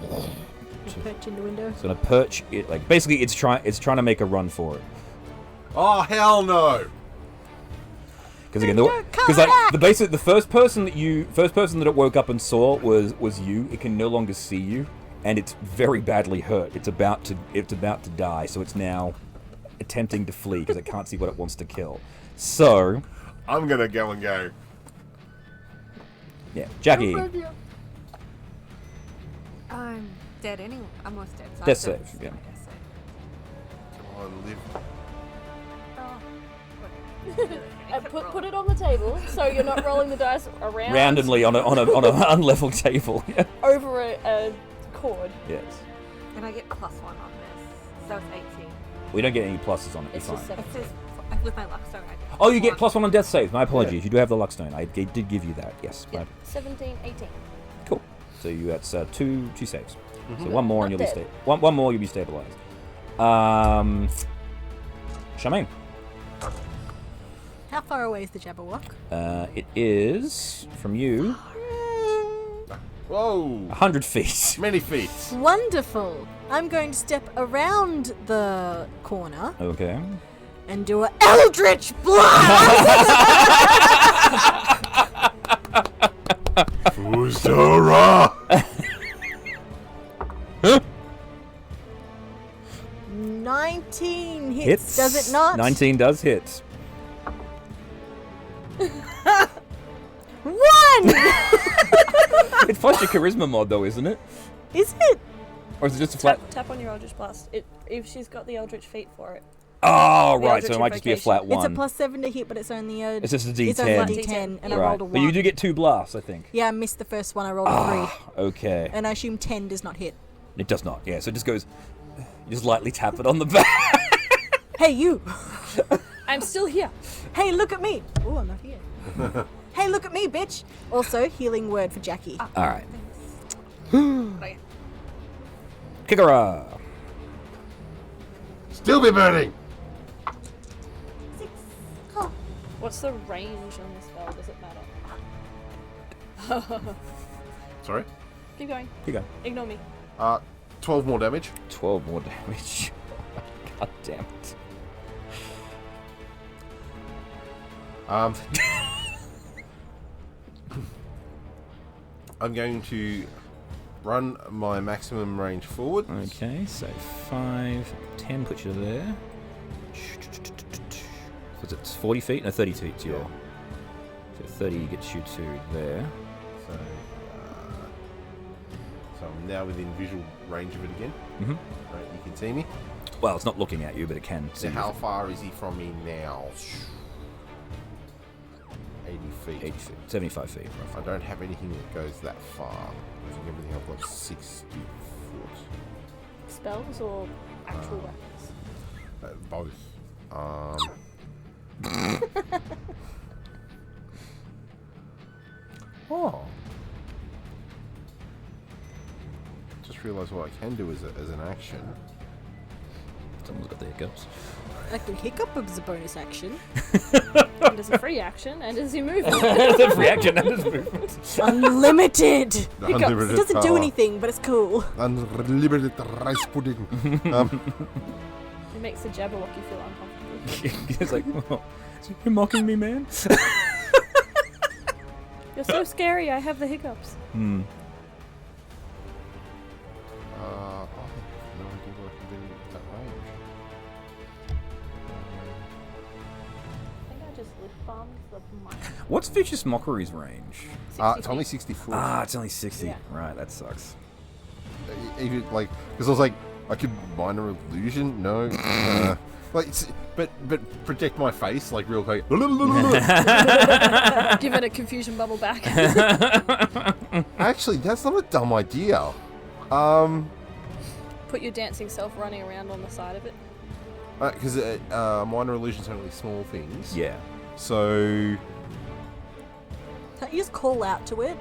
Perch in the window. It's going to perch it. Like, basically, it's trying to make a run for it. Oh hell no! Because again, the first person that it woke up and saw was you. It can no longer see you, and it's very badly hurt. It's about to die. So it's now attempting to flee because it can't see what it wants to kill. So I'm gonna go and go. Yeah, Jackie. I'm dead anyway. I'm almost dead. So Death save, yeah. Death save. Come on, live. Put it on the table so you're not rolling the dice around. Randomly on an unlevel table. Yeah. Over a cord. Yes. And I get +1 on this, so it's 18. We don't get any pluses on it. It's You're just fine. It says with my luck stone. I get Oh, you get +1. +1 on death saves. My apologies. You do have the luck stone. I did give you that. Yes. Yeah, Right. 17, 18. Cool. So that's two saves. Mm-hmm. So one more and Not you'll be dead. one more you'll be stabilized. Charmaine. How far away is the Jabberwock? It is from you Whoa! 100 feet. Many feet. Wonderful. I'm going to step around the corner Okay. and do a Eldritch Blast! Fusora! 19 hits. Hits. Does it not? 19 does hit. 1! It's plus your charisma mod though, isn't it? Is it? Or is it just a flat? Tap on your Eldritch Blast. If she's got the Eldritch feat for it. Oh, The right. Eldritch So it might just be a Invocation. flat one. It's a +7 to hit, but it's only a. It's just a It's only a D10. D10, and I Right. rolled a 1. But you do get 2 blasts, I think. Yeah, I missed the first one. I rolled a 3, Okay. and I assume 10 does not hit. It does not. Yeah. So it just goes. You just lightly tap it on the back. Hey, you! I'm still here. Hey, look at me! Oh, I'm not here. Hey, look at me, bitch! Also, healing word for Jackie. All right. Right. Kikara. Still be burning! What's the range on this spell? Does it matter? Sorry? Keep going. Here you go. Ignore me. 12 more damage. 12 more damage. God damn it. I'm going to run my maximum range forward. Okay, so 5, 10 puts you there. So it's 40 feet? No, 30 feet to your... Yeah. So 30 gets you to there. So, so I'm now within visual range of it again. Mm-hmm. Right, you can see me. Well, it's not looking at you, but it can see So you. how far is he from me now? 80 feet. 80 feet, 75 feet. I don't have anything that goes that far. I think everything I've got 60 foot. Spells or actual weapons? Both. Oh. Just realised what I can do as an action. Someone's got the hiccups. I can hiccup as a bonus action. And as a free action, and as you move. That's a free action. That is movement. Unlimited! The Hiccups. unlimited It doesn't do power. anything, but it's cool. Unlimited rice pudding. It makes the Jabberwock feel uncomfortable. It's like, oh, you're mocking me, man. You're so scary, I have the hiccups. Hmm. I have no idea what I can do with that range. I think I just lip bombed the mic. What's Vicious Mockery's range? 60 It's only feet. 60 foot. It's only 60. Yeah. Right, that sucks. Even like, because I was like, I could minor illusion. No. Like, but project my face like real quick. Give it a confusion bubble back. Actually, that's not a dumb idea. Put your dancing self running around on the side of it. Because minor illusions are only small things. Yeah. So Can't you just call out to it?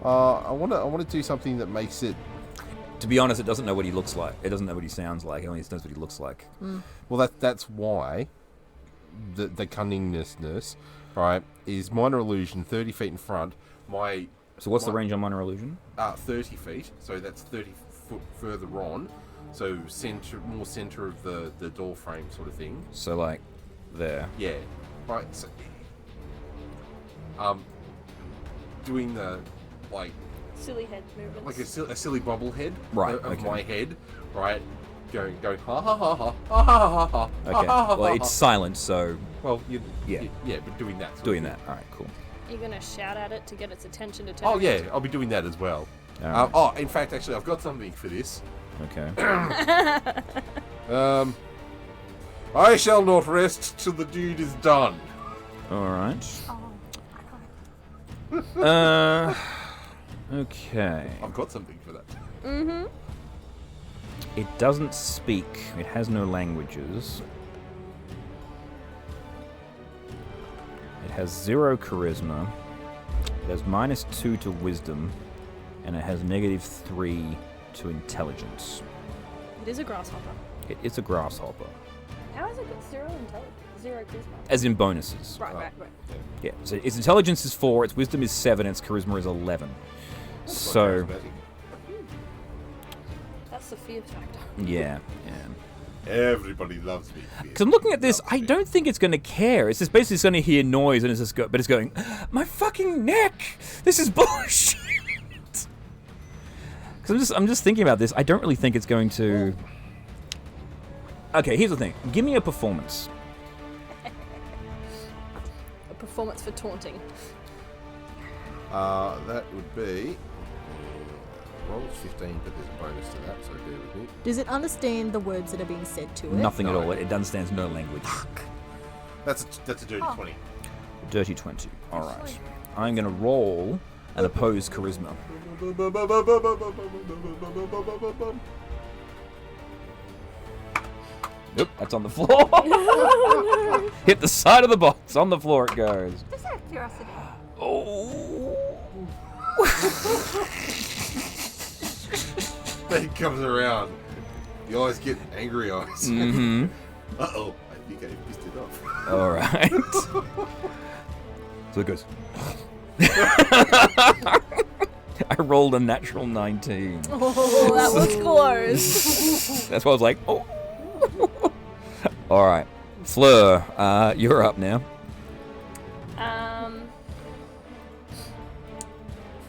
I want to do something that makes it. To be honest, it doesn't know what he looks like. It doesn't know what he sounds like. It only knows what he looks like. Well, that's why the cunningness, right, is minor illusion 30 feet in front. So what's the range on Minor Illusion? 30 feet. So that's 30 foot further on. So more center of the door frame sort of thing. So like there. Yeah. Right. So, doing the like Silly head movements. like a silly bobblehead Right, of okay. my head, right? Going ha ha ha ha ha ha ha ha. Okay. Well, it's silent, so Well, Yeah. yeah, but doing that. sort doing of that. All right, cool. You're gonna shout at it to get its attention to turn Oh around. yeah, I'll be doing that as well. All right. In fact, actually, I've got something for this. Okay. I shall not rest till the deed is done. All right. Oh, I got it. Okay. I've got something for that. Mm-hmm. It doesn't speak. It has no languages. It has 0 charisma. It has -2 to wisdom, and it has -3 to intelligence. It is a grasshopper. It is a grasshopper, How has it got 0 intelligence? 0 charisma? as in bonuses. Right. Yeah. So its intelligence is 4, its wisdom is 7, its charisma is 11. So That's the fear factor. yeah. Everybody loves me. Because I'm looking at this, I don't think it's going to care. It's just basically going to hear noise and it's just but it's going, my fucking neck! This is bullshit! Because I'm just thinking about this. I don't really think it's going to. Okay, here's the thing. Give me a performance. A performance for taunting. That would be. Well, it's 15, but there's a bonus to that, so bear with me. Does it understand the words that are being said to it? Nothing at No. all. It understands no language. That's a dirty 20. Dirty 20. All right. I'm going to roll an opposed charisma. Nope, that's on the floor. Hit the side of the box. On the floor it goes. Just out of curiosity. Oh. Then he comes around. You always get angry eyes. Mm-hmm. Uh-oh. I think I pissed it off. All right. So it goes. I rolled a natural 19. Oh, that was close. That's why I was like, oh. All right. Fleur, you're up now.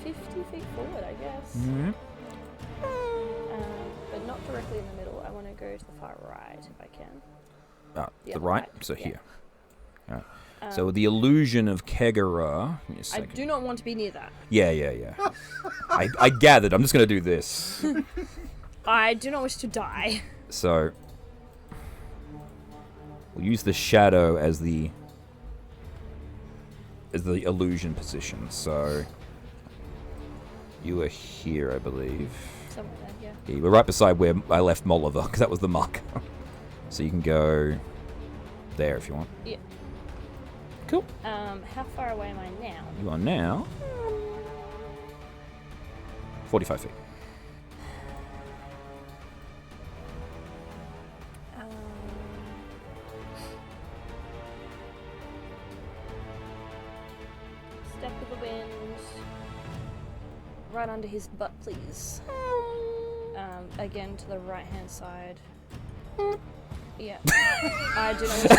50 feet forward, I guess. Mm-hmm. But not directly in the middle. I want to go to the far right if I can. Yeah, The right? right, So yeah. here. All right. So the illusion of Kegara. Give me a I second. do not want to be near that. Yeah. I gathered. I'm just going to do this. I do not wish to die. So we'll use the shadow as the illusion position. So you are here, I believe. Somewhere down here. Yeah, you were right beside where I left Molliver, because that was the mark. So you can go there if you want. Yeah. Cool. How far away am I now? You are now 45 feet. right under his butt, please. Again to the right-hand side. Yeah. I do not wish to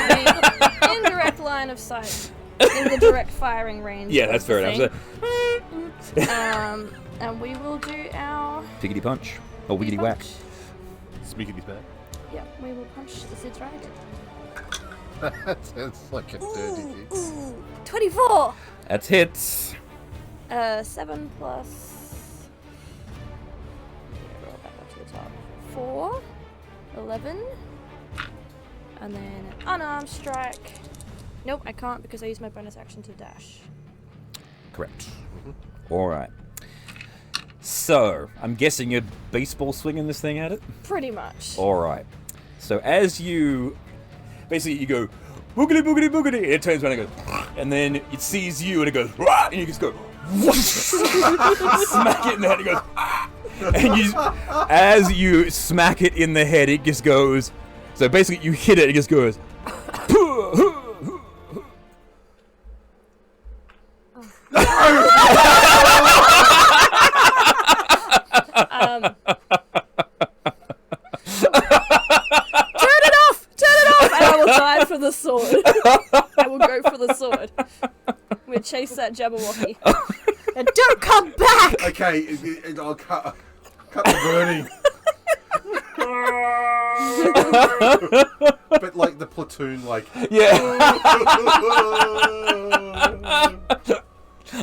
be in direct line of sight. In the direct firing range. Yeah, that's fair enough. And we will do our... Piggity punch. Or wiggity whack. punch. Speaking of that. Yeah, we will punch the dragon. That sounds like a dirty hit. 24! That's hits. 7 plus... Yeah, roll back up to the top. 4. 11. And then unarmed strike. Nope, I can't because I used my bonus action to dash. Correct. Alright. So, I'm guessing you're baseball swinging this thing at it? Pretty much. Alright. So as you... Basically, you go... Boogity, boogity, boogity. And it turns around and goes... And then it sees you and it goes... And you just go... Smack it in the head. It goes... And you... As you smack it in the head, it just goes... So basically, you hit it, it just goes... Die for the sword. I will go for the sword. We'll chase that Jabberwocky. And don't come back! Okay, I'll cut the burning. But like the platoon, like... Yeah.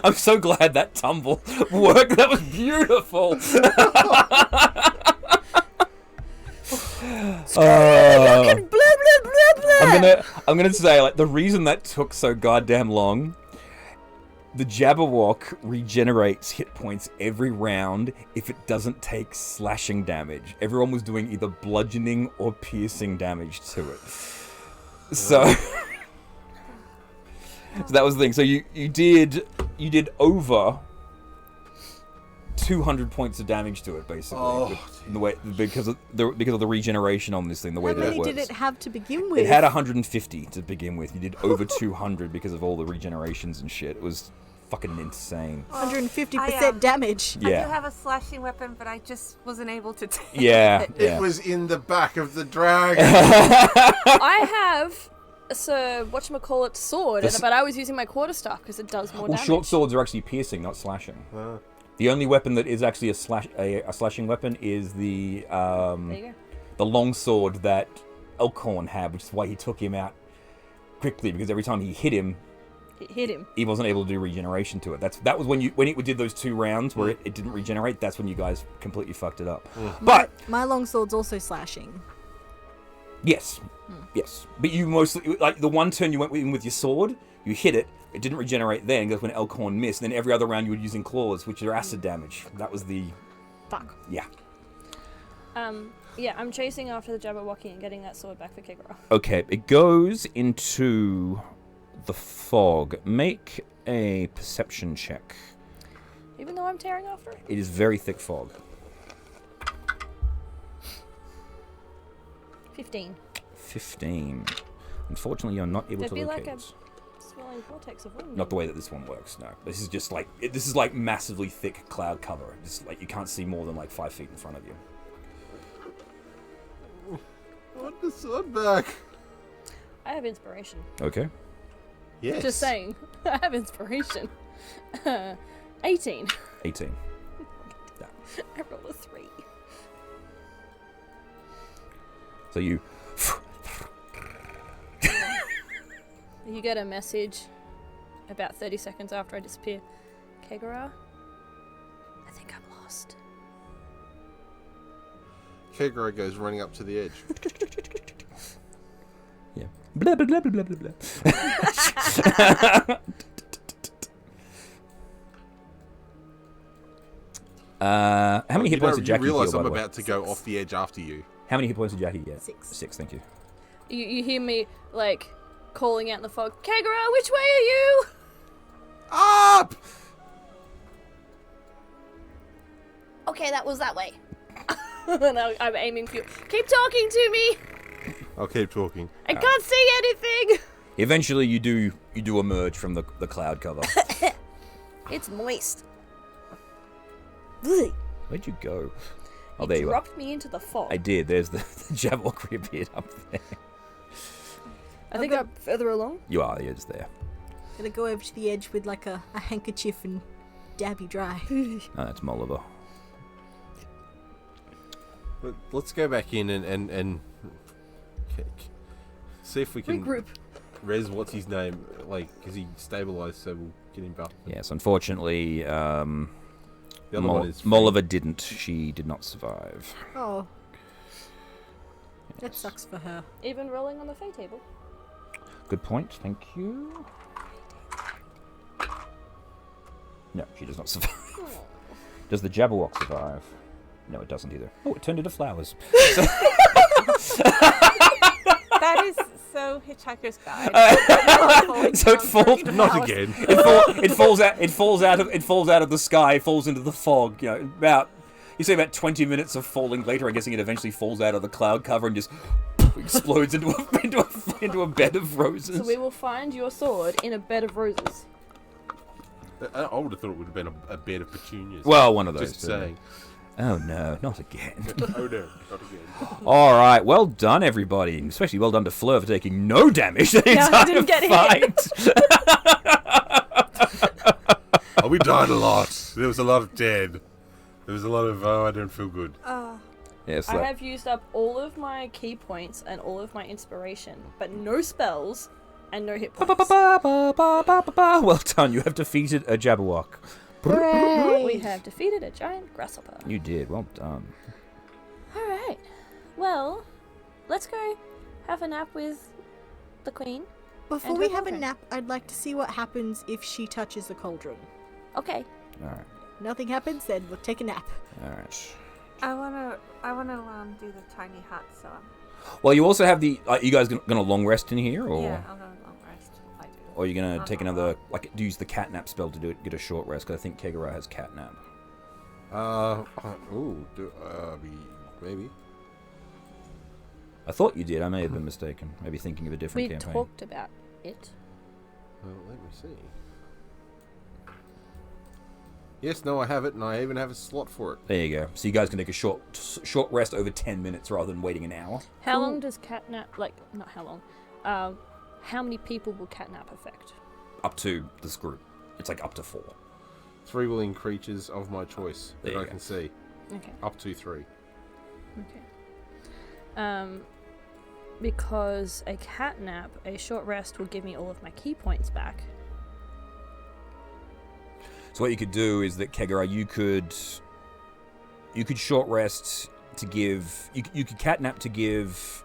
I'm so glad that tumble worked. That was beautiful. I'm gonna say, like, the reason that took so goddamn long, the Jabberwock regenerates hit points every round if it doesn't take slashing damage. Everyone was doing either bludgeoning or piercing damage to it. So, so that was the thing. So you did over 200 points of damage to it, basically, in the way because of the regeneration on this thing. The way that it works. How many did it have to begin with? It had 150 to begin with. You did over 200 because of all the regenerations and shit. It was fucking insane. 150% damage. I Yeah. do have a slashing weapon, but I just wasn't able to take Yeah. it. It was in the back of the dragon. I have whatchamacallit sword, but I was using my quarterstaff because it does more damage. Short swords are actually piercing, not slashing. The only weapon that is actually a slashing weapon is the There you go. the long sword that Elkhorn had, which is why he took him out quickly, because every time he hit him, It hit him. he wasn't able to do regeneration to it. That was when it did those 2 rounds where it didn't regenerate. That's when you guys completely fucked it up. But My longsword's also slashing. yes, yes. But you mostly, like, the one turn you went in with your sword, you hit it. It didn't regenerate then, because when Elkhorn missed. And then every other round you were using claws, which are acid damage. That was the... Fuck. Yeah. Yeah, I'm chasing after the Jabberwocky and getting that sword back for Kigara. Okay, it goes into the fog. Make a perception check. Even though I'm tearing after it. It is very thick fog. 15. 15. Unfortunately, you're not able There'd to be locate like a it. swirling vortex of wind. Not the way that this one works, no. This is just like... this is like massively thick cloud cover. Just like you can't see more than like 5 feet in front of you. I want the sword back. I have inspiration. Okay. Yes. Just saying. I have inspiration. 18. 18. I rolled a 3. So you... You get a message about 30 seconds after I disappear. Kegara, I think I'm lost. Kegara goes running up to the edge. Yeah. Blah, blah, blah, blah, blah, blah. How many hit points did Jackie You realise heal, by I'm the way? about to go off the edge after you. How many hit points did Jackie get? 6. 6, thank you. You hear me, like, calling out in the fog, Kegara, which way are you? Up! Okay, that was that way. And I'm aiming for you. Keep talking to me! I'll keep talking. I can't see anything! Eventually, you do emerge from the cloud cover. It's moist. Blech. Where'd you go? Oh, You there you are. dropped me into the fog. I did. There's the Jabberwock reappeared up there. I think I'm further along. You are. You're just there. Gonna go over to the edge with like a handkerchief and dab you dry. Oh, that's Molliver. Let's go back in and see if we can Regroup. res what's his name, like, because he stabilized, so we'll get him back. Yes, unfortunately, The other one is free. Molliver didn't. She did not survive. Oh. That sucks for her. Even rolling on the fey table. Good point. Thank you. No, she does not survive. Does the Jabberwock survive? No, it doesn't either. Oh, it turned into flowers. That is so Hitchhiker's Guide. So it falls. Not again. It falls out. It falls out of the sky. Falls into the fog. You know, you say about 20 minutes of falling later. I'm guessing it eventually falls out of the cloud cover and just explodes into a bed of roses. So we will find your sword in a bed of roses. I would have thought it would have been a bed of petunias. Well, one of those. Just saying. Oh no, not again. Oh no, not again. All right, well done, everybody. Especially well done to Fleur for taking no damage the Yeah, entire I didn't get hit. Oh, we died a lot. There was a lot of dead. There was a lot of, I don't feel good. Yes, I have used up all of my key points and all of my inspiration, but no spells and no hit points. well done. You have defeated a Jabberwock. We have defeated a giant grasshopper. You did. Well done. Alright. Well, let's go have a nap with the queen. Before And we her have a girlfriend. nap, I'd like to see what happens if she touches the cauldron. Okay. All right. Nothing happens, then we'll take a nap. All right. I wanna do the tiny hut. So Well, you also have the. Are you guys gonna long rest in here, or yeah, I'm gonna long rest. I do. or are you gonna I'm take not another use the catnap spell to get a short rest? Because I think Kegara has catnap. Maybe. I thought you did. I may have been mistaken. Maybe thinking of a different We campaign. talked about it. Well, let me see. Yes, no, I have it, and I even have a slot for it. There you go. So you guys can take a short rest over 10 minutes rather than waiting an hour. How long does catnap, not how long, how many people will catnap affect? Up to this group. It's like up to 4. 3 willing creatures of my choice There that you I go. can see. Okay. Up to 3. Okay. Because a catnap, a short rest will give me all of my key points back. So what you could do is that Kegara, you could short rest to give you could catnap to give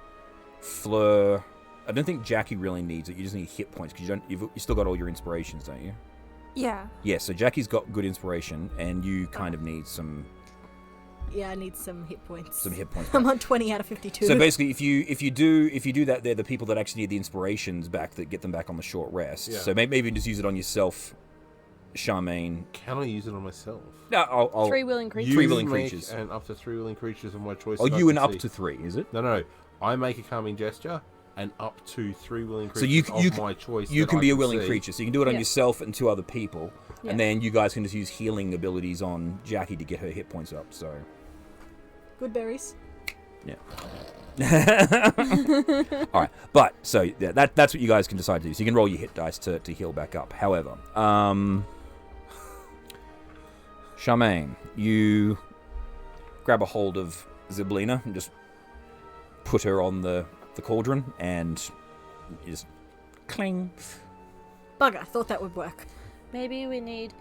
Fleur. I don't think Jackie really needs it. You just need hit points because you still got all your inspirations, don't you? Yeah. Yeah. So Jackie's got good inspiration, and you kind of need some Yeah, I need some hit points. hit points. I'm on 20 out of 52. So basically, if you do that, they're the people that actually need the inspirations back that get them back on the short rest. Yeah. So maybe just use it on yourself, Charmaine. Can I use it on myself? No, I'll 3 willing creatures. Three You willing make creatures. And up to 3 willing creatures of my choice. Oh, that I you and can up see. to 3, is it? No. I make a calming gesture, and up to 3 willing So creatures you of my choice. You that can I be a willing see. creature, so you can do it on Yeah. yourself and 2 other people, Yeah. and then you guys can just use healing abilities on Jackie to get her hit points up. So, Good berries. yeah. All right, but so yeah, that's what you guys can decide to do. So you can roll your hit dice to heal back up. However, Charmaine, you grab a hold of Ziblina and just put her on the cauldron, and you just cling. Bugger, I thought that would work. Maybe we need...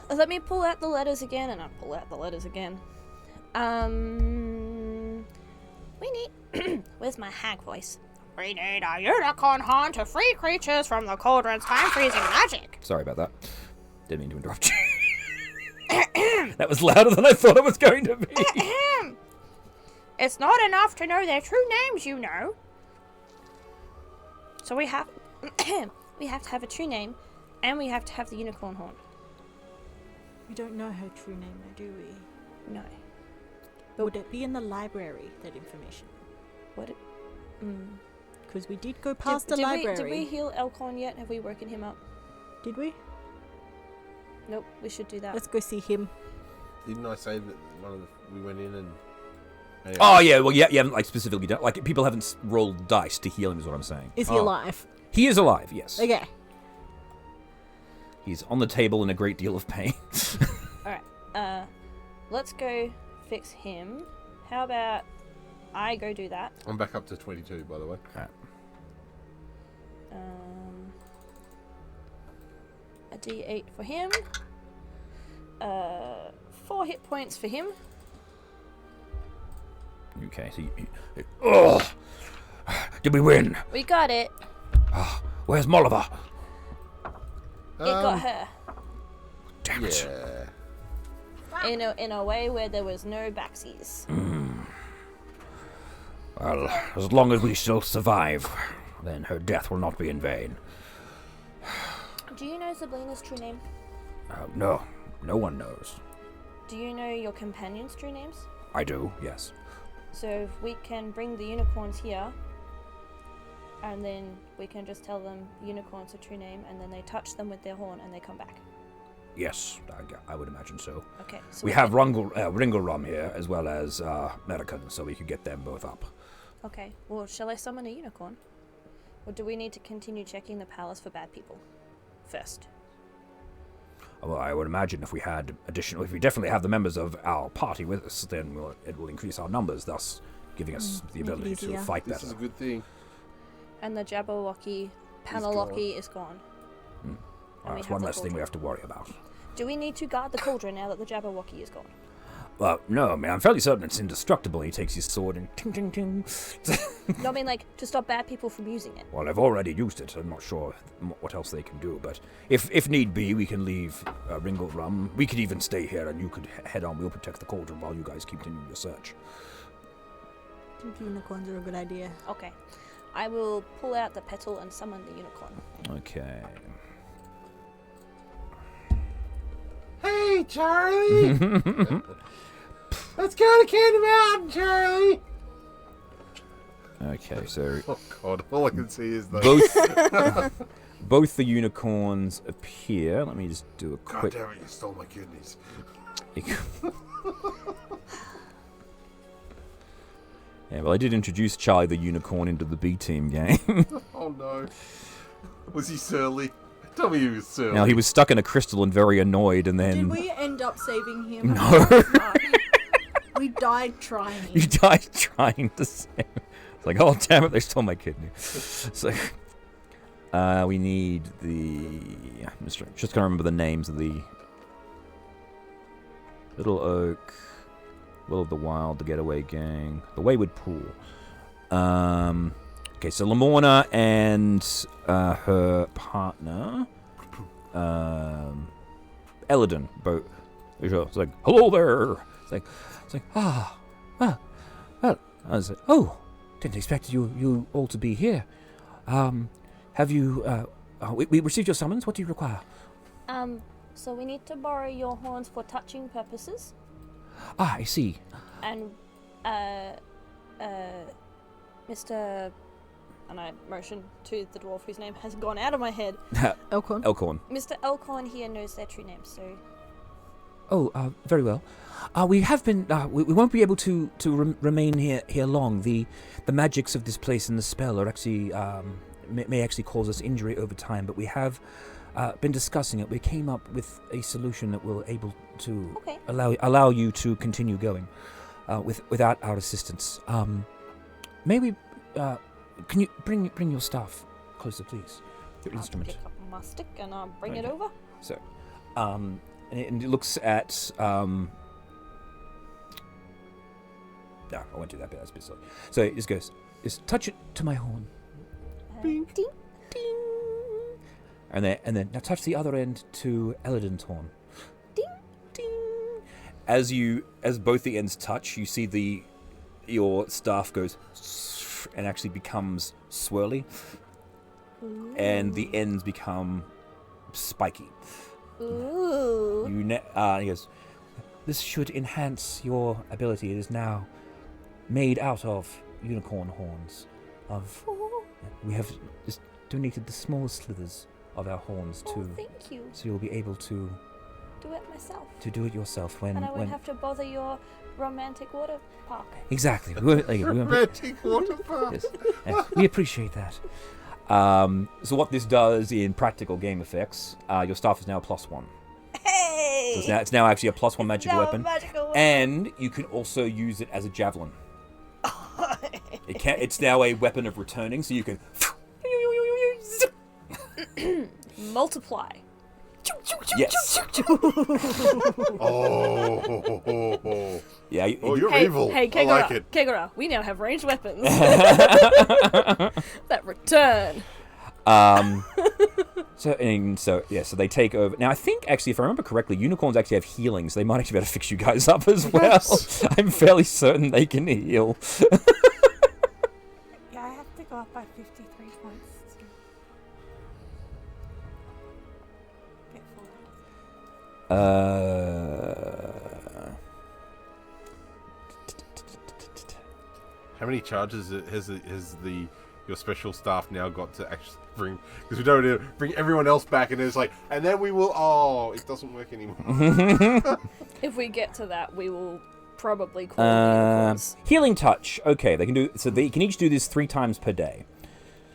Let me pull out the letters again, and I'll pull out the letters again. We need... Where's my hag voice? We need a unicorn horn to free creatures from the cauldron's time-freezing magic. Sorry about that. Didn't mean to interrupt you. That was louder than I thought it was going to be. It's not enough to know their true names, you know. So we have... we have to have a true name, and we have to have the unicorn horn. We don't know her true name, though, do we? No. Would it be in the library, that information? What? Because we did go past the library. Did we heal Elkhorn yet? Have we woken him up? Did we? Nope, we should do that. Let's go see him. Didn't I say that we went in and... Anyway. Oh, yeah, well, yeah, you haven't, like, specifically done... Like, people haven't rolled dice to heal him, is what I'm saying. Is he alive? He is alive, yes. Okay. He's on the table in a great deal of pain. Alright, let's go fix him. How about I go do that? I'm back up to 22, by the way. Right. A D8 for him. 4 hit points for him. Okay, so oh! Did we win? We got it. Where's Molliver? It got her. Damn it. Yeah. In a way where there was no backsies. Well, as long as we still survive, then her death will not be in vain. Do you know Sablina's true name? No one knows. Do you know your companions' true names? I do, yes. So if we can bring the unicorns here, and then we can just tell them unicorn's a true name, and then they touch them with their horn and they come back. Yes, I would imagine so. Okay. So We have Ringelrum here, as well as American, so we could get them both up. Okay. Well, shall I summon a unicorn? Or do we need to continue checking the palace for bad people first? Well, I would imagine if we definitely have the members of our party with us, then it will increase our numbers, thus giving us the make it ability to easier. fight This better. is a good thing. And the Jabberwocky Panalocky is gone. And we That's have one the less thing we cauldron. have to worry about. Do we need to guard the cauldron now that the Jabberwocky is gone? Well, no, I mean, I'm fairly certain it's indestructible. He takes his sword and ting, ting, ting. No, I mean, like, to stop bad people from using it. Well, I've already used it. I'm not sure what else they can do, but if need be, we can leave Ringelrum. We could even stay here, and you could head on. We'll protect the cauldron while you guys continue your search. I think unicorns are a good idea. Okay. I will pull out the petal and summon the unicorn. Okay. Hey, Charlie! Let's go to Candy Mountain, Charlie! Okay, so Oh, God. All I can see is the... both the unicorns appear. Let me just do a God quick... damn it, you stole my kidneys. Yeah, well, I did introduce Charlie the Unicorn into the B-Team game. Oh, no. Was he surly? Tell me he was surly. Now, he was stuck in a crystal and very annoyed, and then... Did we end up saving him? No. We died trying. You died trying to save. It's like, oh, damn it, they stole my kidney. So, we need the... I'm just going to remember the names of the... Little Oak, Will of the Wild, the Getaway Gang, the Wayward Pool. Okay, so Lamorna and her partner, Eladin, both. It's like, hello there. It's like, well, I was like, oh, didn't expect you all to be here. Have you? We received your summons. What do you require? So we need to borrow your horns for touching purposes. Ah, I see. And, Mr. And I motion to the dwarf whose name has gone out of my head. Elkhorn. Elkhorn. Mr. Elkhorn here knows their true names, so... Oh, very well. We have been. We won't be able to remain here long. The magics of this place and the spell are actually may actually cause us injury over time. But we have been discussing it. We came up with a solution that will able to allow you to continue going without our assistance. Maybe can you bring your staff closer, please? Your instrument. I'll pick up my stick and I'll bring it over. So, and it looks at. No, I won't do that bit. That's a bit silly. So it just goes. Just touch it to my horn. Ding. Ding. And then now touch the other end to Eladin's horn. Ding. Ding. As both the ends touch, you see your staff goes and actually becomes swirly, and the ends become spiky. Ooh. He goes, this should enhance your ability. It is now made out of unicorn horns. We have just donated the small slithers of our horns Oh, to, thank you. so you'll be able to do it myself. To do it yourself when... And I wouldn't have to bother your romantic water park. Exactly. Romantic water park. Yes. Yes, we appreciate that. So what this does in practical game effects, your staff is now a +1. Hey! So it's now actually a +1 magical now a weapon. magical weapon. And you can also use it as a javelin. It's now a weapon of returning, so you can... Multiply. Yes. Oh. Yeah. Oh, you're Hey, evil. hey, I Kegara, like it. Kegara, we now have ranged weapons that return. So they take over. Now I think actually, if I remember correctly, unicorns actually have healing, so they might actually be able to fix you guys up as well. I'm fairly certain they can heal. Yeah, I have to go up by 53 points to get full health. How many charges has your special staff now got to actually bring? Because we don't bring everyone else back, and it's like, and then we will. Oh, it doesn't work anymore. If we get to that, we will probably call unicorns. Healing touch. Okay, they can do. So they can each do this 3 times per day.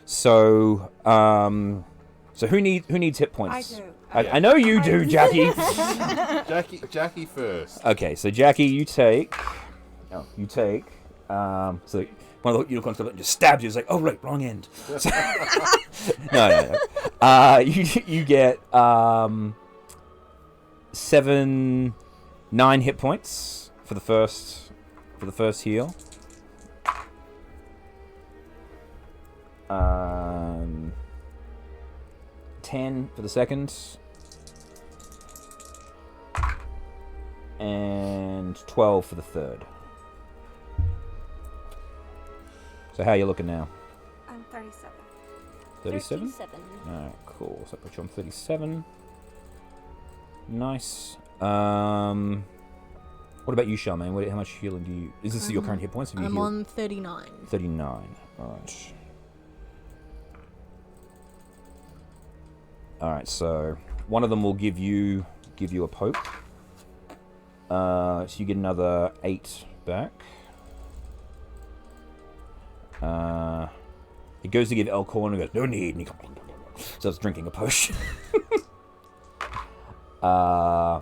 So who needs hit points? I do. I know you do, Jackie. Jackie first. Okay, so Jackie, you take. So one of the unicorns comes up and just stabs you. It's like, oh right, wrong end. So, no. You get 9 hit points for the first heal. 10 for the second, and 12 for the third. So how are you looking now? I'm 37. 37? Alright, cool. So I put you on 37. Nice. What about you, Charmaine? How much healing do you... Is this your current hit points? Have you I'm healed? on 39. 39. Alright. Alright, so one of them will give you a poke. So you get another 8 back. It goes to give Elkhorn and goes, no need. And he starts drinking a potion. So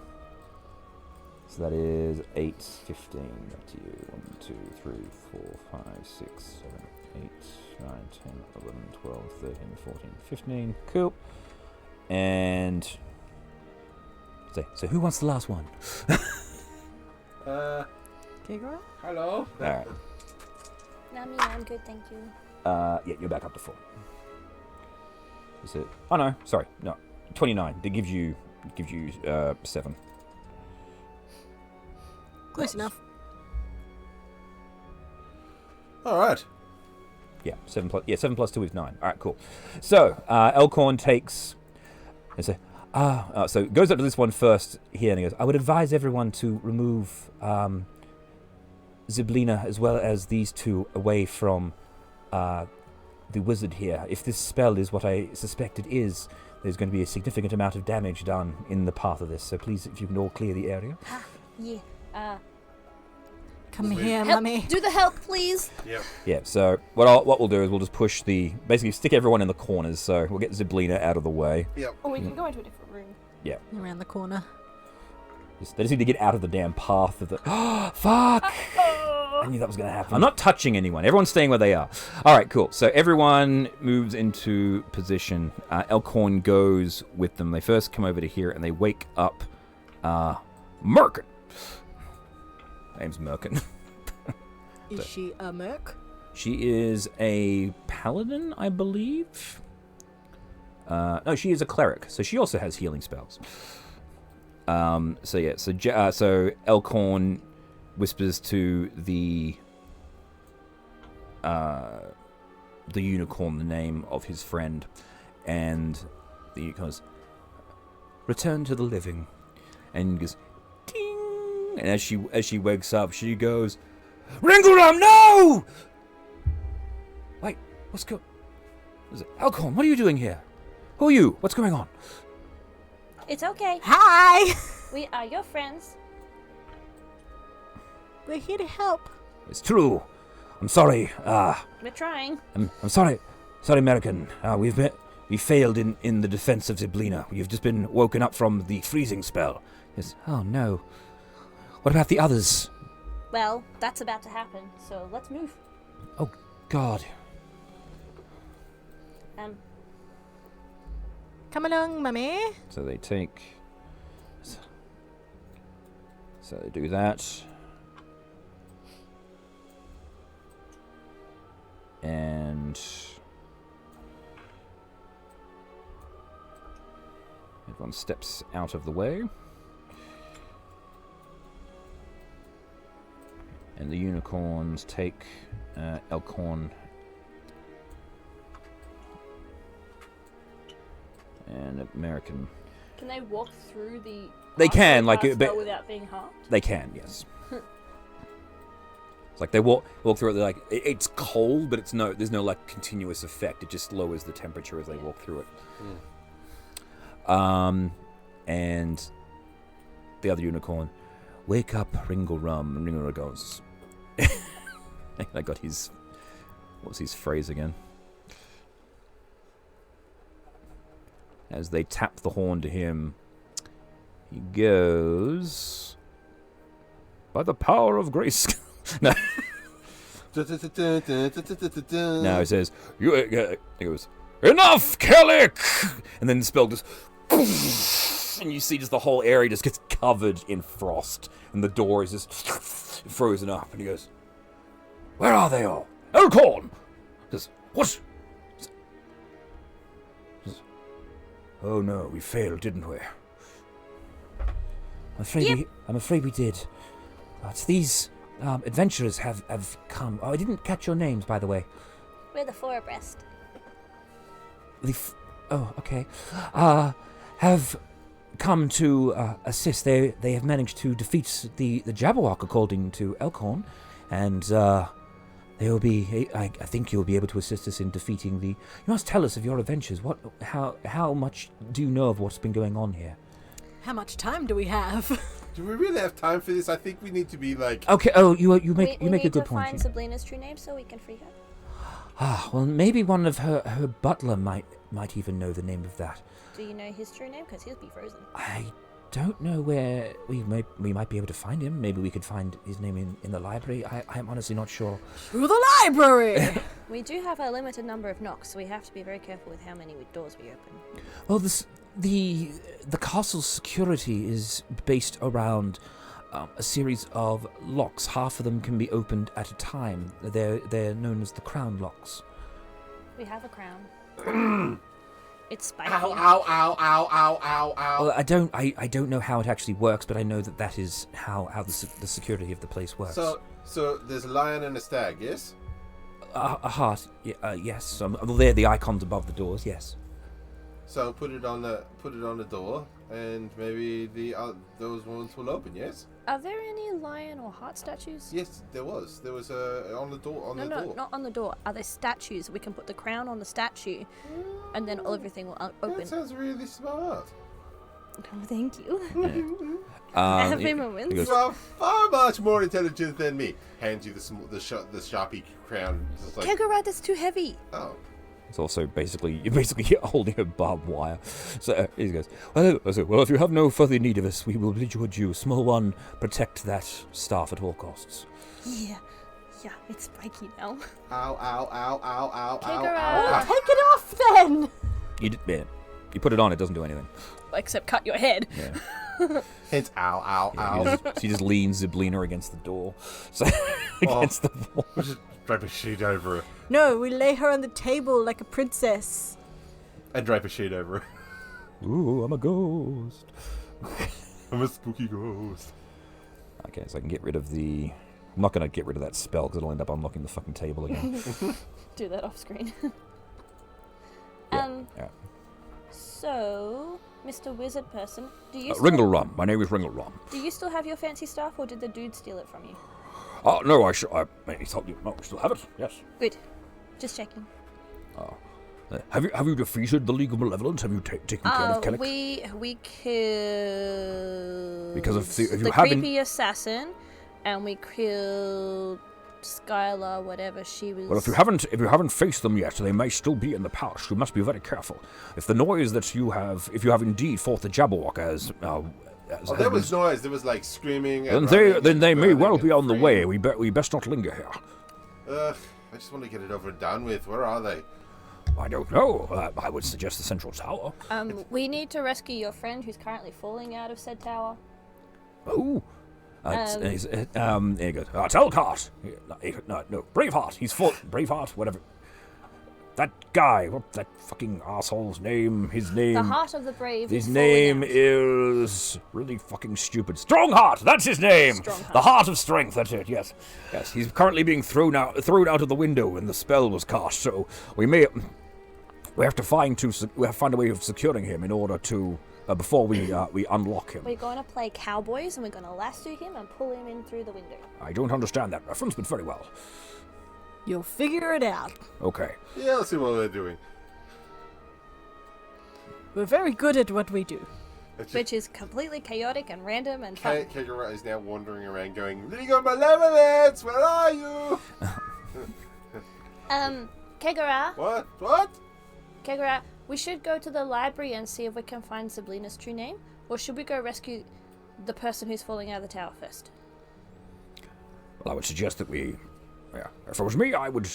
that is 8, 15. Back to you. 1, 2, 3, 4, 5, 6, 7, 8, 9, 10, 11, 12, 13, 14, 15. Cool. And so who wants the last one? Kegara? Hello. Alright. Not me, I'm good, thank you. Yeah, you're back up to 4. Is it? Oh no, sorry, no, 29. That gives you 7. Close enough. All right. Yeah, 7 plus 2 is 9. All right, cool. So Elkhorn takes. So goes up to this one first here, and he goes, I would advise everyone to remove Zyblina as well as these two away from the wizard here. If this spell is what I suspect it is, there's going to be a significant amount of damage done in the path of this. So please, if you can all clear the area. Yeah. Come here, Help. mummy. Do the help, please. Yep. Yeah, so what we'll do is we'll just push basically stick everyone in the corners, so we'll get Zyblina out of the way. Yep. Or we can go into a different room. Yeah. Around the corner. They just need to get out of the damn path of the... Oh, fuck! I knew that was going to happen. I'm not touching anyone. Everyone's staying where they are. All right, cool. So everyone moves into position. Elkhorn goes with them. They first come over to here, and they wake up Merkin. Her name's Merkin. Is she a merc? She is a paladin, I believe. No, she is a cleric, so she also has healing spells. So Elkhorn whispers to the unicorn the name of his friend, and the unicorn goes, "Return to the living," and goes, "Ding!" And as she wakes up, she goes, "Ringelram, no! Wait, what's Elkhorn, what are you doing here? Who are you? What's going on?" It's okay. Hi! We are your friends. We're here to help. It's true. I'm sorry. We're trying. I'm sorry. Sorry, American. We failed in the defense of Ziblina. You've just been woken up from the freezing spell. Yes. Oh, no. What about the others? Well, that's about to happen, so let's move. Oh, God. Come along, mummy. So they take... So they do that. And... everyone steps out of the way. And the unicorns take Elkhorn and American. Can they walk through the... They can, like, but without being harmed? They can, yes. It's like they walk through it. They're like, it's cold, but there's no like continuous effect. It just lowers the temperature as they walk through it. And the other unicorn, wake up, Ringle Rum, and Ringle goes. I got his. What's his phrase again? As they tap the horn to him, he goes, by the power of grace. No. No, he says, he goes, enough, Kellic! And then the spell just, and you see just the whole area just gets covered in frost, and the door is just frozen up, and he goes, where are they all? Elkhorn! Says, what? Says, oh no, we failed, didn't we? I'm afraid we did. It's these adventurers have come. Oh, I didn't catch your names, by the way. We're the four abreast. Oh, okay. Have come to assist. They have managed to defeat the Jabberwock, according to Elkhorn, and they will be. I think you'll be able to assist us in defeating the. You must tell us of your adventures. How much do you know of what's been going on here? How much time do we have? Do we really have time for this? I think we need to be like... Okay, oh, you make we a good point. We need to find Sablina's true name so we can free her. Ah, well, maybe one of her butler might even know the name of that. Do you know his true name? Because he'll be frozen. I don't know where we might be able to find him. Maybe we could find his name in the library. I'm honestly not sure. Through the library! We do have a limited number of knocks, so we have to be very careful with how many doors we open. Well, the castle's security is based around a series of locks. Half of them can be opened at a time. They're known as the crown locks. We have a crown. It's spiky. Ow, ow, ow, ow, ow, ow, ow. Well, I don't know how it actually works, but I know that is how the security of the place works. So there's a lion and a stag, yes? A heart, yes. They're the icons above the doors, yes. So put it on the door, and maybe those ones will open. Yes. Are there any lion or heart statues? Yes, there was. There was on the door. No, not on the door. Are there statues? We can put the crown on the statue, and then everything will open. That sounds really smart. Oh, thank you. Yeah. Happy moments. You are far much more intelligent than me. Hands you the Sharpie crown. Just like, Kegara, that's too heavy. oh. It's also you're basically holding a barbed wire. So he goes, well, if you have no further need of us, we will bid you adieu. Small one, protect that staff at all costs. Yeah, it's spiky now. Ow, ow, ow, ow, ow, Kegara. ow, ow. Take it off then! You put it on, it doesn't do anything. Except cut your head. Yeah. Hence, ow, ow, ow. She just leans Ziblina against the door. So against the wall. We'll just drape a sheet over her. No, we lay her on the table like a princess. And drape a sheet over her. Ooh, I'm a ghost. I'm a spooky ghost. Okay, so I can get rid of the... I'm not going to get rid of that spell because it'll end up unlocking the fucking table again. Do that off screen. Yeah. So, Mr. Wizard Person, do you Ringlerum. My name is Ringlerum. do you still have your fancy stuff, or did the dude steal it from you? Oh, no, I still have it, yes. Good. Just checking. Have you defeated the League of Malevolence? Have you taken care of Kellic? We killed Because if you the haven't- creepy assassin, and we killed Skylar, whatever she was. Well, if you haven't faced them yet, they may still be in the palace. You must be very careful. If the noise that you have indeed fought the Jabberwock as there was noise. There was like screaming. then And they running may and well burning be and on the way. We best not linger here. I just want to get it over and done with. Where are they? I don't know. I would suggest the central tower. We need to rescue your friend who's currently falling out of said tower. Oh. There he goes. Telcart. No, Braveheart. He's full. Braveheart, whatever. That guy. What that fucking asshole's name? His name. The Heart of the Brave. His is name falling out. is really fucking stupid. Strongheart. That's his name. Strongheart. The Heart of Strength. That's it. Yes. He's currently being thrown out of the window when the spell was cast. So we have to find a way of securing him in order to before we unlock him. We're going to play cowboys, and we're going to lasso him and pull him in through the window. I don't understand that reference, but very well. You'll figure it out. Okay. Yeah, let's see what we're doing. We're very good at what we do. Which is completely chaotic and random and fun. Kegara is now wandering around going, League of Malevolence, where are you? Kegara, What? Kegara, we should go to the library and see if we can find Sablina's true name, or should we go rescue the person who's falling out of the tower first? Well, I would suggest that we... Yeah, if it was me, I would...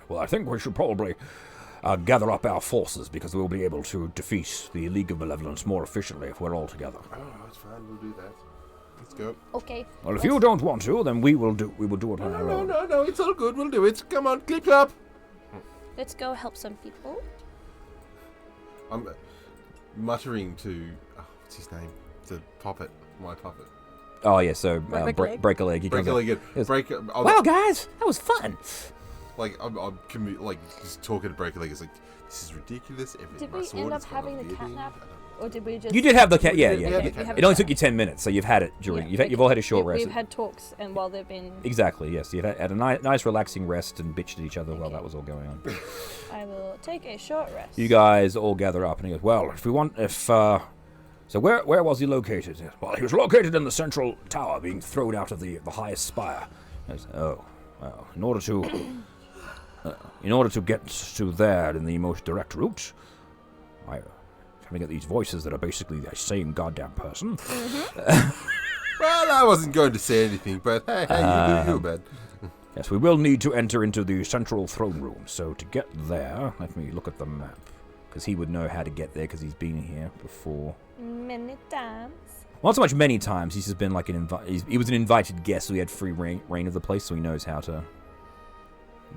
Well, I think we should probably gather up our forces, because we'll be able to defeat the League of Malevolence more efficiently if we're all together. Oh, that's fine. We'll do that. Let's go. Okay. Well, if you don't want to, then we will do it on our own. No, it's all good. We'll do it. Come on, clip up. Let's go help some people. I'm muttering to... Oh, what's his name? The puppet. My puppet. Oh, yeah, so Break a leg. break a leg. He Break comes a up, leg. yes. Wow, guys, that was fun. I'm just talking to break a leg. It's like, this is ridiculous. Did we end up having the catnap? Or did we just... You did have the cat, yeah. Okay, we have It only took you 10 minutes, so you've had it during. You've all had a short rest. We've had talks, and while they've been... Exactly, yes. You've had a nice relaxing rest and bitched at each other while Okay. that was all going on. I will take a short rest. You guys all gather up, and he goes, well, so where was he located? Well, he was located in the central tower, being thrown out of the highest spire. He goes, oh, well, in order to get to there in the most direct route, I'm trying to get these voices that are basically the same goddamn person. Well, I wasn't going to say anything, but hey, you do you, man. Yes, we will need to enter into the central throne room. So to get there, let me look at the map. Because he would know how to get there because he's been here before. Many times. Well, not so much many times. He's just been like he was an invited guest, so he had free reign of the place, so he knows how to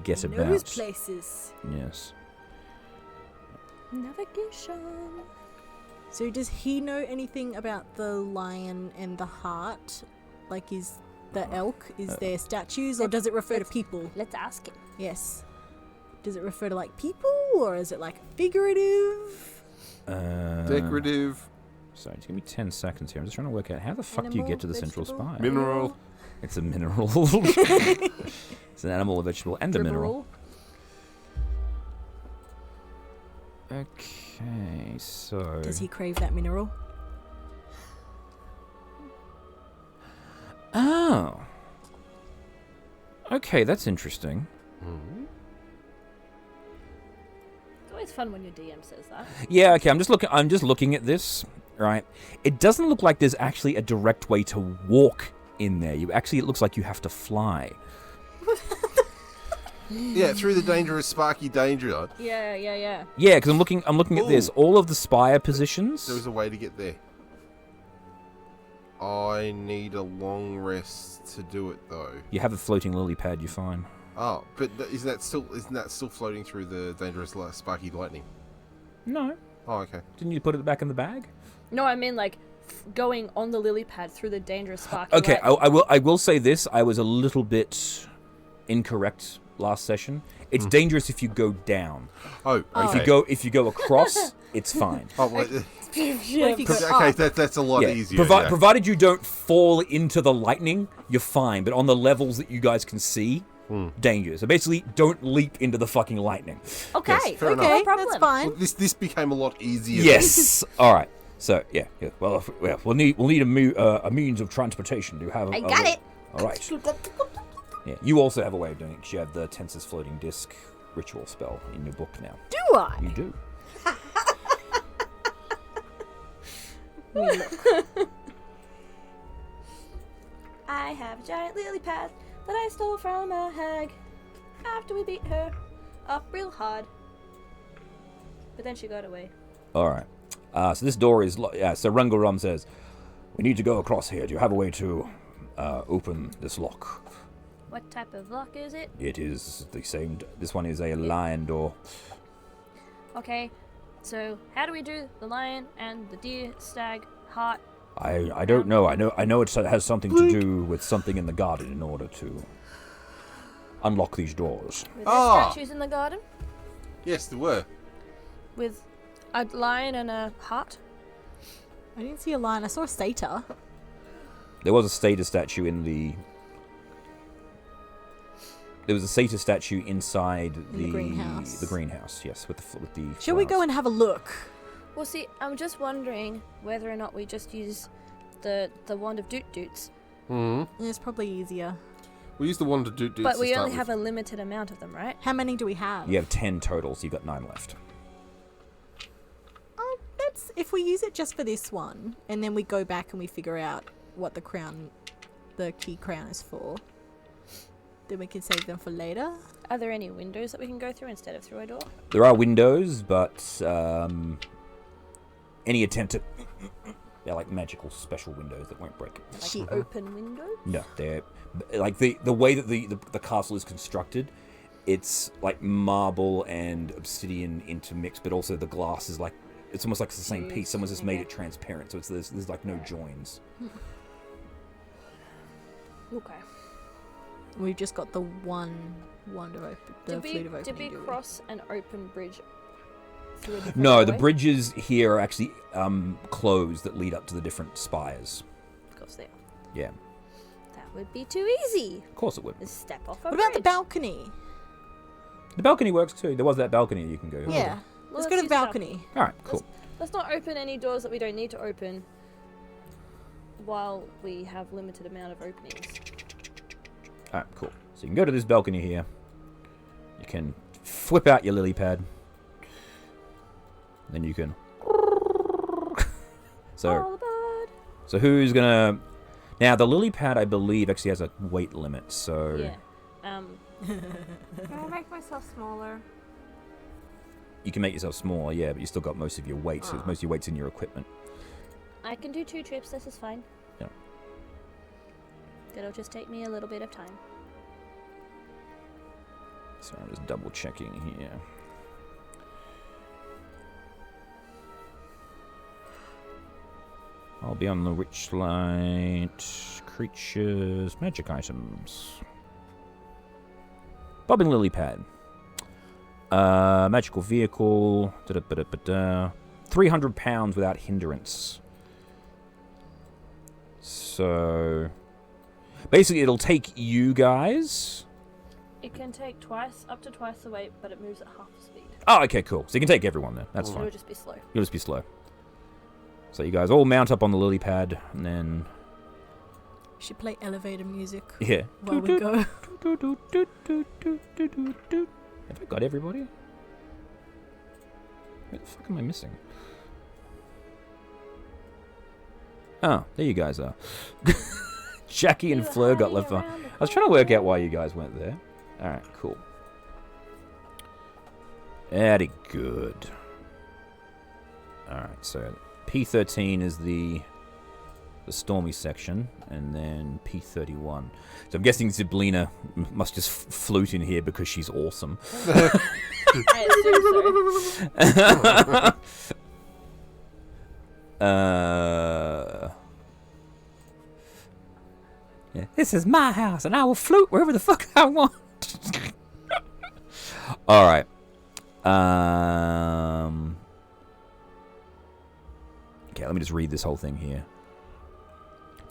get about. Knows places. Yes. Navigation. So does he know anything about the lion and the heart? Like, is the elk, is there statues, or does it refer to people? Let's ask him. Yes. Does it refer to, like, people, or is it, like, figurative? Decorative. Sorry, just give me 10 seconds here. I'm just trying to work out how the fuck do you Animal, get to the central vegetable? spire? Mineral. It's a mineral. It's an animal, a vegetable, and a mineral. Okay, so... Does he crave that mineral? Oh. Okay, that's interesting. It's always fun when your DM says that. Yeah, okay, I'm just looking at this, right? It doesn't look like there's actually a direct way to walk in there. It looks like you have to fly. Yeah, through the dangerous sparky danger. Yeah. Yeah, because I'm looking at this. All of the spire positions. There was a way to get there. I need a long rest to do it though. You have a floating lily pad. You're fine. Oh, but isn't that still floating through the dangerous sparky lightning? No, Oh, okay. didn't you put it back in the bag? No, I mean like going on the lily pad through the dangerous sparky. Okay, light. I will say this. I was a little bit incorrect last session. It's dangerous if you go down. Oh, okay. If you go across, it's fine. Oh, well, What if you go okay, up? that's a lot easier. Provided you don't fall into the lightning, you're fine. But on the levels that you guys can see, danger. So basically, don't leap into the fucking lightning. Okay, Yes, fair okay, enough. no problem. That's fine. Well, this became a lot easier. Yes. All right. So yeah. Well, we'll need a means of transportation. Do you have? I got it. All right. Yeah. You also have a way of doing it. 'Cause you have the Tensor's floating disc ritual spell in your book now. Do I? You do. I have a giant lily pad that I stole from a hag after we beat her up real hard. But then she got away. All right. So this door is. So Rungarum says, "We need to go across here. Do you have a way to open this lock?" What type of lock is it? It is the same. This one is a lion door. Okay, so how do we do the lion and the deer, stag, hart? I don't know. I know it has something to do with something in the garden in order to unlock these doors. Were there Ah. statues in the garden? Yes, there were. With a lion and a hart? I didn't see a lion. I saw a satyr. There was a satyr statue in the. There was a satyr statue inside the greenhouse. The greenhouse, yes, with the. Shall we go flowers. and have a look? Well, see, I'm just wondering whether or not we just use the wand of doot doots. It's probably easier. We used the one to do. But we only have a limited amount of them, right? How many do we have? You have 10 total, so you've got 9 left. Oh, that's if we use it just for this one, and then we go back and we figure out what the key crown is for. Then we can save them for later. Are there any windows that we can go through instead of through a door? There are windows, but any attempt at they're like magical special windows that won't break. Like open windows? No, they're like the way that the castle is constructed. It's like marble and obsidian intermixed, but also the glass is like it's almost like it's the same piece. Someone's just made it transparent, so there's like no joins. Okay. We've just got the one wand of open. The flute of opening. Did we do we? cross an open bridge through a different No, the doorway? bridges here are actually closed that lead up to the different spires. Of course they are. Yeah, That would be too easy. of course it would. Just step off a What about the bridge. balcony? The balcony works too. There was that balcony you can go. Yeah. Well, Let's go to the use it up. balcony. All right, cool. Let's not open any doors that we don't need to open while we have limited amount of openings. All right, cool. So you can go to this balcony here. You can flip out your lily pad. Then you can. All aboard. So who's gonna? Now the lily pad, I believe, actually has a weight limit. So Yeah. Can I make myself smaller? you can make yourself smaller, yeah, but you still got most of your weight. So most of your weight's in your equipment. I can do 2 trips. This is fine. Yeah. It'll just take me a little bit of time. So I'm just double checking here. I'll be on the Witchlight. Creatures. Magic items. Bobbing lily pad. Magical vehicle. 300 pounds without hindrance. So basically it'll take you guys. It can take up to twice the weight, but it moves at half the speed. Oh, okay, cool. So you can take everyone then. That's So fine. it'll just be slow. You'll just be slow. So you guys all mount up on the lily pad, and then Should play elevator music yeah. while we go. Have I got everybody? Where the fuck am I missing? Oh, there you guys are. Jackie and You were Fleur got hiding left behind. around the I was trying to work out corner. why you guys went there. Alright, cool. Very good. Alright, so P13 is the stormy section, and then P31. So I'm guessing Ziblina must just flute in here because she's awesome. I assume so. Yeah. This is my house, and I will flute wherever the fuck I want. All right. Okay, let me just read this whole thing here.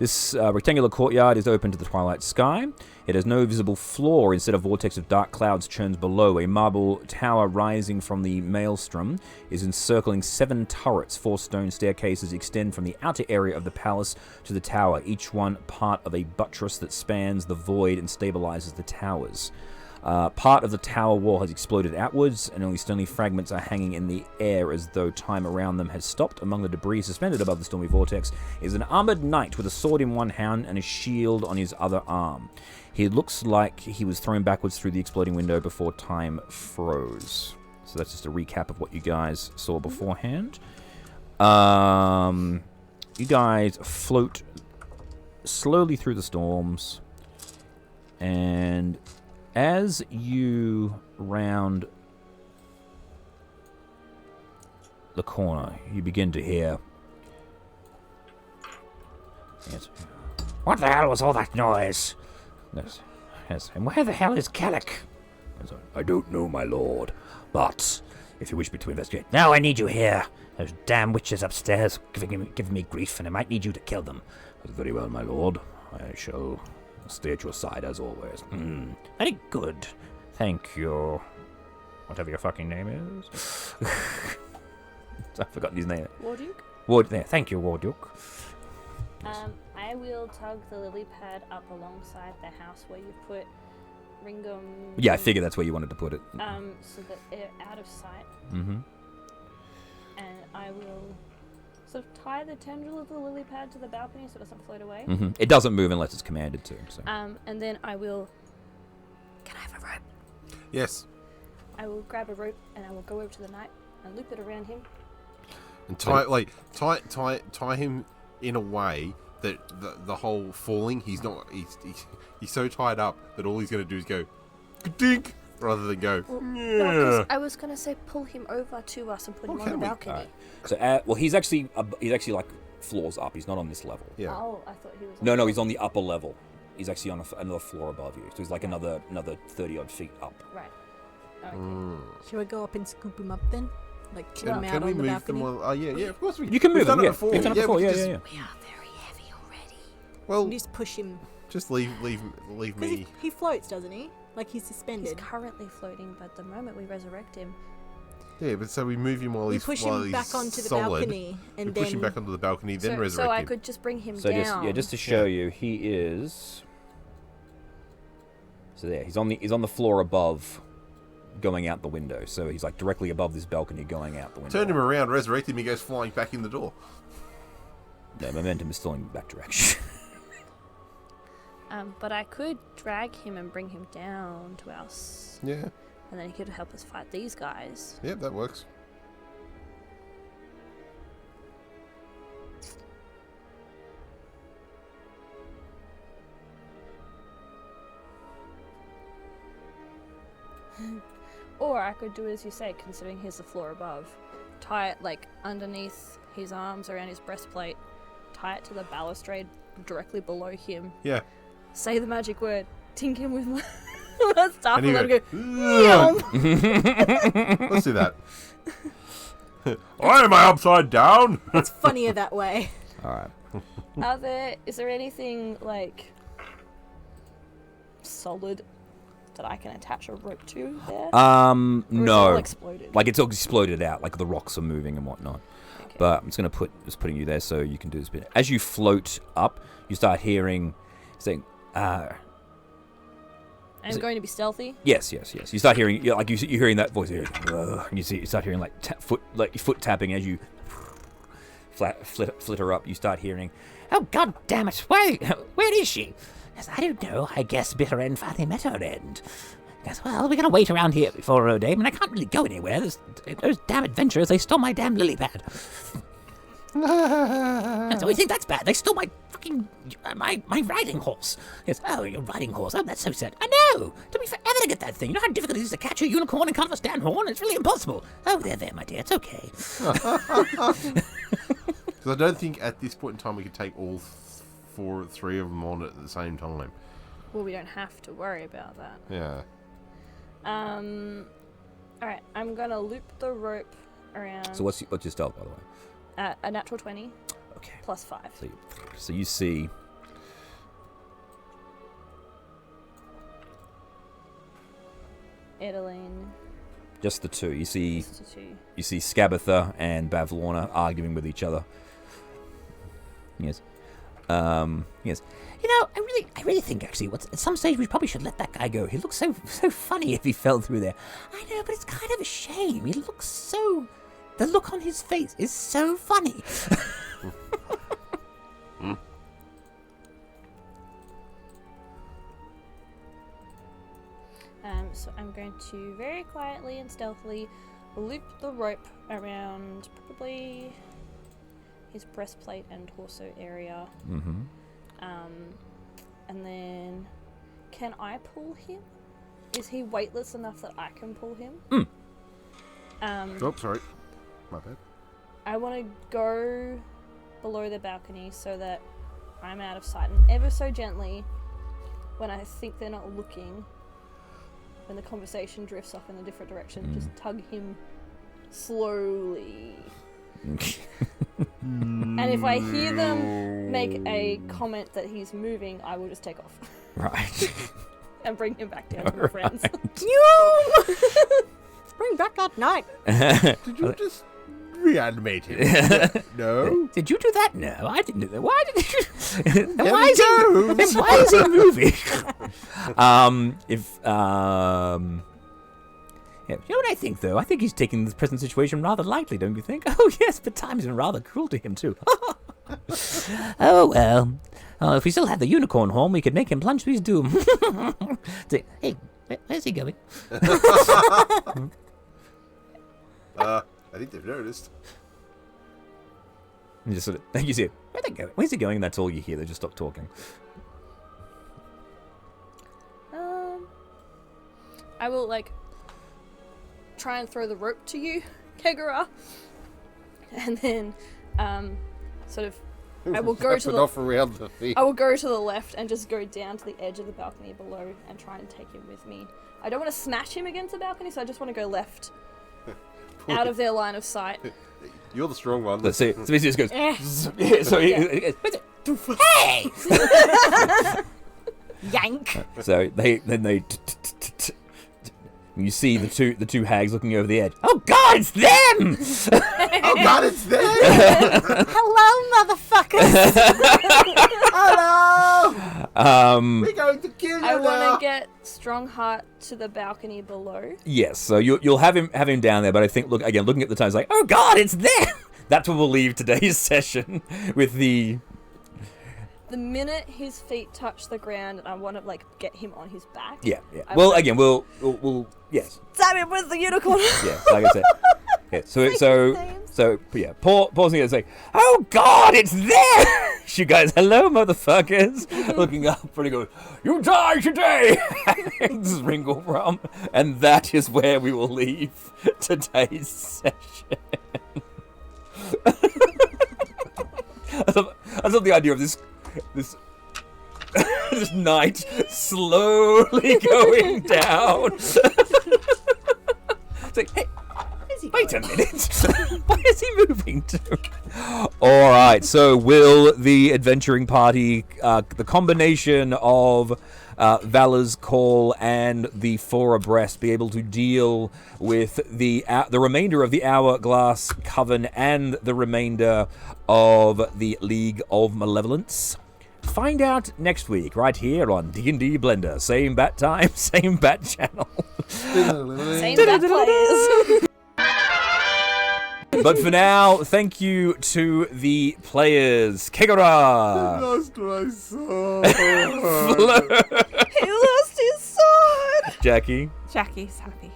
This rectangular courtyard is open to the twilight sky. It has no visible floor. Instead, a vortex of dark clouds churns below. A marble tower rising from the maelstrom is encircling 7 turrets. 4 stone staircases extend from the outer area of the palace to the tower, each one part of a buttress that spans the void and stabilizes the towers. Part of the tower wall has exploded outwards, and only stony fragments are hanging in the air as though time around them has stopped. Among the debris suspended above the stormy vortex is an armored knight with a sword in one hand and a shield on his other arm. He looks like he was thrown backwards through the exploding window before time froze. So that's just a recap of what you guys saw beforehand. You guys float slowly through the storms, and as you round the corner, you begin to hear... Yes. What the hell was all that noise? Yes. And where the hell is Kellic? I don't know, my lord. But if you wish me to investigate... No, I need you here. Those damn witches upstairs giving me grief, and I might need you to kill them. Very well, my lord. I shall... stay at your side as always. Very good. Thank you. Whatever your fucking name is. I've forgotten his name. Warduke? Thank you, Warduke. I will tug the lily pad up alongside the house where you put Ringum. Yeah, I figured that's where you wanted to put it. So that they're out of sight. Mm-hmm. And I will sort of tie the tendril of the lily pad to the balcony so it doesn't float away. Mm-hmm. It doesn't move unless it's commanded to. So. And then I will... Can I have a rope? Yes. I will grab a rope and I will go over to the knight and loop it around him. And tie him in a way that the whole falling, he's so tied up that all he's going to do is go dink rather than go. No, I was going to say pull him over to us and put him on the balcony. Right. So, well, he's actually like floors up. He's not on this level. Yeah. Oh, I thought he was. No, he's on the upper level. He's actually on another floor above you. So he's like another 30 odd feet up. Right. Okay. Should we go up and scoop him up then? Like put him out Can we on the move balcony? them? Oh yeah, of course we. You can move We've them. done it Yeah, before. you've done it before. Yeah. We are very heavy already. Well, And just push him. just leave Because me. he floats, doesn't he? Like he's He's suspended. currently floating, but the moment we resurrect him, Yeah, but so we move him while We he's push while him he's back onto the solid. balcony and We then push him back onto the balcony, then resurrect so I him. could just bring him So down. just to show you, he is. So there, he's on the floor above, going out the window. So he's like directly above this balcony, going out the window. Turn him around, resurrect him, he goes flying back in the door. No, momentum is still in that direction. But I could drag him and bring him down to us, Yeah, and then he could help us fight these guys. yep, that works. Or I could do as you say, considering he's the floor above. Tie it like underneath his arms, around his breastplate. Tie it to the balustrade directly below him. Yeah. Say the magic word. Tink him with my, my staff And and he let him go, go. let's do that. Why am I upside down? it's funnier that way. All right. Is there anything like solid that I can attach a rope to there? Or is it all No. exploded? Like it's all exploded out, like the rocks are moving and whatnot. Okay. But I'm just putting you there so you can do this bit. As you float up, you start hearing, saying, I'm going to be stealthy. yes. You start hearing, you're hearing that voice, and you start hearing like foot tapping as you flitter up. You start hearing, oh god damn it, where is she? Yes, I don't know. I guess bitter end finally met her end. Yes, well, we're gonna wait around here before her day, and I can't really go anywhere. Those damn adventurers, they stole my damn lily pad. So we think that's bad. They stole my fucking my riding horse. Yes. Oh, your riding horse. Oh, that's so sad. I know. It took me forever to get that thing. You know how difficult it is to catch a unicorn in front of a stand horn? It's really impossible. Oh, there, my dear. It's okay. Because I don't think at this point in time we could take all three of them on at the same time. Well, we don't have to worry about that. Yeah. Alright, I'm gonna loop the rope around. So what's your stealth, by the way? A natural 20. Okay. Plus 5. So you see Edeline. Just the two. You see Just the two. you see Scabatha and Bavlorna arguing with each other. Yes. Yes. You know, I really think actually, at some stage we probably should let that guy go. He looks so funny if he fell through there. I know, but it's kind of a shame. He looks so. The look on his face is so funny. So I'm going to very quietly and stealthily loop the rope around probably his breastplate and torso area. Mm-hmm. And then, can I pull him? Is he weightless enough that I can pull him? Oh, sorry. My bad. I want to go below the balcony so that I'm out of sight, and ever so gently, when I think they're not looking, when the conversation drifts off in a different direction, just tug him slowly. And if I hear them make a comment that he's moving, I will just take off. Right. And bring him back down to my friends. Bring back that knight. Did you just reanimate him? No? Did you do that? No, I didn't do that. Why did you? There why, he is he, goes. why is he moving? Yeah. You know what I think, though? I think he's taking the present situation rather lightly, don't you think? Oh, yes, but time's been rather cruel to him, too. Oh, well. If we still had the unicorn horn, we could make him plunge to his doom. Hey, where's he going? I think they've noticed. And just sort of, you see, where's he going? Where's he going? And that's all you hear. They just stop talking. I will, try and throw the rope to you, Kegara. And then, sort of, I will go to the... off around the feet. I will go to the left and just go down to the edge of the balcony below and try and take him with me. I don't want to smash him against the balcony, so I just want to go left, out of their line of sight. You're the strong one. Let's see. So he just goes... Eh. So he... Yeah. Hey! Yank. So they... You see the two hags looking over the edge. Oh, God, it's them! Oh God, it's there! Hello, motherfuckers. Hello! We're going to kill you I now! want to get Strongheart to the balcony below. Yes, so you'll have him down there, but I think, looking at the time, it's like, oh God, it's there! That's where we'll leave today's session, with the... The minute his feet touch the ground, and I want to get him on his back. Yeah. I Well, want- again, we'll yes. Stab him with the unicorn. Yeah, like I said. Yeah, so yeah, pausing and saying, oh God, it's there! You guys, hello, motherfuckers! Looking up, pretty good. You die today! This is Ringle from, and that is where we will leave today's session. I love the idea of this knight slowly going down. It's like, hey, wait a minute. Where is he moving to? All right, so will the adventuring party, the combination of Valor's Call and the Four Abreast, be able to deal with the remainder of the Hourglass Coven and the remainder of the League of Malevolence? Find out next week, right here on D&D Blender. Same bat time, same bat channel. Same bad players. But for now, thank you to the players. Kegara! Lost my soul. He lost his sword. Jackie. Jackie's happy.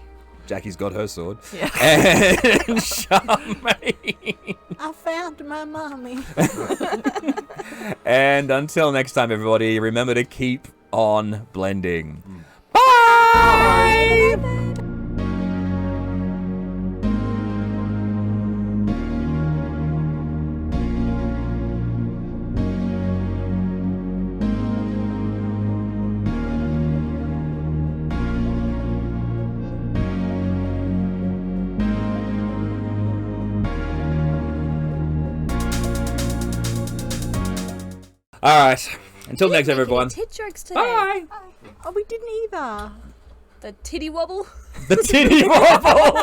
Jackie's got her sword. Yeah. And Charmaine. I found my mommy. And until next time, everybody, remember to keep on blending. Bye! All right. Until next, everyone. Tit jokes today. Bye. Oh, we didn't either. The titty wobble. The titty wobble.